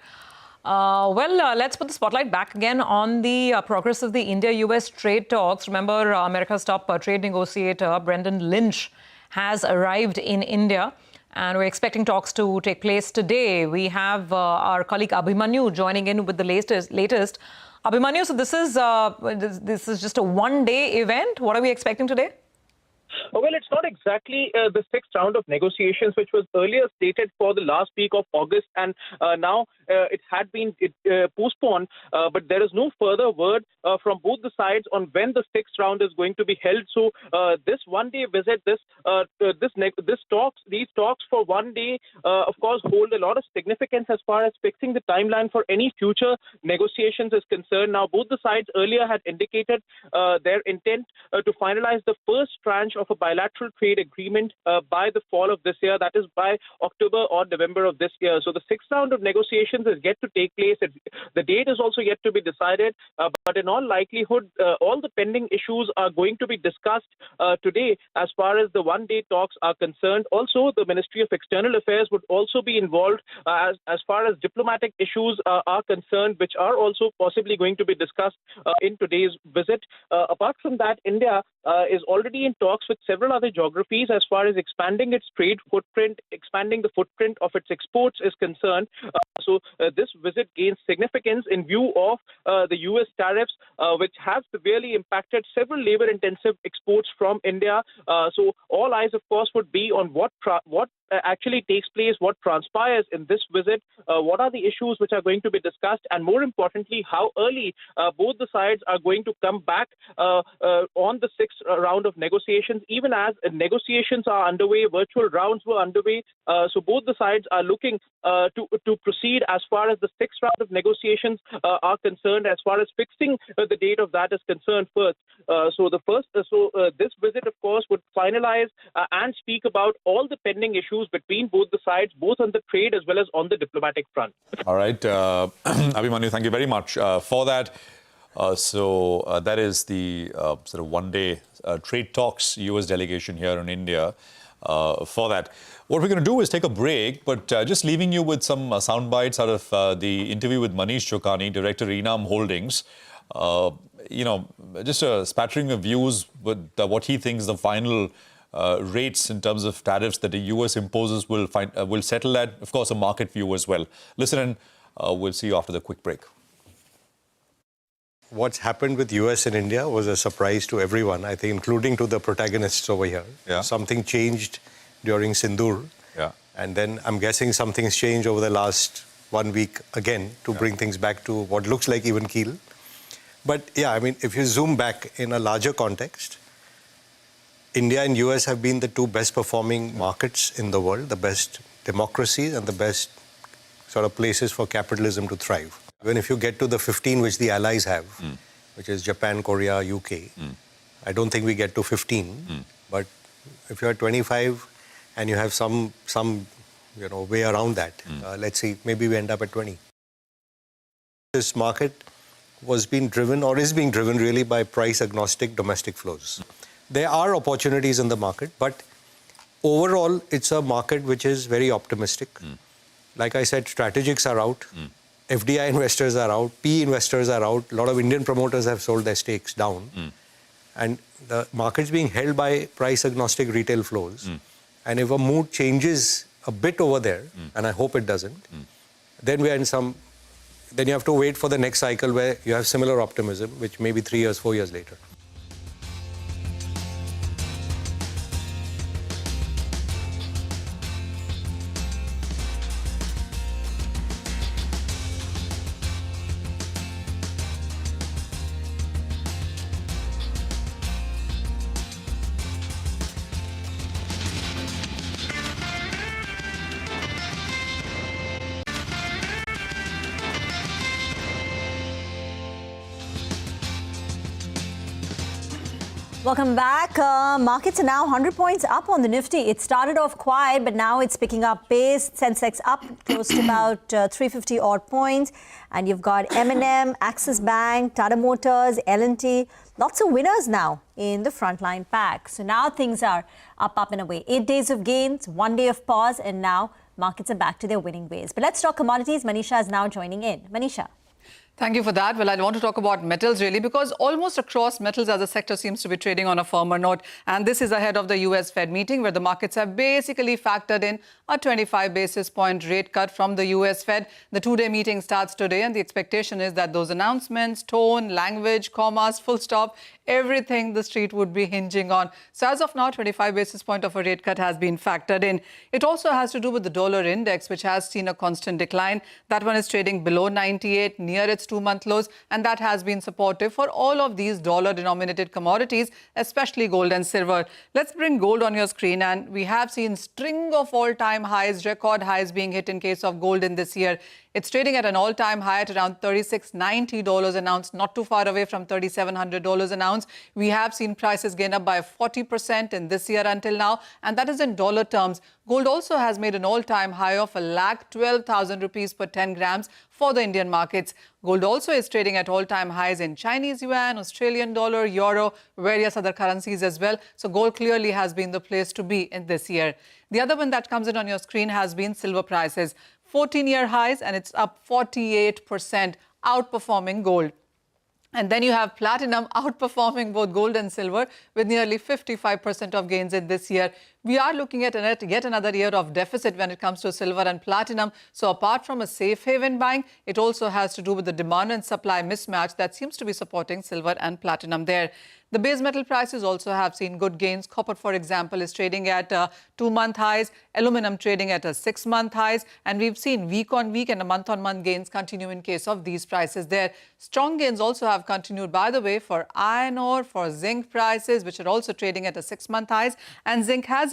Let's put the spotlight back again on the progress of the India-US trade talks. Remember, America's top trade negotiator, Brendan Lynch, has arrived in India, and we're expecting talks to take place today. We have our colleague Abhimanyu joining in with the latest. Abhimanyu, so this is just a one-day event. What are we expecting today? Well, it's not exactly the sixth round of negotiations, which was earlier stated for the last week of August, and now it had been postponed. But there is no further word from both the sides on when the sixth round is going to be held. So this one-day visit, these talks for one day, of course, hold a lot of significance as far as fixing the timeline for any future negotiations is concerned. Now, both the sides earlier had indicated their intent to finalize the first tranche of a bilateral trade agreement by the fall of this year, that is by October or November of this year. So the sixth round of negotiations is yet to take place. The date is also yet to be decided, but in all likelihood, all the pending issues are going to be discussed today as far as the one-day talks are concerned. Also, the Ministry of External Affairs would also be involved as far as diplomatic issues are concerned, which are also possibly going to be discussed in today's visit. Apart from that, India is already in talks with several other geographies as far as expanding its trade footprint, expanding the footprint of its exports is concerned. So this visit gains significance in view of the U.S. tariffs, which have severely impacted several labor-intensive exports from India. So all eyes, of course, would be on what actually takes place, what transpires in this visit, what are the issues which are going to be discussed, and more importantly, how early both the sides are going to come back on the sixth round of negotiations. Even as negotiations are underway, virtual rounds were underway, so both the sides are looking to proceed as far as the sixth round of negotiations are concerned, as far as fixing the date of that is concerned first. This visit, of course, would finalize and speak about all the pending issues between both the sides, both on the trade as well as on the diplomatic front. All right. Abhimanyu, thank you very much for that. That is the sort of one-day trade talks, U.S. delegation here in India. for that. What we're going to do is take a break, but just leaving you with some sound bites out of the interview with Manish Chokani, Director, Enam Holdings. Just a spattering of views with what he thinks the final rates in terms of tariffs that the US imposes will settle at. Of course, a market view as well. Listen, and we'll see you after the quick break. What's happened with US and India was a surprise to everyone, I think, including to the protagonists over here. Yeah. Something changed during Sindoor. Yeah. And then I'm guessing something's changed over the last 1 week again to bring things back to what looks like even keel. But yeah, I mean, if you zoom back in a larger context, India and US have been the two best performing markets in the world, the best democracies and the best sort of places for capitalism to thrive. Even if you get to the 15 which the allies have, which is Japan, Korea, UK, I don't think we get to 15. But if you're at 25 and you have some way around that, let's see, maybe we end up at 20. This market was being driven or is being driven really by price agnostic domestic flows. There are opportunities in the market, but overall it's a market which is very optimistic. Like I said, strategics are out. FDI investors are out, PE investors are out, a lot of Indian promoters have sold their stakes down. And the market's being held by price agnostic retail flows. And if a mood changes a bit over there, and I hope it doesn't, then we are in then you have to wait for the next cycle where you have similar optimism, which may be 3 years, 4 years later. Welcome back. Markets are now 100 points up on the Nifty. It started off quiet, but now it's picking up pace. Sensex up close to about 350 odd points. And you've got M&M, Axis Bank, Tata Motors, L&T. Lots of winners now in the frontline pack. So now things are up and away. 8 days of gains, 1 day of pause, and now markets are back to their winning ways. But let's talk commodities. Manisha is now joining in. Manisha. Thank you for that. Well, I want to talk about metals really because almost across metals as a sector seems to be trading on a firmer note. And this is ahead of the US Fed meeting where the markets have basically factored in a 25 basis point rate cut from the US Fed. The two-day meeting starts today and the expectation is that those announcements, tone, language, commas, full stop, everything the street would be hinging on. So as of now, 25 basis point of a rate cut has been factored in. It also has to do with the dollar index, which has seen a constant decline. That one is trading below 98, near its 2-month lows, and that has been supportive for all of these dollar-denominated commodities, especially gold and silver. Let's bring gold on your screen, and we have seen string of all-time highs, record highs being hit in case of gold in this year. It's trading at an all-time high at around $3690 an ounce, not too far away from $3700 an ounce. We have seen prices gain up by 40% in this year until now, and that is in dollar terms. Gold also has made an all-time high of 1,12,000 rupees per 10 grams for the Indian markets. Gold also is trading at all-time highs in Chinese yuan, Australian dollar, euro, various other currencies as well. So gold clearly has been the place to be in this year. The other one that comes in on your screen has been silver prices. 14-year highs, and it's up 48%, outperforming gold. And then you have platinum outperforming both gold and silver with nearly 55% of gains in this year. We are looking at yet another year of deficit when it comes to silver and platinum. So apart from a safe haven buying, it also has to do with the demand and supply mismatch that seems to be supporting silver and platinum there. The base metal prices also have seen good gains. Copper, for example, is trading at 2-month highs, aluminum trading at a 6-month highs, and we've seen week-on-week and a month-on-month gains continue in case of these prices there. Strong gains also have continued, by the way, for iron ore, for zinc prices, which are also trading at a 6-month highs, and zinc has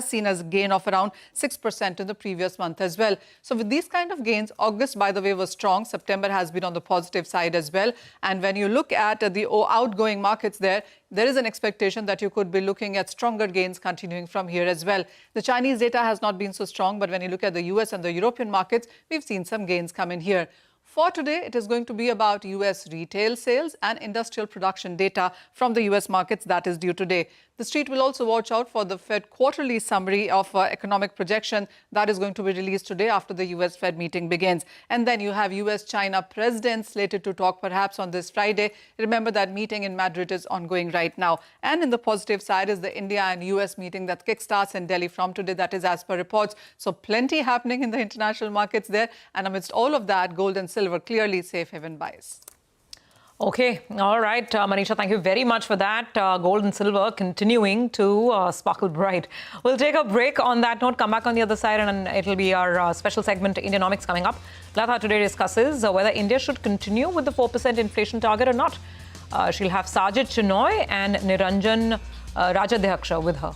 seen a gain of around 6% in the previous month as well. So with these kind of gains, August, by the way, was strong. September has been on the positive side as well. And when you look at the outgoing markets there is an expectation that you could be looking at stronger gains continuing from here as well. The Chinese data has not been so strong, but when you look at the US and the European markets, we've seen some gains come in here. For today, it is going to be about US retail sales and industrial production data from the US markets that is due today. The street will also watch out for the Fed quarterly summary of economic projection that is going to be released today after the US Fed meeting begins. And then you have US-China presidents slated to talk perhaps on this Friday. Remember that meeting in Madrid is ongoing right now. And in the positive side is the India and US meeting that kickstarts in Delhi from today. That is as per reports. So plenty happening in the international markets there. And amidst all of that, gold and silver clearly safe haven buys. Okay. All right. Manisha, thank you very much for that. Gold and silver continuing to sparkle bright. We'll take a break on that note, come back on the other side, and it'll be our special segment, Indianomics, coming up. Latha today discusses whether India should continue with the 4% inflation target or not. She'll have Sajid Chinoy and Niranjan Rajadhyaksha with her.